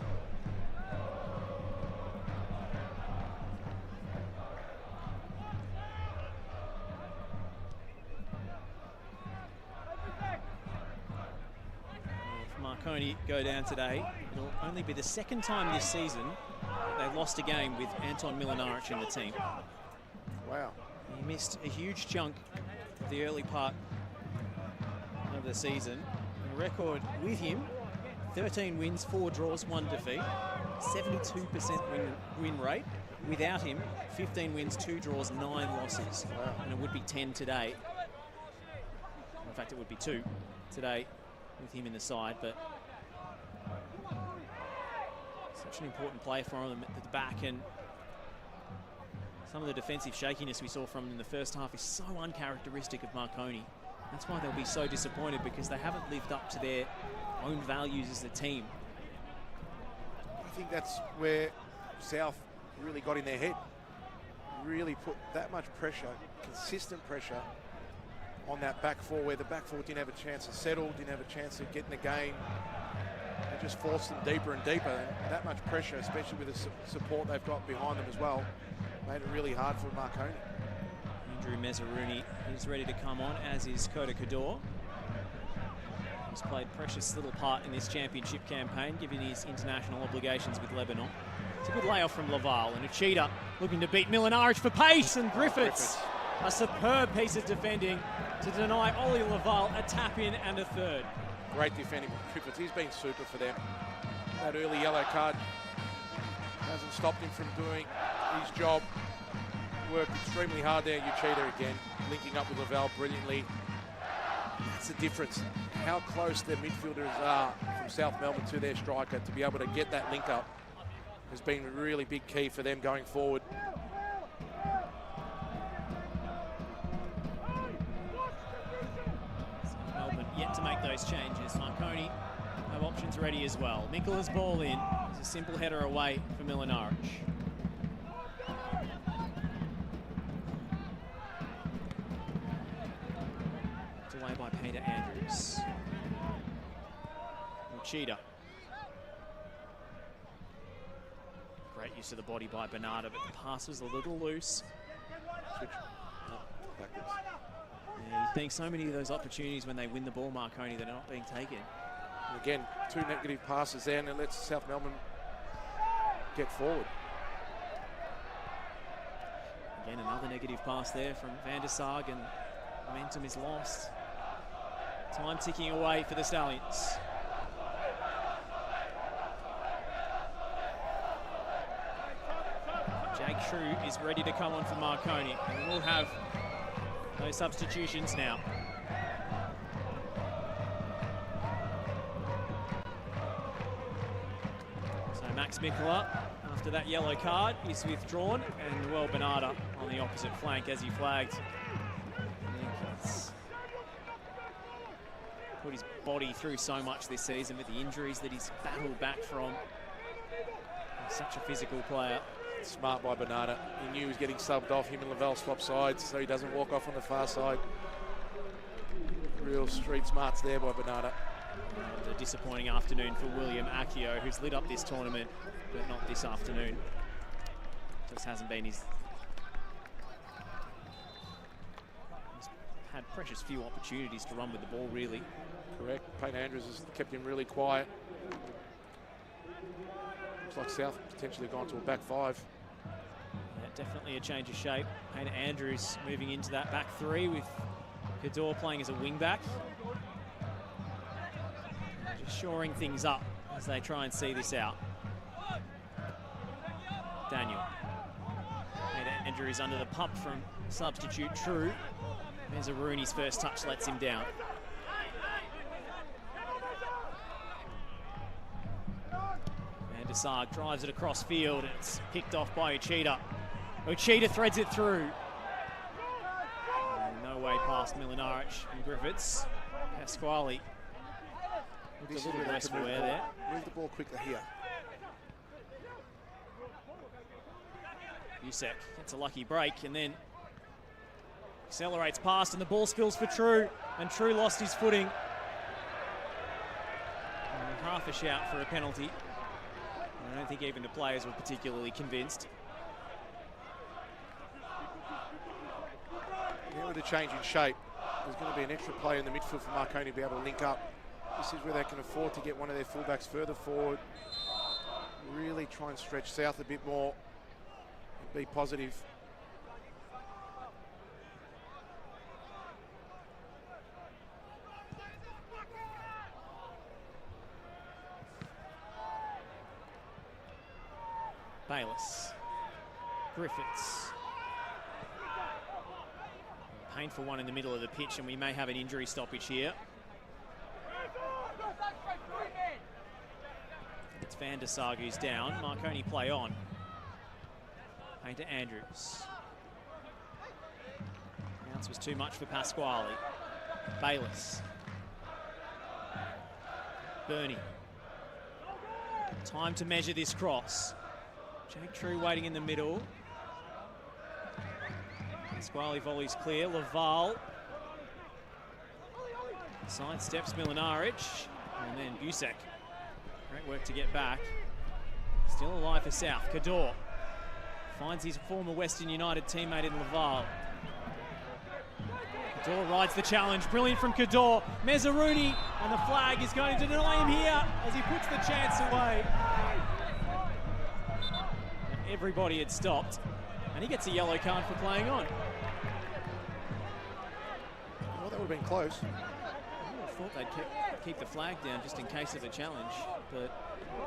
Marconi go down today. It'll only be the second time this season they've lost a game with Anton Milinaric in the team. Wow. He missed a huge chunk of the early part of the season. The record with him, 13 wins, 4 draws, 1 defeat, 72% win rate. Without him, 15 wins, 2 draws, 9 losses. Wow. And it would be 10 today. In fact, it would be 2 today with him in the side, but such an important player for them at the back, and some of the defensive shakiness we saw from him in the first half is so uncharacteristic of Marconi. That's why they'll be so disappointed, because they haven't lived up to their own values as a team. I think that's where South really got in their head. Really put that much pressure, consistent pressure, on that back four, where the back four didn't have a chance to settle, didn't have a chance to get in the game. They just forced them deeper and deeper. And that much pressure, especially with the support they've got behind them as well, made it really hard for Marconi. Andrew Mezzaruni is ready to come on, as is Kota Kador. He's played a precious little part in this championship campaign, given his international obligations with Lebanon. It's a good layoff from Laval, and Uchida looking to beat Milinaric for pace, and Griffiths. A superb piece of defending to deny Ollie Laval a tap-in and a third. Great defending from Griffiths. He's been super for them. That early yellow card hasn't stopped him from doing his job. Worked extremely hard there. Uchida again, linking up with Laval brilliantly. That's the difference. How close their midfielders are from South Melbourne to their striker, to be able to get that link up has been a really big key for them going forward. Yet to make those changes. Marconi have options ready as well. Mikula's ball in. It's a simple header away for Milinaric. It's away by Painter-Andrews. Uchida. Great use of the body by Bernarda, but the pass was a little loose. Switch. Backwards. Yeah, he's being so many of those opportunities when they win the ball, Marconi, they're not being taken. And again, 2 negative passes there, and it lets South Melbourne get forward. Again, another negative pass there from Van der Sar, and momentum is lost. Time ticking away for the Stallions. Jake True is ready to come on for Marconi, and we'll have those substitutions now. So Max Mikula, after that yellow card, is withdrawn, and Noel Bernarda on the opposite flank as he flagged. He's put his body through so much this season with the injuries that he's battled back from. He's such a physical player. Smart by Bernarda. He knew he was getting subbed off. Him and Lavelle swap sides so he doesn't walk off on the far side. Real street smarts there by Bernarda. And a disappointing afternoon for William Accio, who's lit up this tournament, but not this afternoon. Just hasn't been his... He's had precious few opportunities to run with the ball, really. Correct. Payne Andrews has kept him really quiet. Looks like South potentially gone to a back five. Yeah, definitely a change of shape. Payne Andrews moving into that back three with Kador playing as a wing back. Just shoring things up as they try and see this out. Daniel. Payne Andrews under the pump from substitute True. Mezzaruni's first touch lets him down. Van der Sar drives it across field. It's picked off by Uchida. Uchida threads it through. And no way past Milinaric and Griffiths. Pasquale looks a little less aware there. Move the ball quickly here. Busek gets a lucky break and then accelerates past, and the ball spills for True, and True lost his footing. And half a shout for a penalty. I don't think even the players were particularly convinced. Yeah, with a change in shape, there's going to be an extra player in the midfield for Marconi to be able to link up. This is where they can afford to get one of their fullbacks further forward. Really try and stretch South a bit more and be positive. Bayliss. Griffiths. Painful one in the middle of the pitch, and we may have an injury stoppage here. It's Van der Sar who's down. Marconi play on. Paint to Andrews. Bounce was too much for Pasquale. Bayliss. Bernie. Time to measure this cross. Jake True waiting in the middle. Pasquale volleys clear. Laval. Side steps Milinaric. And then Busek. Great work to get back. Still alive for South. Kador finds his former Western United teammate in Laval. Kador rides the challenge. Brilliant from Kador. Mezzaruni, and the flag is going to deny him here as he puts the chance away. Everybody had stopped, and he gets a yellow card for playing on. Well, that would have been close. I thought they'd keep the flag down just in case of a challenge, but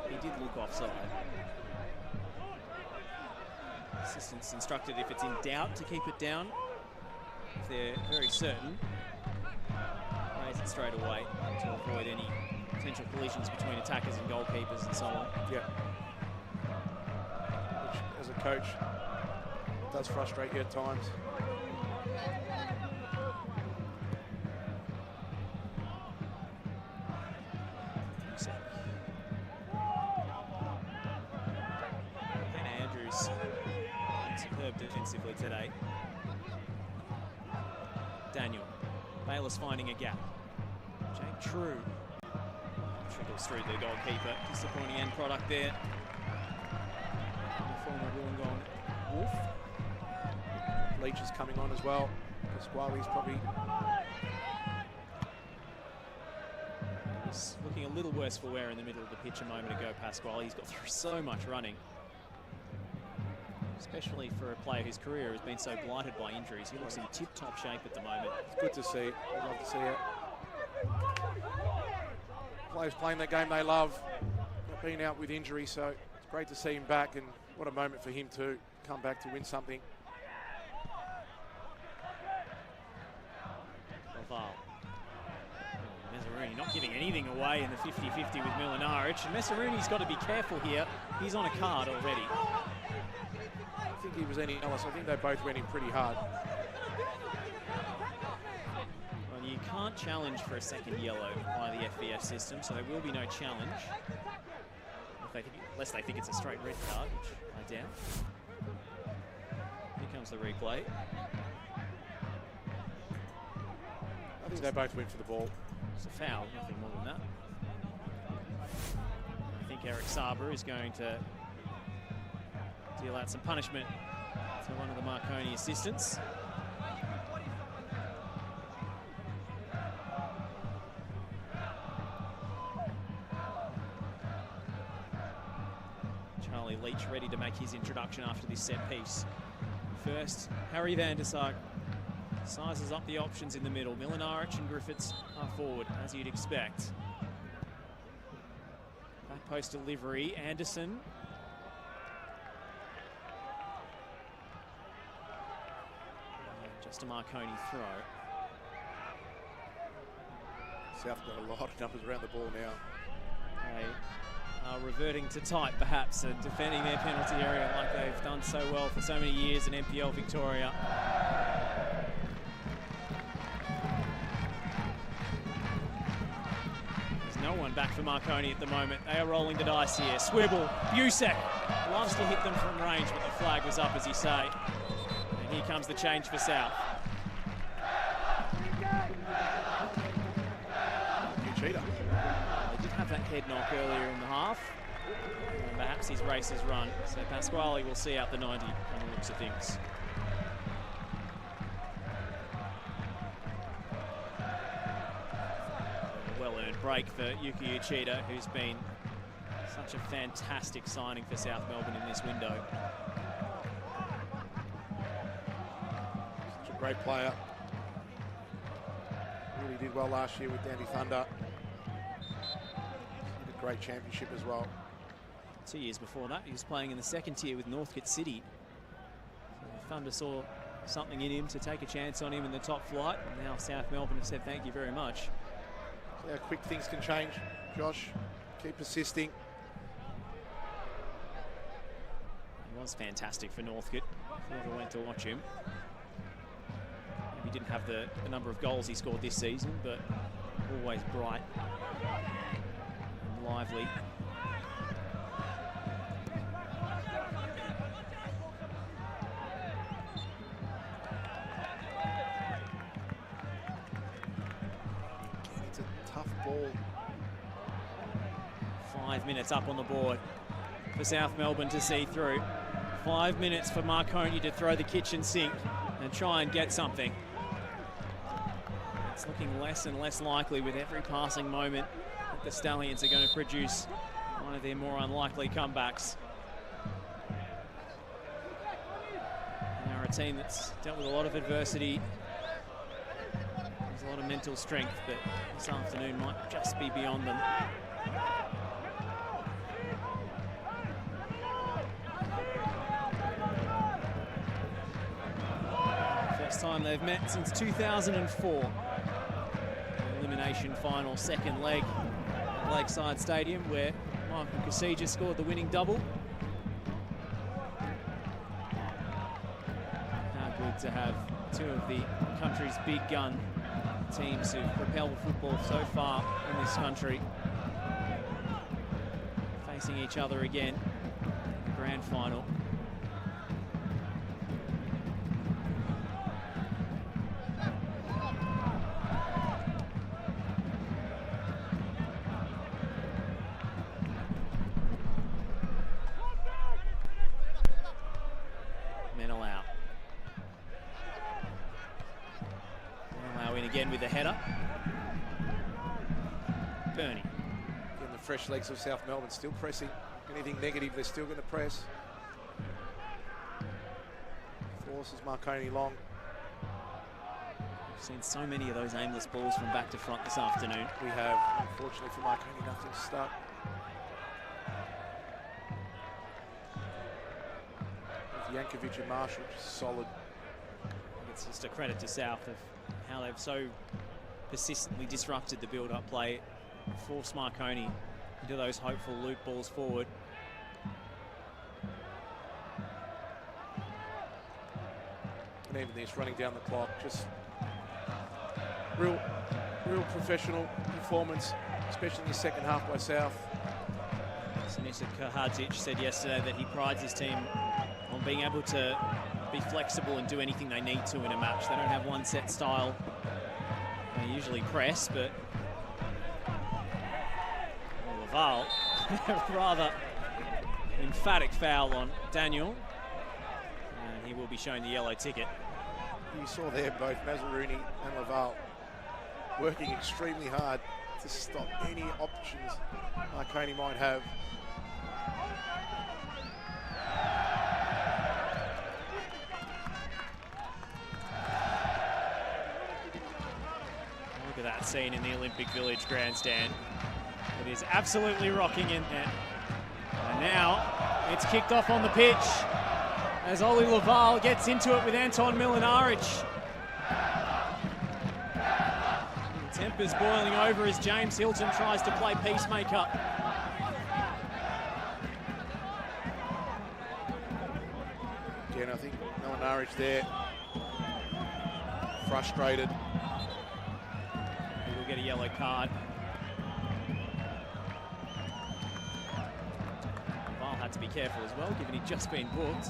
he did look offside. Assistants instructed if it's in doubt to keep it down. If they're very certain, raise it straight away to avoid any potential collisions between attackers and goalkeepers and so on. Yeah. Which, as a coach, does frustrate you at times. Ben Andrews, superb defensively today. Daniel. Bayliss finding a gap. Jake True. Trickles through the goalkeeper. Disappointing end product there. The former Wollongong Wolf. Leach is coming on as well. Pasquale's probably... He's looking a little worse for wear in the middle of the pitch a moment ago, Pasquale. He's got through so much running. especially for a player whose career has been so blighted by injuries. He looks in tip-top shape at the moment. It's good to see. I'd love to see it. Players playing that game they love, not being out with injury, so it's great to see him back, and what a moment for him to come back to win something. Laval. Messeruni not giving anything away in the 50-50 with Milinaric. And Messeruni's got to be careful here. He's on a card already. I think he was any else. I think they both went in pretty hard. Well, you can't challenge for a second yellow by the FBS system, so there will be no challenge. Unless they think it's a straight red card, which I doubt. Here comes the replay. I think they both went for the ball. It's a foul, nothing more than that. I think Eric Saber is going to deal out some punishment to one of the Marconi assistants. Charlie Leach ready to make his introduction after this set piece. First, Harry van der Sark sizes up the options in the middle. Milinaric and Griffiths are forward, as you'd expect. Back post delivery, Anderson. Just a Marconi throw. South got a lot of numbers around the ball now. They are reverting to type, perhaps, and defending their penalty area like they've done so well for so many years in NPL Victoria. No one back for Marconi at the moment. They are rolling the dice here. Swivel, Busek loves to hit them from range, but the flag was up, as you say. And here comes the change for South. Cheetah. They did have that head knock earlier in the half. And perhaps his race has run. So Pasquale will see out the 90 on the looks of things. Well-earned break for Yuki Uchida, who's been such a fantastic signing for South Melbourne in this window. Such a great player. Really did well last year with Dandy Thunder. Did a great championship as well. 2 years before that, he was playing in the second tier with Northcote City. So Thunder saw something in him to take a chance on him in the top flight. And now South Melbourne have said thank you very much. How quick things can change, Josh. Keep persisting. He was fantastic for Northcote. Whoever went to watch him. He didn't have the number of goals he scored this season, but always bright and lively. It's a tough ball. 5 minutes up on the board for South Melbourne to see through. 5 minutes for Marconi to throw the kitchen sink and try and get something. It's looking less and less likely with every passing moment that the Stallions are going to produce one of their more unlikely comebacks. They are a team that's dealt with a lot of adversity. There's a lot of mental strength, but this afternoon might just be beyond them. First time they've met since 2004. Elimination final, second leg at Lakeside Stadium, where Michael Kasija scored the winning double. How good to have two of the country's big gun teams who've propelled football so far in this country facing each other again in the grand final. With the header. Bernie. Again, the fresh legs of South Melbourne still pressing. Anything negative, they're still going to press. forces Marconi long. We've seen so many of those aimless balls from back to front this afternoon. We have, unfortunately for Marconi, nothing stuck. With Yankovic and Marshall, just solid. It's just a credit to South of how they've so persistently disrupted the build-up play, forced Marconi into those hopeful loop balls forward. And even this, running down the clock, just real professional performance, especially in the second half by South. Sinisa Kahadzic said yesterday that he prides his team on being able to be flexible and do anything they need to in a match. They don't have one set style. They usually press, but Laval, rather emphatic foul on Daniel. And he will be shown the yellow ticket. You saw there both Mazzaruni and Laval working extremely hard to stop any options Marconi might have. Look at that scene in the Olympic Village grandstand. It is absolutely rocking in there. And now it's kicked off on the pitch as Ollie Laval gets into it with Anton Milinaric. The temper's boiling over as James Hilton tries to play peacemaker. Again, I think Milinaric there, frustrated. He will get a yellow card. Laval had to be careful as well, given he'd just been booked.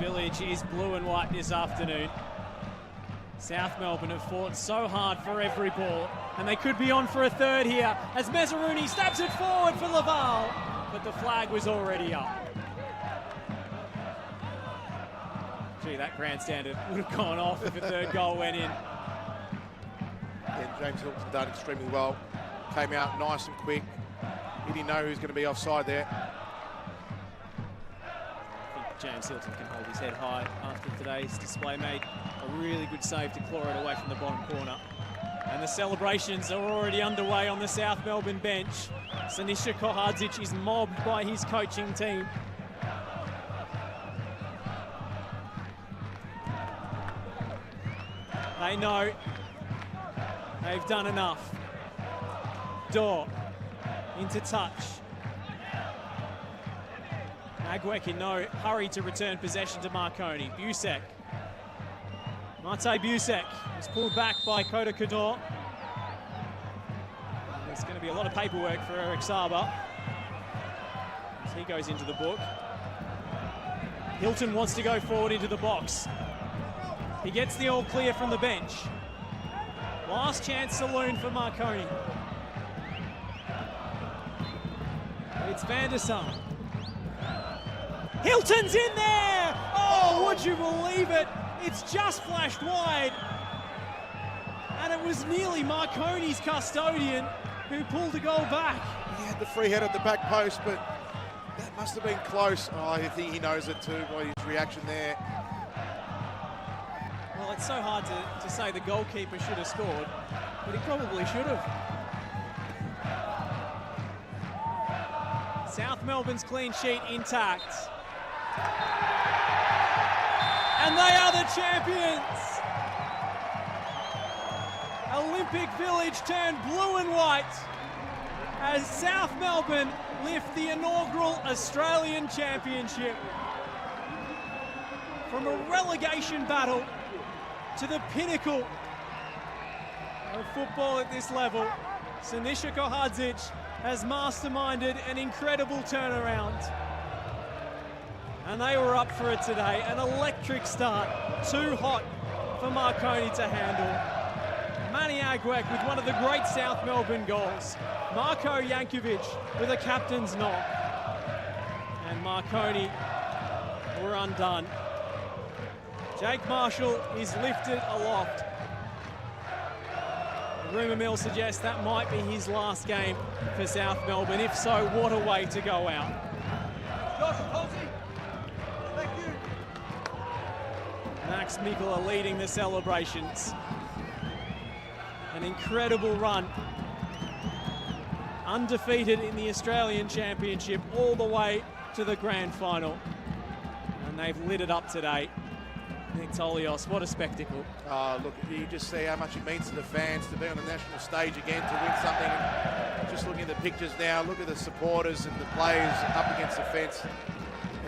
Village is blue and white this afternoon. South Melbourne have fought so hard for every ball, and they could be on for a third here as Mazzaruni stabs it forward for Laval, but the flag was already up. Gee, that grandstand would have gone off if a third goal went in. And James Hilton done extremely well. Came out nice and quick. He didn't know who's going to be offside there. James Hilton can hold his head high after today's display. Made a really good save to claw it away from the bottom corner. And the celebrations are already underway on the South Melbourne bench. Sinisa Kahadzic is mobbed by his coaching team. They know they've done enough. Door into touch. Agwek in no hurry to return possession to Marconi. Busek. Mate Busek was pulled back by Kota Kador. There's going to be a lot of paperwork for Eric Saba as he goes into the book. Hilton wants to go forward into the box. He gets the all clear from the bench. Last chance saloon for Marconi. It's Van der Sar. Hilton's in there! Oh, would you believe it? It's just flashed wide. And it was nearly Marconi's custodian who pulled the goal back. He had the free head at the back post, but that must have been close. Oh, I think he knows it too by his reaction there. Well, it's so hard to say the goalkeeper should have scored, but he probably should have. South Melbourne's clean sheet intact. And they are the champions. Olympic Village turned blue and white as South Melbourne lift the inaugural Australian Championship. From a relegation battle to the pinnacle of football at this level, Sinisa Kahadzic has masterminded an incredible turnaround. And they were up for it today. An electric start, too hot for Marconi to handle. Manny Agwek with one of the great South Melbourne goals. Marko Jankovic with a captain's knock. And Marconi were undone. Jake Marshall is lifted aloft. The rumour mill suggests that might be his last game for South Melbourne. If so, what a way to go out. Max Mikula leading the celebrations. An incredible run. Undefeated in the Australian Championship all the way to the grand final. And they've lit it up today. Nick Tolios, what a spectacle. Look, you just see how much it means to the fans to be on the national stage again, to win something. And just looking at the pictures now, look at the supporters and the players up against the fence.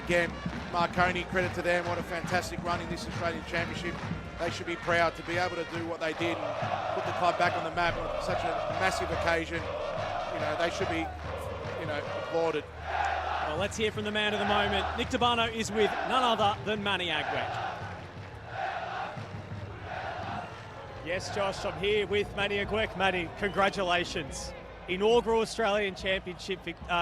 Again, Marconi, credit to them. What a fantastic run in this Australian Championship. They should be proud to be able to do what they did and put the club back on the map on such a massive occasion. You know, they should be, applauded. Well, let's hear from the man of the moment. Nick Tabano is with none other than Manny Agwek. Yes, Josh, I'm here with Manny Agwek. Manny, congratulations. Inaugural Australian Championship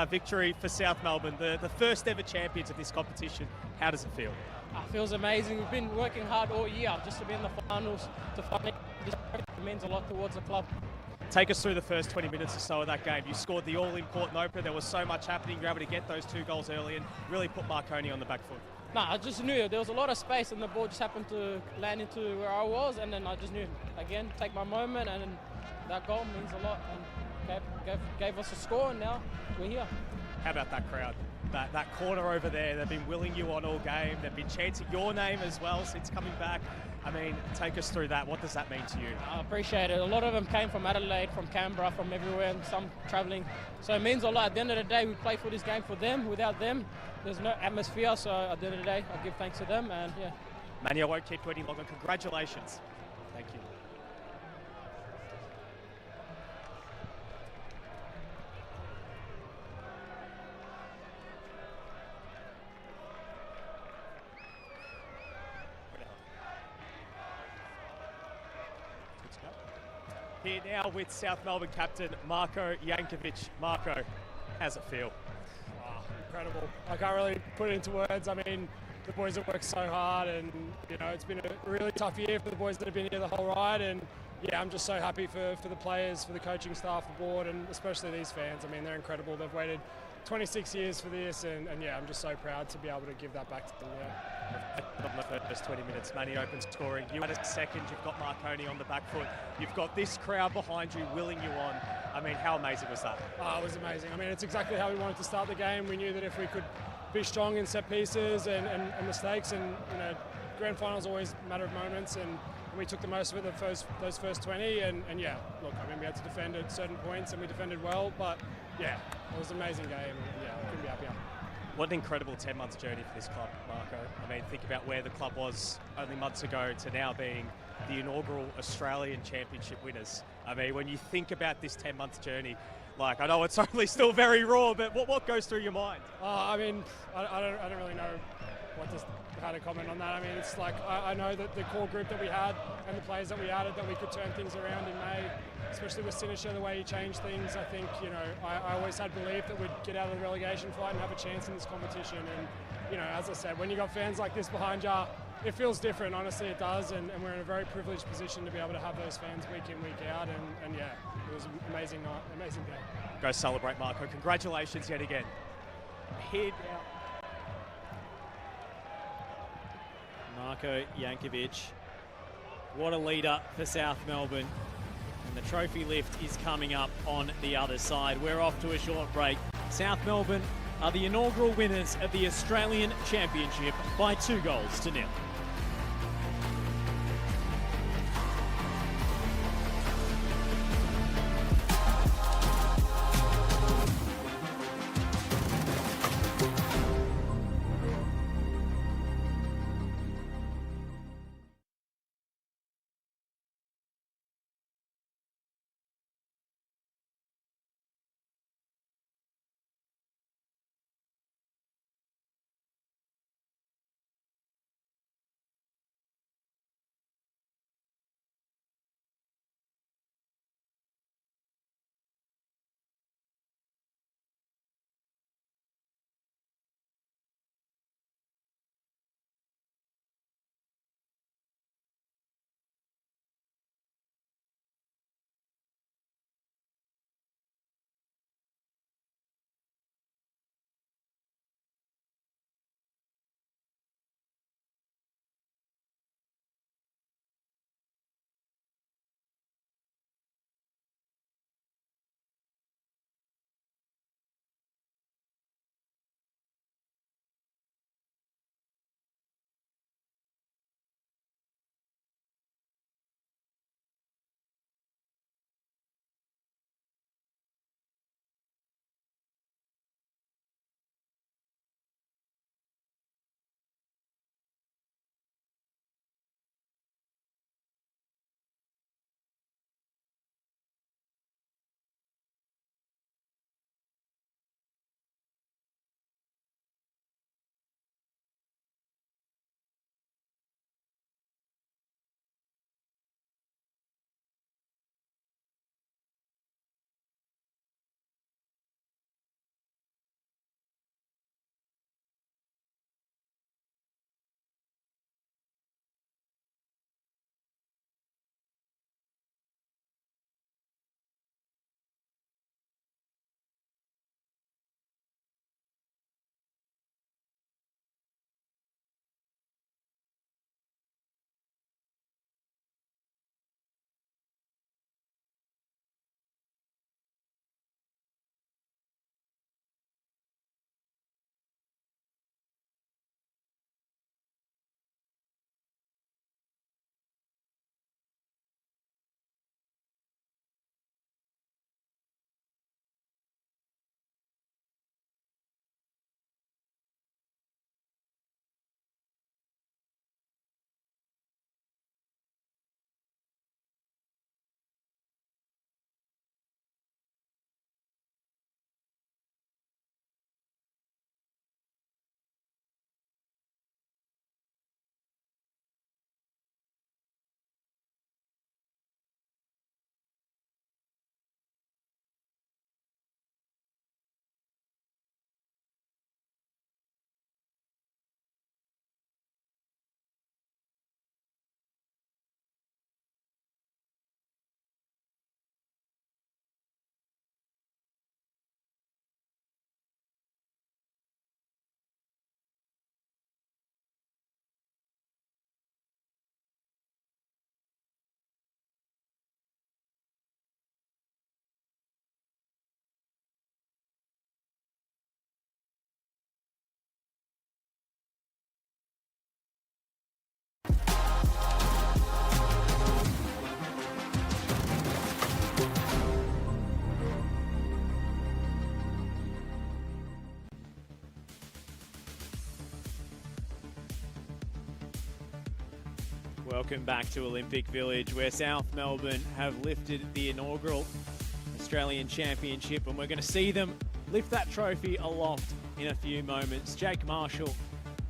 victory for South Melbourne, the first ever champions of this competition. How does it feel? It feels amazing. We've been working hard all year just to be in the finals. To finally, it means a lot towards the club. Take us through the first 20 minutes or so of that game. You scored the all-important opener. There was so much happening. You were able to get those 2 goals early and really put Marconi on the back foot. I just knew there was a lot of space and the ball just happened to land into where I was, and then I just knew, again, take my moment, and that goal means a lot and gave us a score, and now we're here. How about that crowd? That corner over there, they've been willing you on all game. They've been chanting your name as well since coming back. I mean, take us through that. What does that mean to you? I appreciate it. A lot of them came from Adelaide, from Canberra, from everywhere, and some travelling. So it means a lot. At the end of the day, we play for this game for them. Without them, there's no atmosphere. So at the end of the day, I give thanks to them. And yeah. Manny, I won't keep you any longer. Congratulations. Thank you. Here now with South Melbourne captain Marko Jankovic. Marko, how's it feel? Incredible. I can't really put it into words. I mean, the boys have worked so hard, and it's been a really tough year for the boys that have been here the whole ride. And yeah, I'm just so happy for the players, for the coaching staff, the board, and especially these fans. I mean, they're incredible. They've waited 26 years for this, and yeah, I'm just so proud to be able to give that back to them. Yeah. On the first 20 minutes, Manny open scoring. You had a second, you've got Marconi on the back foot. You've got this crowd behind you willing you on. I mean, how amazing was that? It was amazing. I mean, it's exactly how we wanted to start the game. We knew that if we could be strong in set pieces and mistakes, and grand finals always a matter of moments, and we took the most of it those first 20, and yeah, look, I mean, we had to defend at certain points, and we defended well, but yeah, it was an amazing game, and yeah, I couldn't be happier. What an incredible 10-month journey for this club, Marko. I mean, think about where the club was only months ago to now being the inaugural Australian Championship winners. I mean, when you think about this 10-month journey, like, I know it's only still very raw, but what goes through your mind? I mean, I don't really know how to comment on that. I mean, it's like, I know that the core group that we had and the players that we added, that we could turn things around in May, especially with Sinisha, the way he changed things. I think, I always had belief that we'd get out of the relegation fight and have a chance in this competition. And, as I said, when you got fans like this behind you, it feels different. Honestly, it does. And we're in a very privileged position to be able to have those fans week in, week out. And yeah, it was an amazing night, amazing day. Go celebrate, Marko. Congratulations yet again. Here now. Marko Jankovic. What a leader for South Melbourne. And the trophy lift is coming up on the other side. We're off to a short break. South Melbourne are the inaugural winners of the Australian Championship by 2-0. Welcome back to Olympic Village, where South Melbourne have lifted the inaugural Australian Championship, and we're going to see them lift that trophy aloft in a few moments. Jake Marshall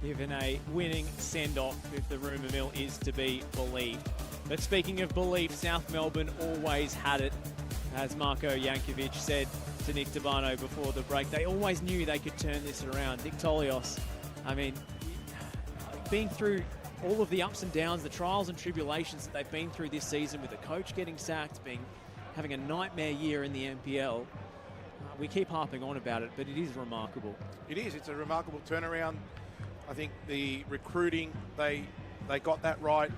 given a winning send-off, if the rumour mill is to be believed. But speaking of belief, South Melbourne always had it. As Marko Jankovic said to Nick Tabano before the break, they always knew they could turn this around. Nick Tolios, I mean, being through all of the ups and downs, the trials and tribulations that they've been through this season, with the coach getting sacked, having a nightmare year in the NPL, we keep harping on about it, but it is remarkable. It is. It's a remarkable turnaround. I think the recruiting, they got that right,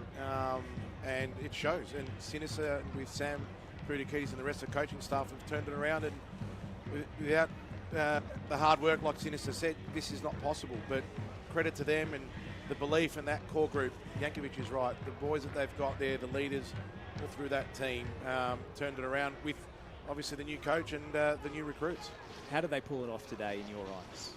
and it shows. And Sinisa with Sam Prudikides and the rest of the coaching staff have turned it around, and without the hard work, like Sinisa said, this is not possible. But credit to them and the belief in that core group. Jankovic is right. The boys that they've got there, the leaders all through that team, turned it around with obviously the new coach and the new recruits. How did they pull it off today in your eyes?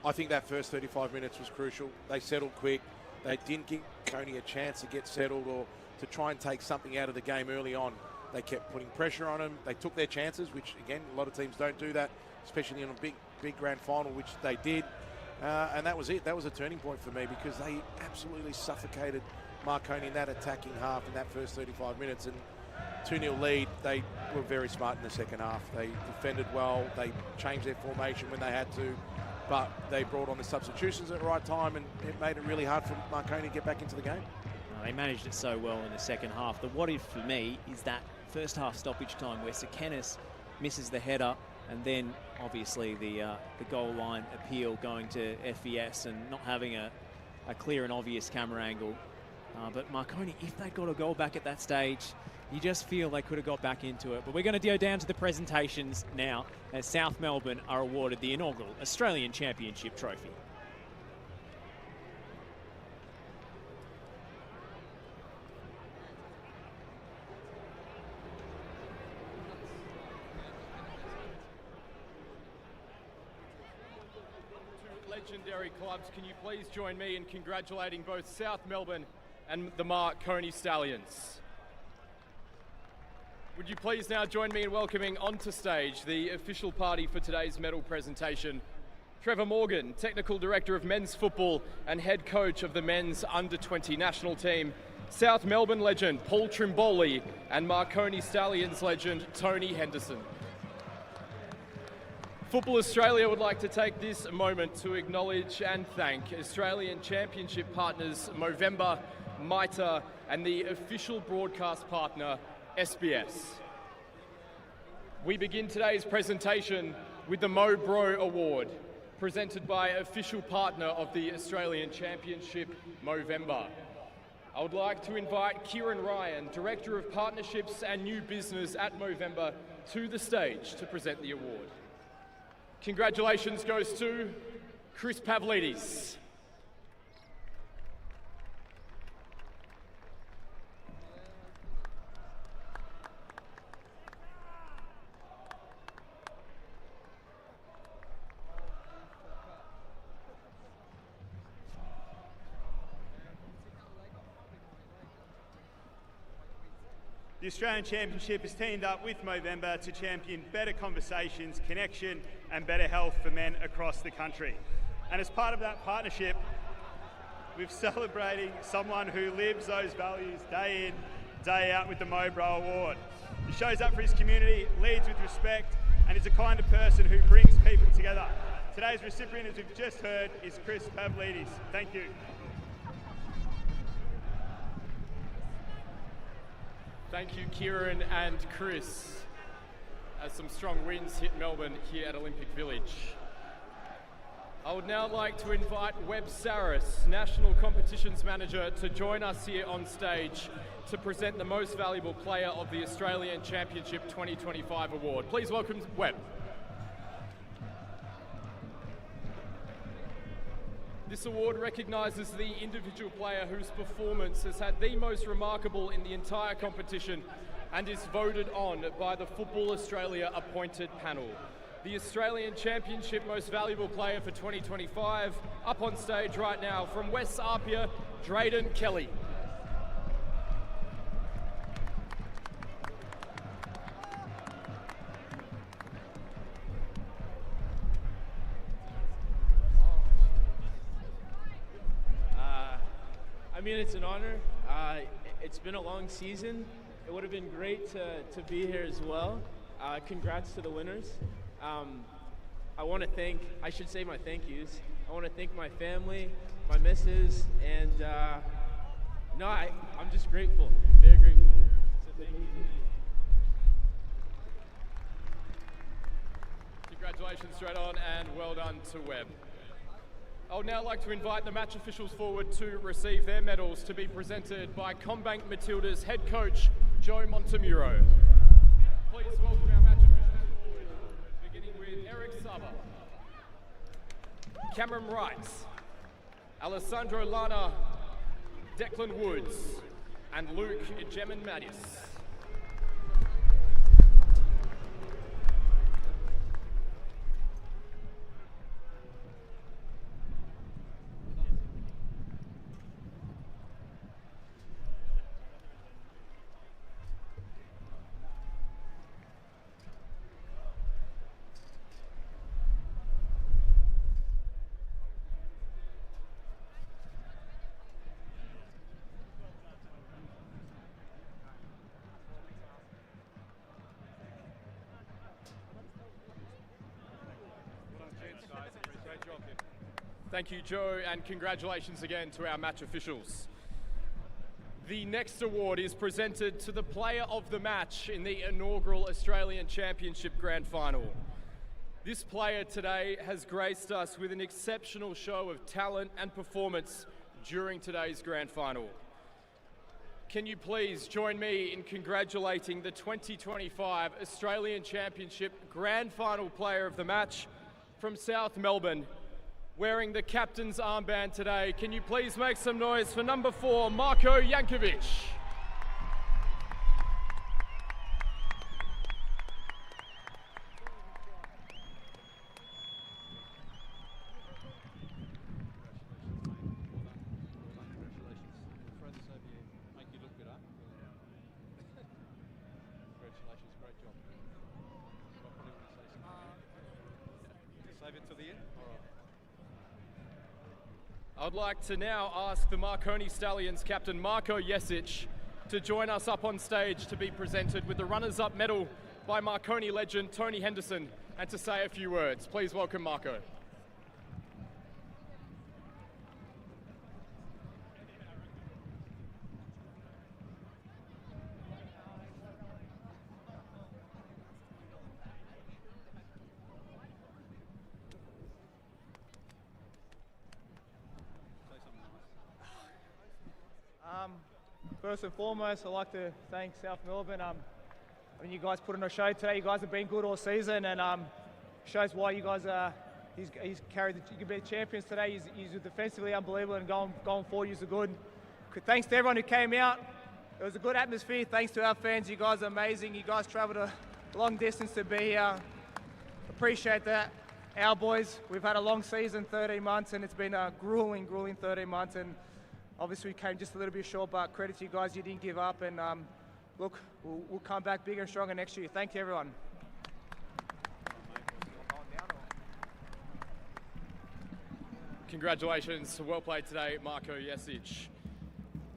I think that first 35 minutes was crucial. They settled quick. They didn't give Marconi a chance to get settled or to try and take something out of the game early on. They kept putting pressure on them. They took their chances, which, again, a lot of teams don't do that, especially in a big grand final, which they did. And that was it. That was a turning point for me, because they absolutely suffocated Marconi in that attacking half in that first 35 minutes. And 2-0 lead, they were very smart in the second half. They defended well. They changed their formation when they had to. But they brought on the substitutions at the right time, and it made it really hard for Marconi to get back into the game. They managed it so well in the second half. The what-if for me is that first half stoppage time where Sekenis misses the header, and then obviously the goal line appeal going to FVS and not having a clear and obvious camera angle. But Marconi, if they got a goal back at that stage, you just feel they could have got back into it. But we're going to go down to the presentations now, as South Melbourne are awarded the inaugural Australian Championship trophy. Legendary clubs, can you please join me in congratulating both South Melbourne and the Marconi Stallions? Would you please now join me in welcoming onto stage the official party for today's medal presentation. Trevor Morgan, Technical Director of Men's Football and Head Coach of the Men's Under-20 National Team, South Melbourne legend Paul Trimboli, and Marconi Stallions legend Tony Henderson. Football Australia would like to take this moment to acknowledge and thank Australian Championship partners Movember, MITA, and the official broadcast partner SBS. We begin today's presentation with the Mo Bro Award, presented by official partner of the Australian Championship, Movember. I would like to invite Kieran Ryan, Director of Partnerships and New Business at Movember, to the stage to present the award. Congratulations goes to Chris Pavlidis. The Australian Championship has teamed up with Movember to champion better conversations, connection and better health for men across the country. And as part of that partnership, we're celebrating someone who lives those values day in, day out with the Mobro Award. He shows up for his community, leads with respect, and is a kind of person who brings people together. Today's recipient, as we've just heard, is Chris Pavlidis. Thank you. Thank you, Kieran and Chris, as some strong winds hit Melbourne here at Olympic Village. I would now like to invite Webb Saris, National Competitions Manager, to join us here on stage to present the Most Valuable Player of the Australian Championship 2025 award. Please welcome Webb. This award recognises the individual player whose performance has had the most remarkable in the entire competition and is voted on by the Football Australia appointed panel. The Australian Championship Most Valuable Player for 2025, up on stage right now from West Apia, Drayden Kelly. I mean, it's an honor. It's been a long season. It would have been great to be here as well. Congrats to the winners. I should say my thank yous. I want to thank my family, my missus, and I'm just grateful, very grateful. So thank you. Congratulations straight on, and well done to Webb. I would now like to invite the match officials forward to receive their medals to be presented by Combank Matilda's head coach, Joe Montemuro. Please welcome our match officials forward, beginning with Eric Saba, Cameron Wright, Alessandro Lana, Declan Woods, and Luke Gemin Mattis. Thank you, Joe, and congratulations again to our match officials. The next award is presented to the player of the match in the inaugural Australian Championship Grand Final. This player today has graced us with an exceptional show of talent and performance during today's Grand Final. Can you please join me in congratulating the 2025 Australian Championship Grand Final player of the match from South Melbourne, wearing the captain's armband today. Can you please make some noise for number 4, Marko Jankovic? I'd like to now ask the Marconi Stallions captain Marko Jesic to join us up on stage to be presented with the runners-up medal by Marconi legend Tony Henderson and to say a few words. Please welcome Marko. First and foremost, I'd like to thank South Melbourne. I mean, you guys put on a show today. You guys have been good all season, and shows why you guys are. He's carried you can be champions today. He's defensively unbelievable, and going forward, he's good. Thanks to everyone who came out. It was a good atmosphere. Thanks to our fans. You guys are amazing. You guys travelled a long distance to be here. Appreciate that. Our boys, we've had a long season, 13 months, and it's been a grueling 13 months. And obviously, we came just a little bit short, but credit to you guys, you didn't give up. And look, we'll come back bigger and stronger next year. Thank you, everyone. Congratulations, well played today, Marko Jesic.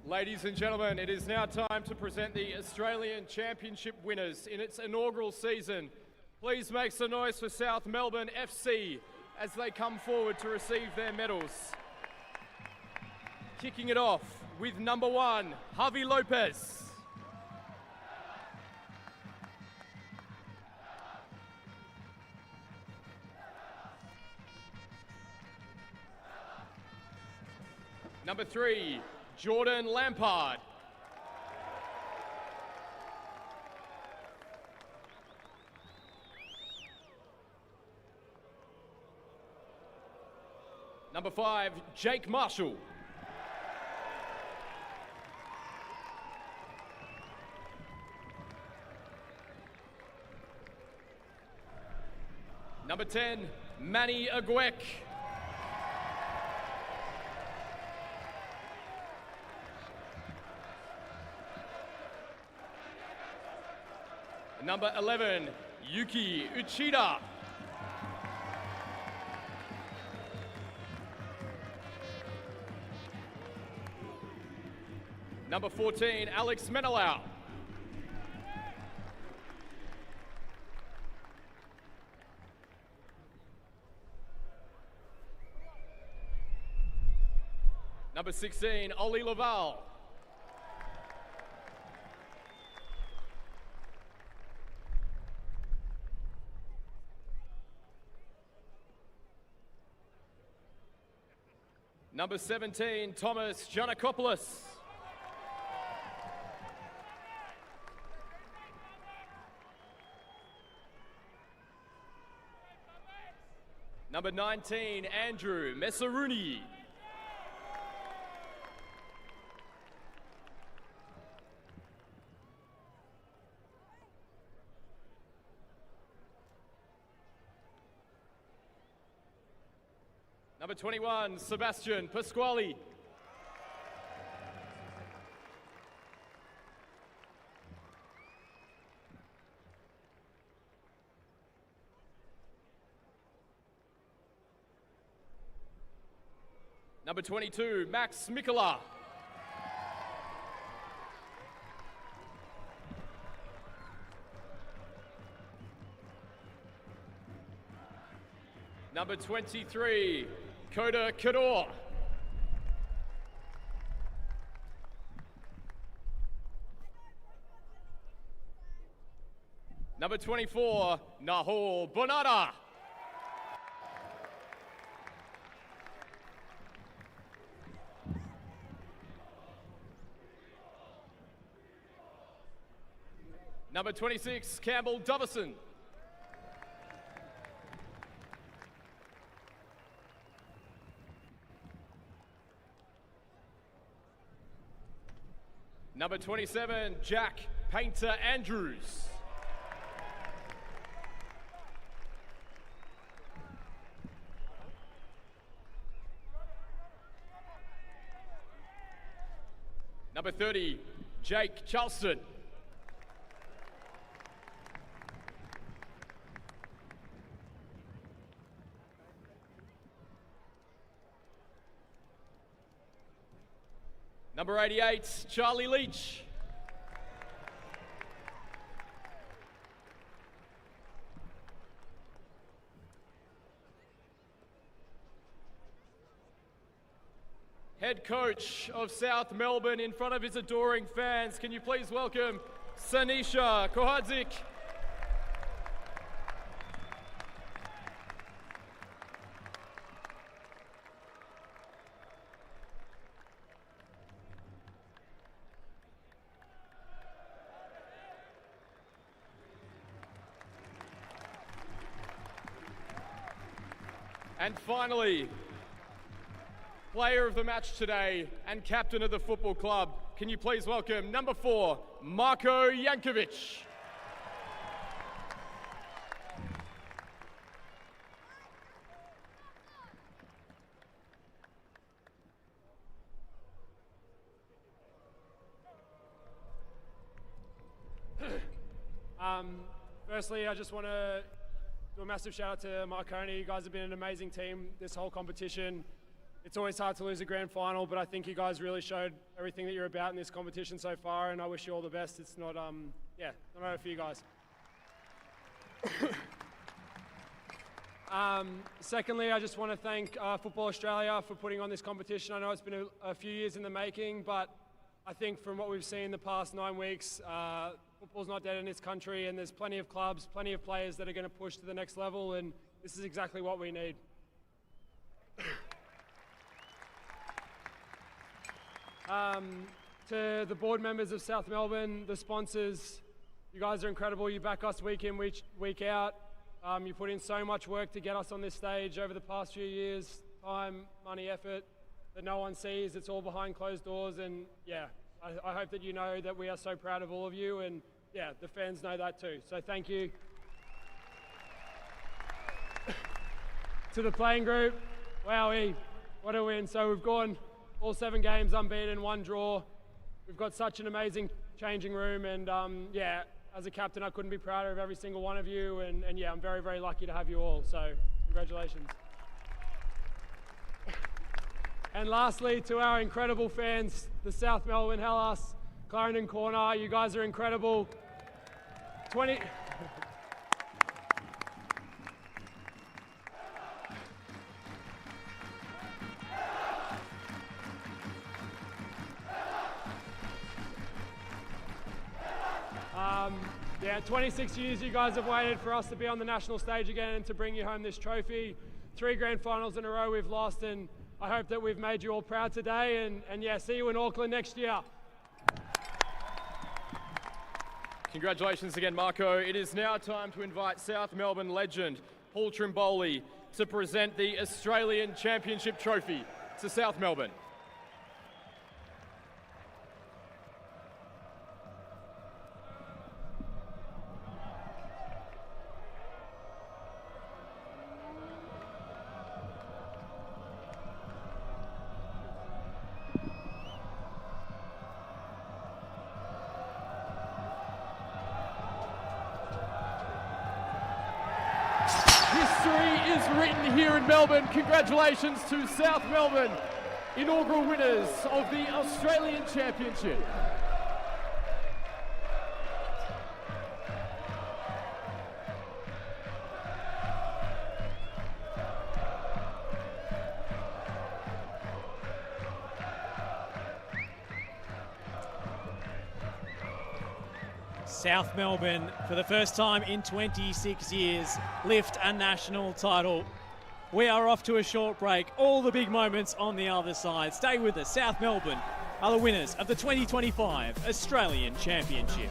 Ladies and gentlemen, it is now time to present the Australian Championship winners in its inaugural season. Please make some noise for South Melbourne FC as they come forward to receive their medals. Kicking it off with number 1, Javi Lopez. Number 3, Jordan Lampard. Number 5, Jake Marshall. Number 10, Manny Agwek. Number 11, Yuki Uchida. Number 14, Alex Menelau. Number 16, Ollie Laval. Number 17, Thomas Giannakopoulos. Number 19, Andrew Messaruni. Number 21, Sebastian Pasquale. Number 22, Max Mikola. Number 23, Koda Kador. Number 24, Nahul Bonata. Number 26, Campbell Dovison. Number 27, Jack Painter Andrews. Number 30, Jake Charleston. Number 88, Charlie Leach. Head coach of South Melbourne in front of his adoring fans. Can you please welcome Sanisha Kohadzik. And finally, player of the match today and captain of the football club, can you please welcome number 4, Marko Jankovic. Firstly, I just want to do a massive shout out to Marconi. You guys have been an amazing team this whole competition. It's always hard to lose a grand final, but I think you guys really showed everything that you're about in this competition so far, and I wish you all the best. It's not, not over for you guys. Secondly, I just want to thank Football Australia for putting on this competition. I know it's been a few years in the making, but I think from what we've seen the past 9 weeks, football's not dead in this country, and there's plenty of clubs, plenty of players that are going to push to the next level, and this is exactly what we need. To the board members of South Melbourne, the sponsors, you guys are incredible. You back us week in, week out. You put in so much work to get us on this stage over the past few years. Time, money, effort that no one sees. It's all behind closed doors, and yeah, I hope that you know that we are so proud of all of you, and yeah, the fans know that too. So thank you. To the playing group, wowee, what a win. So we've gone all 7 games unbeaten, 1 draw. We've got such an amazing changing room, and yeah, as a captain, I couldn't be prouder of every single one of you, and yeah, I'm very, very lucky to have you all, so congratulations. And lastly, to our incredible fans, the South Melbourne Hellas, Clarendon Corner, you guys are incredible. 20... Yeah, 26 years you guys have waited for us to be on the national stage again and to bring you home this trophy. 3 grand finals in a row we've lost, and I hope that we've made you all proud today, and yeah, see you in Auckland next year. Congratulations again, Marco. It is now time to invite South Melbourne legend Paul Trimboli to present the Australian Championship Trophy to South Melbourne. History is written here in Melbourne. Congratulations to South Melbourne, inaugural winners of the Australian Championship. South Melbourne, for the first time in 26 years, lift a national title. We are off to a short break. All the big moments on the other side. Stay with us. South Melbourne are the winners of the 2025 Australian Championship.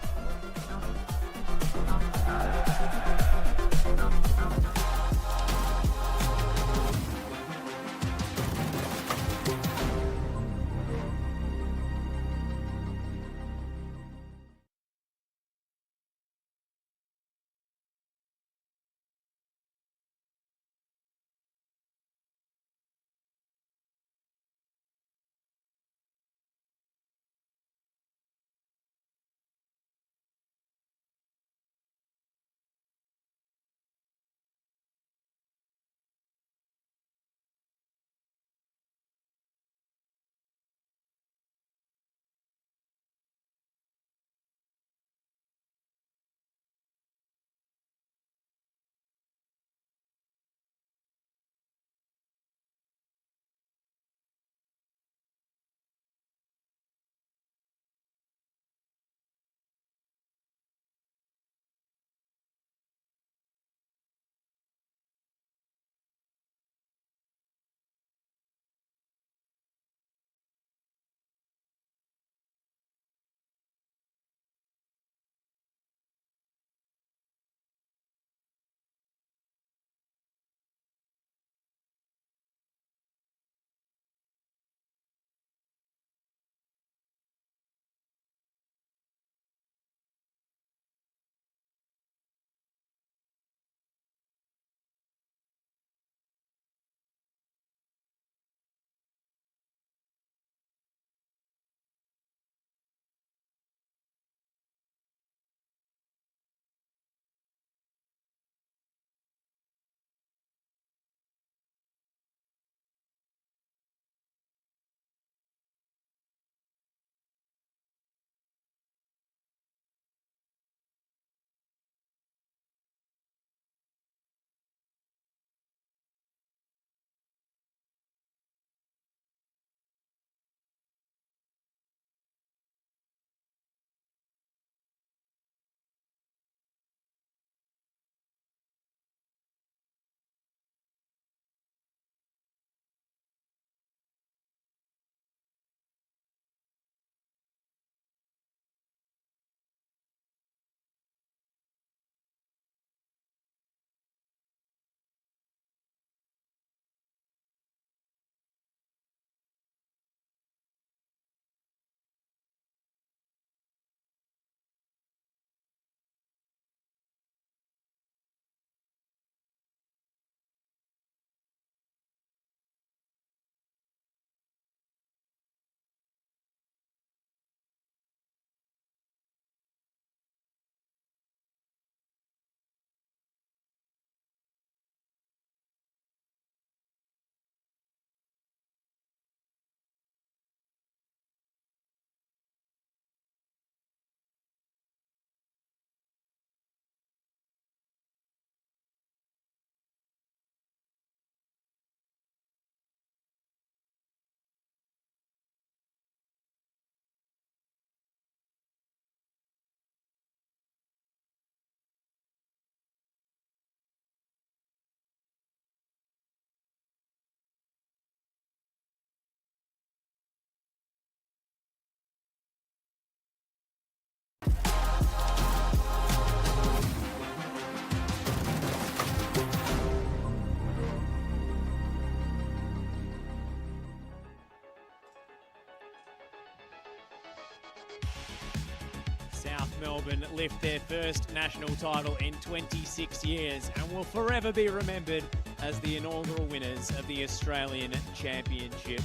Melbourne lift their first national title in 26 years and will forever be remembered as the inaugural winners of the Australian Championship.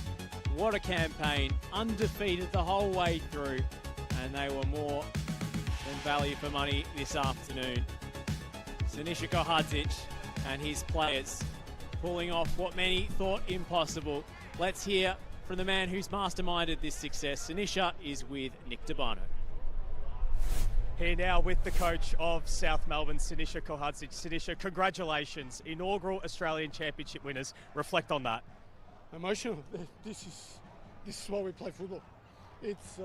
What a campaign, undefeated the whole way through, and they were more than value for money this afternoon. Sinisa Kohadzic and his players pulling off what many thought impossible. Let's hear from the man who's masterminded this success. Sinisa is with Nick Debano. Here now with the coach of South Melbourne, Sinisa Kohadzic. Sinisa, congratulations, inaugural Australian Championship winners. Reflect on that. Emotional. This is why we play football. It's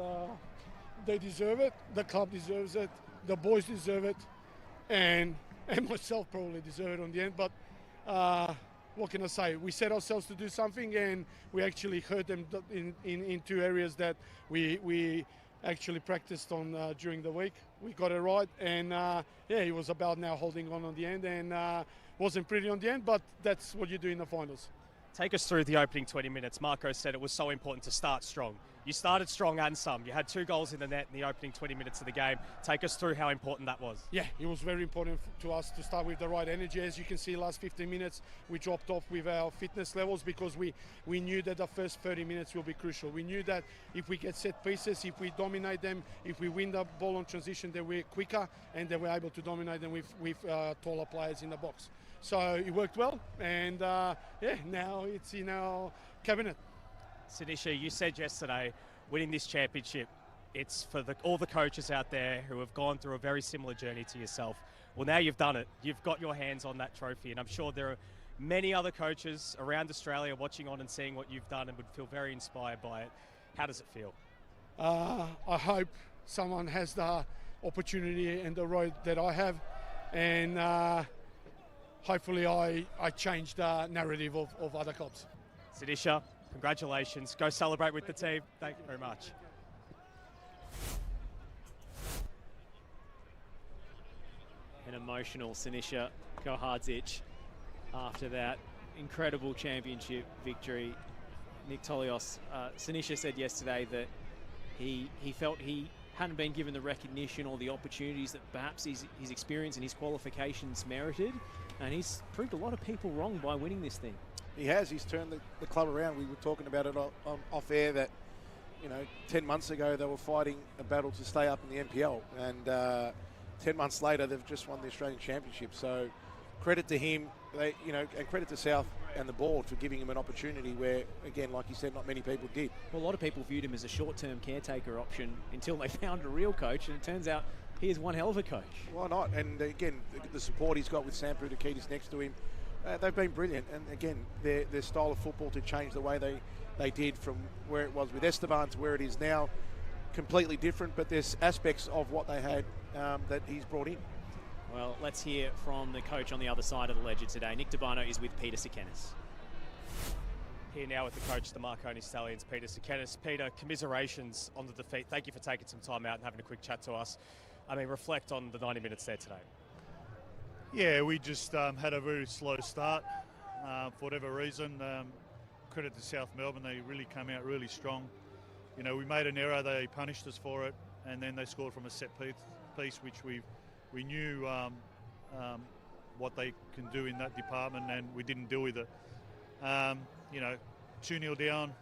they deserve it. The club deserves it. The boys deserve it, and myself probably deserve it on the end. But what can I say? We set ourselves to do something, and we actually hurt them in two areas that we actually practiced on during the week. We got it right, and it was about now holding on the end, and wasn't pretty on the end, but that's what you do in the finals. Take us through the opening 20 minutes. Marco said it was so important to start strong. You started strong and some. You had 2 goals in the net in the opening 20 minutes of the game. Take us through how important that was. Yeah, it was very important to us to start with the right energy. As you can see, last 15 minutes, we dropped off with our fitness levels because we knew that the first 30 minutes will be crucial. We knew that if we get set pieces, if we dominate them, if we win the ball on transition, then we're quicker and then we're able to dominate them with taller players in the box. So it worked well, and now it's in our cabinet. Sinisa, you said yesterday, winning this championship, it's for all the coaches out there who have gone through a very similar journey to yourself. Well, now you've done it. You've got your hands on that trophy, and I'm sure there are many other coaches around Australia watching on and seeing what you've done and would feel very inspired by it. How does it feel? I hope someone has the opportunity and the road that I have, and hopefully I change the narrative of other clubs. Sinisa, congratulations. Go celebrate with the team. Thank you very much. An emotional Sinisa Kohadzic after that incredible championship victory. Nick Tolios, Sinisa said yesterday that he felt he hadn't been given the recognition or the opportunities that perhaps his experience and his qualifications merited, and he's proved a lot of people wrong by winning this thing. He has. He's turned the club around. We were talking about it off air that, 10 months ago they were fighting a battle to stay up in the NPL, and 10 months later they've just won the Australian Championship. So credit to him, and credit to South and the board for giving him an opportunity where, again, like you said, not many people did. Well, a lot of people viewed him as a short-term caretaker option until they found a real coach, and it turns out he is one hell of a coach. Why not? And again, the support he's got with Sampu Dakitis next to him, they've been brilliant. And again, their style of football to change the way they did from where it was with Esteban to where it is now, completely different. But there's aspects of what they had that he's brought in. Well, let's hear from the coach on the other side of the ledger today. Nick Debano is with Peter Sekenis. Here now with the coach of the Marconi Stallions, Peter Sekenis. Peter, commiserations on the defeat. Thank you for taking some time out and having a quick chat to us. Reflect on the 90 minutes there today. Yeah, we just had a very slow start for whatever reason. Credit to South Melbourne, they really came out really strong. We made an error, they punished us for it, and then they scored from a set piece, which we knew what they can do in that department, and we didn't deal with it. 2-0 down,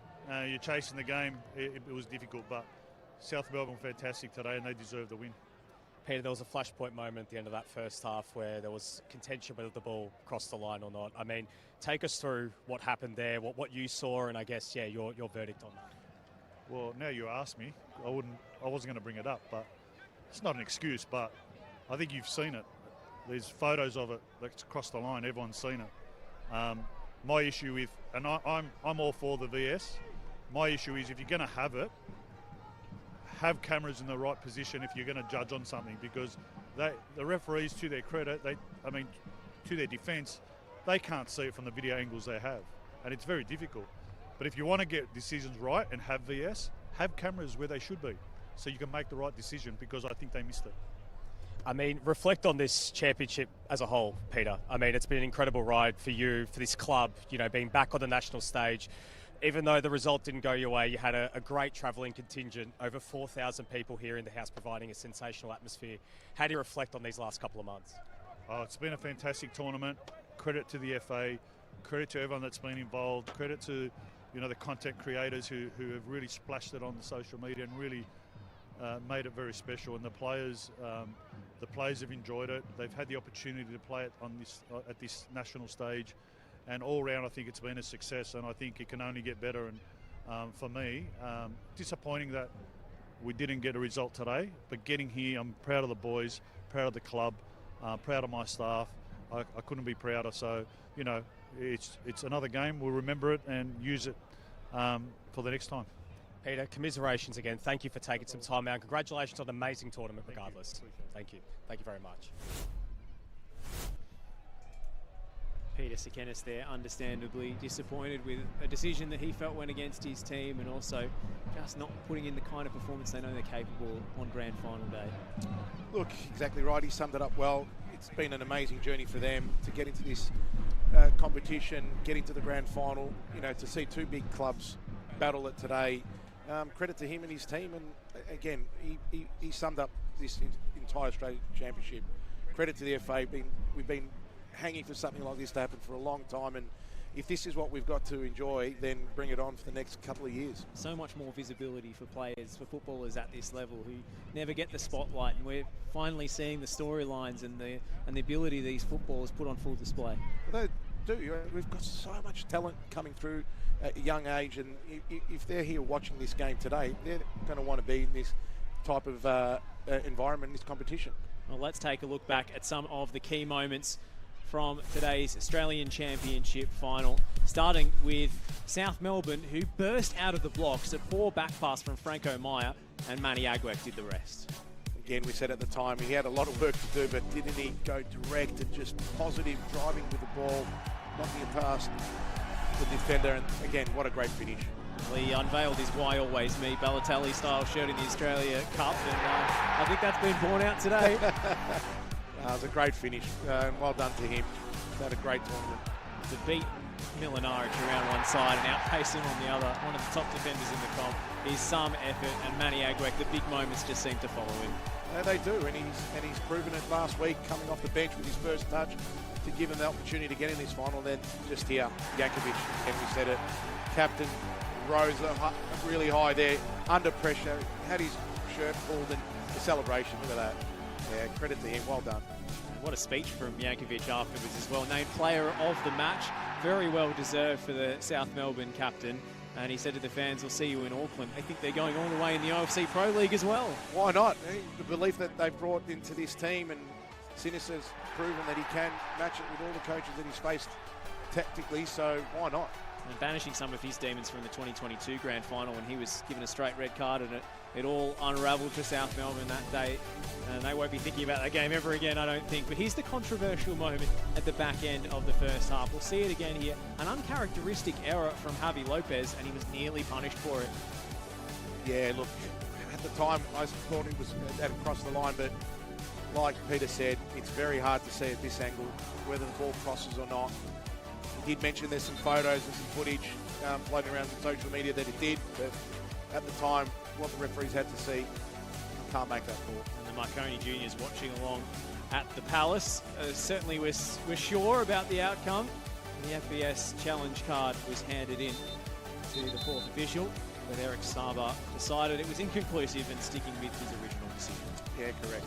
you're chasing the game, it was difficult, but South Melbourne were fantastic today and they deserved the win. Peter, there was a flashpoint moment at the end of that first half where there was contention whether the ball crossed the line or not. Take us through what happened there, what you saw, and I guess, your verdict on that. Well, now you ask me, I wasn't going to bring it up, but it's not an excuse, but I think you've seen it. There's photos of it that's crossed the line, everyone's seen it. My issue with, and I'm all for the VS, my issue is if you're going to have it, have cameras in the right position if you're going to judge on something, because the referees, to their credit, to their defence, they can't see it from the video angles they have, and it's very difficult. But if you want to get decisions right and have VS, have cameras where they should be, so you can make the right decision, because I think they missed it. Reflect on this championship as a whole, Peter. It's been an incredible ride for you, for this club, being back on the national stage. Even though the result didn't go your way, you had a great travelling contingent, over 4,000 people here in the house providing a sensational atmosphere. How do you reflect on these last couple of months? Oh, it's been a fantastic tournament. Credit to the FA, credit to everyone that's been involved, credit to the content creators who have really splashed it on the social media and really made it very special. And the players have enjoyed it. They've had the opportunity to play it on at this national stage. And all round, I think it's been a success, and I think it can only get better. And for me, disappointing that we didn't get a result today, but getting here, I'm proud of the boys, proud of the club, proud of my staff. I couldn't be prouder. So, it's another game. We'll remember it and use it for the next time. Peter, commiserations again. Thank you for taking some time out. Congratulations on an amazing tournament regardless. Thank you. Thank you very much. Peter Sekenis there, understandably disappointed with a decision that he felt went against his team, and also just not putting in the kind of performance they know they're capable on grand final day. Look, exactly right. He summed it up well. It's been an amazing journey for them to get into this competition, get into the grand final, to see two big clubs battle it today. Credit to him and his team. And again, he summed up this entire Australian Championship. Credit to the FA. We've been hanging for something like this to happen for a long time, and if this is what we've got to enjoy, then bring it on for the next couple of years. So much more visibility for players, for footballers at this level who never get the spotlight, and we're finally seeing the storylines and the ability these footballers put on full display. They do. We've got so much talent coming through at a young age, and if they're here watching this game today, they're going to want to be in this type of environment, this competition. Well, let's take a look back at some of the key moments from today's Australian Championship final, starting with South Melbourne, who burst out of the blocks. A poor back pass from Franco Meyer, and Manny Agwek did the rest. Again, we said at the time he had a lot of work to do, but didn't he go direct and just positive, driving with the ball, knocking it past the defender, and again, what a great finish. He unveiled his Why Always Me Balotelli style shirt in the Australia Cup, and I think that's been borne out today. It was a great finish. Well done to him. He's had a great tournament. To beat Milinaric around one side and outpace him on the other, one of the top defenders in the comp, is some effort, and Manny Agwek, the big moments just seem to follow him. They do, and he's proven it last week, coming off the bench with his first touch to give him the opportunity to get in this final. Then just here, Jankovic, and we said it, captain, rose really high there, under pressure, had his shirt pulled, and the celebration, look at that. Yeah, credit to him, well done. What a speech from Jankovic afterwards as well. Named player of the match, very well deserved for the South Melbourne captain. And he said to the fans, we'll see you in Auckland. I think they're going all the way in the OFC Pro League as well. Why not? The belief that they've brought into this team, and Sinis has proven that he can match it with all the coaches that he's faced tactically, so why not? And banishing some of his demons from the 2022 grand final when he was given a straight red card, and it all unravelled for South Melbourne that day. And they won't be thinking about that game ever again, I don't think. But here's the controversial moment at the back end of the first half. We'll see it again here. An uncharacteristic error from Javi Lopez, and he was nearly punished for it. Yeah, look, at the time I thought it was at across the line, but like Peter said, it's very hard to see at this angle whether the ball crosses or not. He did mention there's some photos and some footage floating around on social media that it did, but at the time, what the referees had to see, you can't make that call. And the Marconi juniors watching along at the Palace certainly we're sure about the outcome. The FBS challenge card was handed in to the fourth official, but Eric Saba decided it was inconclusive and sticking with his original decision. Yeah, correct.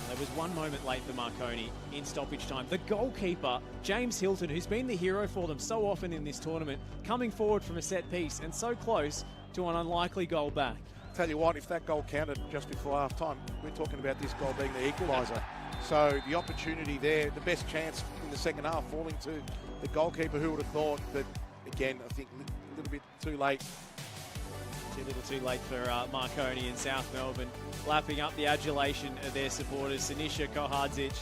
There was one moment late for Marconi in stoppage time. The goalkeeper, James Hilton, who's been the hero for them so often in this tournament, coming forward from a set piece and so close to an unlikely goal back. Tell you what, if that goal counted just before half time, we're talking about this goal being the equaliser. So the opportunity there, the best chance in the second half falling to the goalkeeper, who would have thought, but again, I think a little bit too late. Too little too late for Marconi in South Melbourne, lapping up the adulation of their supporters. Sinisa Kohadzic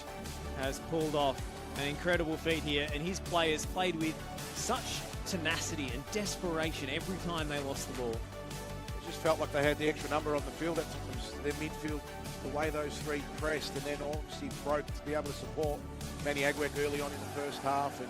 has pulled off an incredible feat here, and his players played with such tenacity and desperation every time they lost the ball. It just felt like they had the extra number on the field. That's their midfield, the way those three pressed, and then obviously broke to be able to support Manny Agwek early on in the first half, and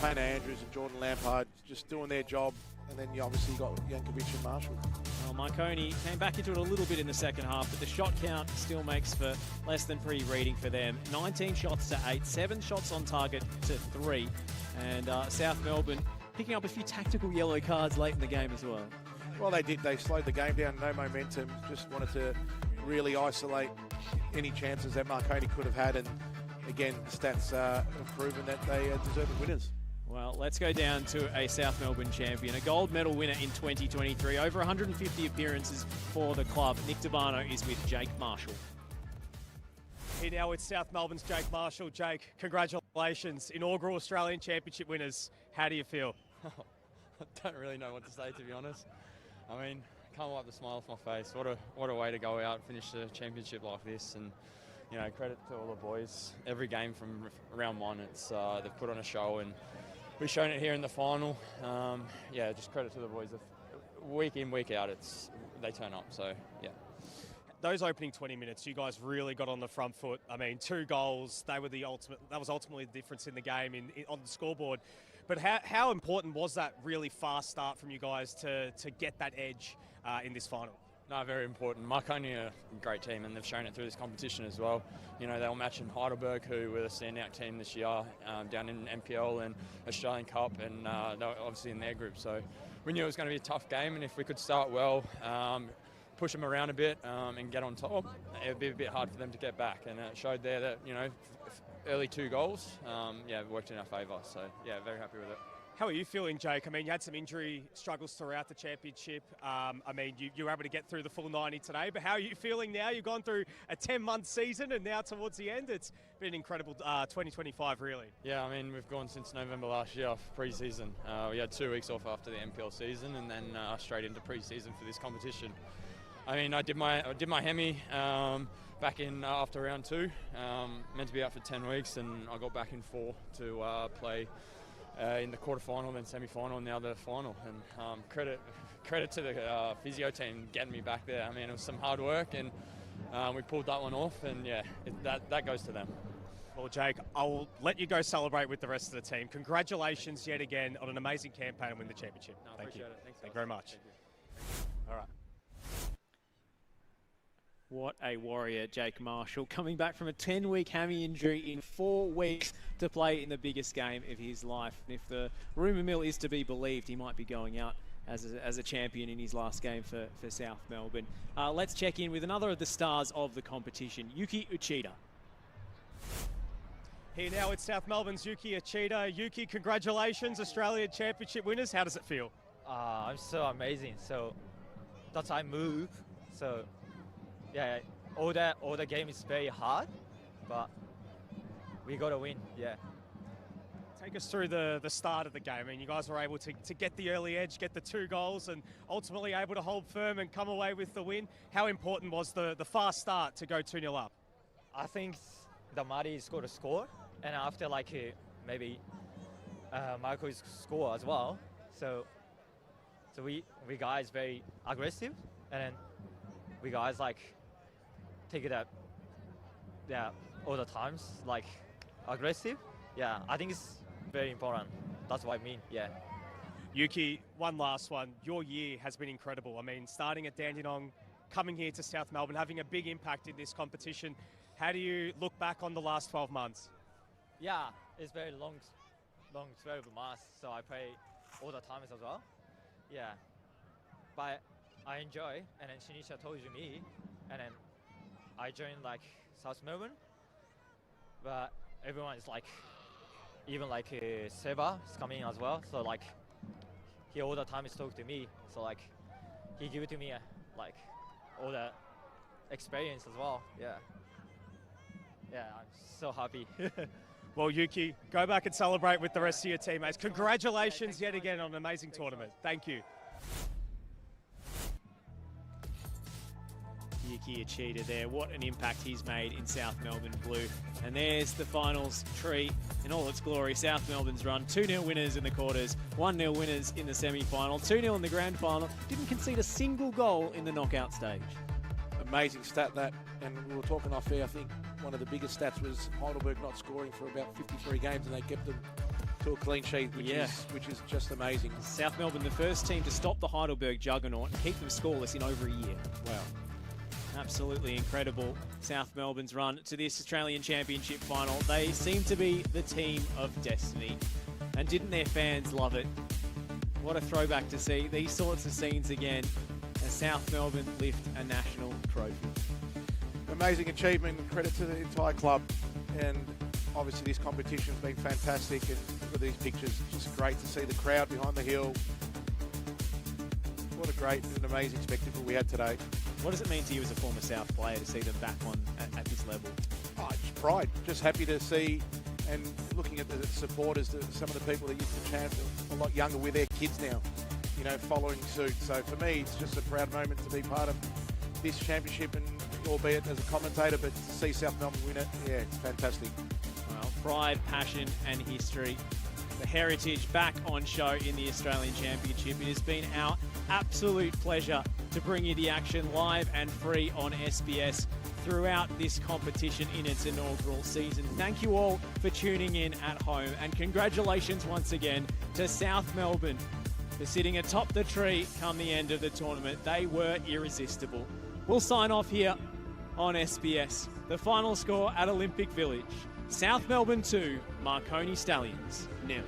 Payne Andrews and Jordan Lampard just doing their job. And then you obviously got Yankovic and Marshall. Well, Marconi came back into it a little bit in the second half, but the shot count still makes for less than pre-reading for them. 19 shots to 8, 7 shots on target to 3. And South Melbourne picking up a few tactical yellow cards late in the game as well. Well, they did. They slowed the game down, no momentum. Just wanted to really isolate any chances that Marconi could have had. And again, the stats have proven that they are deserving winners. Well, let's go down to a South Melbourne champion, a gold medal winner in 2023, over 150 appearances for the club. Nick Dabano is with Jake Marshall. Here now with South Melbourne's Jake Marshall. Jake, congratulations, inaugural Australian Championship winners. How do you feel? I don't really know what to say, to be honest. I mean, can't wipe the smile off my face. What a way to go out, finish the championship like this, and you know, credit to all the boys. Every game from round one, it's they've put on a show, and we've shown it here in the final. Yeah, just credit to the boys. Week in, week out, they turn up. So yeah. Those opening 20 minutes, you guys really got on the front foot. I mean, 2 goals, they were the ultimate. That was ultimately the difference in the game on the scoreboard. But how important was that really fast start from you guys to get that edge in this final? No, very important. Marconi are a great team, and they've shown it through this competition as well. You know, they were matching Heidelberg, who were the standout team this year, down in NPL and Australian Cup, and they were obviously in their group. So we knew it was going to be a tough game, and if we could start well, push them around a bit and get on top, it would be a bit hard for them to get back. And it showed there that, you know, early 2 goals, yeah, worked in our favour. So, yeah, very happy with it. How are you feeling, Jake? I mean, you had some injury struggles throughout the championship. I mean, you were able to get through the full 90 today, but how are you feeling now? You've gone through a 10-month season, and now towards the end, it's been an incredible 2025, really. Yeah, I mean, we've gone since November last year, pre-season. We had 2 weeks off after the NPL season, and then straight into pre-season for this competition. I mean, I did my hemi back in after round 2. Meant to be out for 10 weeks, and I got back in 4 to play in the quarterfinal, then semi-final, and now the final. And credit to the physio team getting me back there. I mean, it was some hard work, and we pulled that one off, and yeah, that goes to them. Well, Jake, I'll let you go celebrate with the rest of the team. Congratulations yet again on an amazing campaign and win the championship. No, Thank you. Appreciate it. Thanks, Thank you very much. All right. What a warrior, Jake Marshall, coming back from a 10-week hammy injury in 4 weeks to play in the biggest game of his life. And if the rumour mill is to be believed, he might be going out as a champion in his last game for South Melbourne. Let's check in with another of the stars of the competition, Yuki Uchida. Here now with South Melbourne's Yuki Uchida. Yuki, congratulations, Australian Championship winners. How does it feel? I'm so amazing. So that's I move. So yeah, all the game is very hard, but we got to win. Yeah. Take us through the start of the game. I mean, you guys were able to get the early edge, get the 2 goals, and ultimately able to hold firm and come away with the win. How important was the fast start to go 2-0 up? I think the Marty scored a score, and after maybe Marco's score as well. So we guys very aggressive, and then we guys take it up, yeah, all the times, aggressive. Yeah, I think it's very important. That's what I mean, yeah. Yuki, one last one. Your year has been incredible. I mean, starting at Dandenong, coming here to South Melbourne, having a big impact in this competition. How do you look back on the last 12 months? Yeah, it's very long 12 months, so I play all the times as well. Yeah, but I enjoy, and then Shinisha told me, and then I joined South Melbourne, but everyone is even Seba is coming as well, so he all the time is talking to me, so he give it to me all the experience as well. Yeah, I'm so happy. Well, Yuki, go back and celebrate with the rest of your teammates. Congratulations yet again on an amazing tournament. Thank you. Yuki Uchida there. What an impact he's made in South Melbourne blue. And there's the finals tree in all its glory. South Melbourne's run. 2-0 winners in the quarters, 1-0 winners in the semi-final, 2-0 in the grand final. Didn't concede a single goal in the knockout stage. Amazing stat that, and we were talking off air, I think one of the biggest stats was Heidelberg not scoring for about 53 games, and they kept them to a clean sheet, which is just amazing. South Melbourne, the first team to stop the Heidelberg juggernaut and keep them scoreless in over a year. Wow. Absolutely incredible. South Melbourne's run to this Australian Championship final. They seem to be the team of destiny. And didn't their fans love it? What a throwback to see these sorts of scenes again as South Melbourne lift a national trophy. Amazing achievement, credit to the entire club. And obviously this competition's been fantastic. And look at these pictures, just great to see the crowd behind the hill. What a great and amazing spectacle we had today. What does it mean to you as a former South player to see them back on at this level? Oh, just pride. Just happy to see, and looking at the supporters, some of the people that used to chant a lot younger with their kids now, you know, following suit. So for me, it's just a proud moment to be part of this championship, and albeit as a commentator, but to see South Melbourne win it, yeah, it's fantastic. Well, pride, passion and history. The heritage back on show in the Australian Championship. It has been our absolute pleasure to bring you the action live and free on SBS throughout this competition in its inaugural season. Thank you all for tuning in at home, and congratulations once again to South Melbourne for sitting atop the tree come the end of the tournament. They were irresistible. We'll sign off here on SBS. The final score at Olympic Village: South Melbourne 2, Marconi Stallions 0.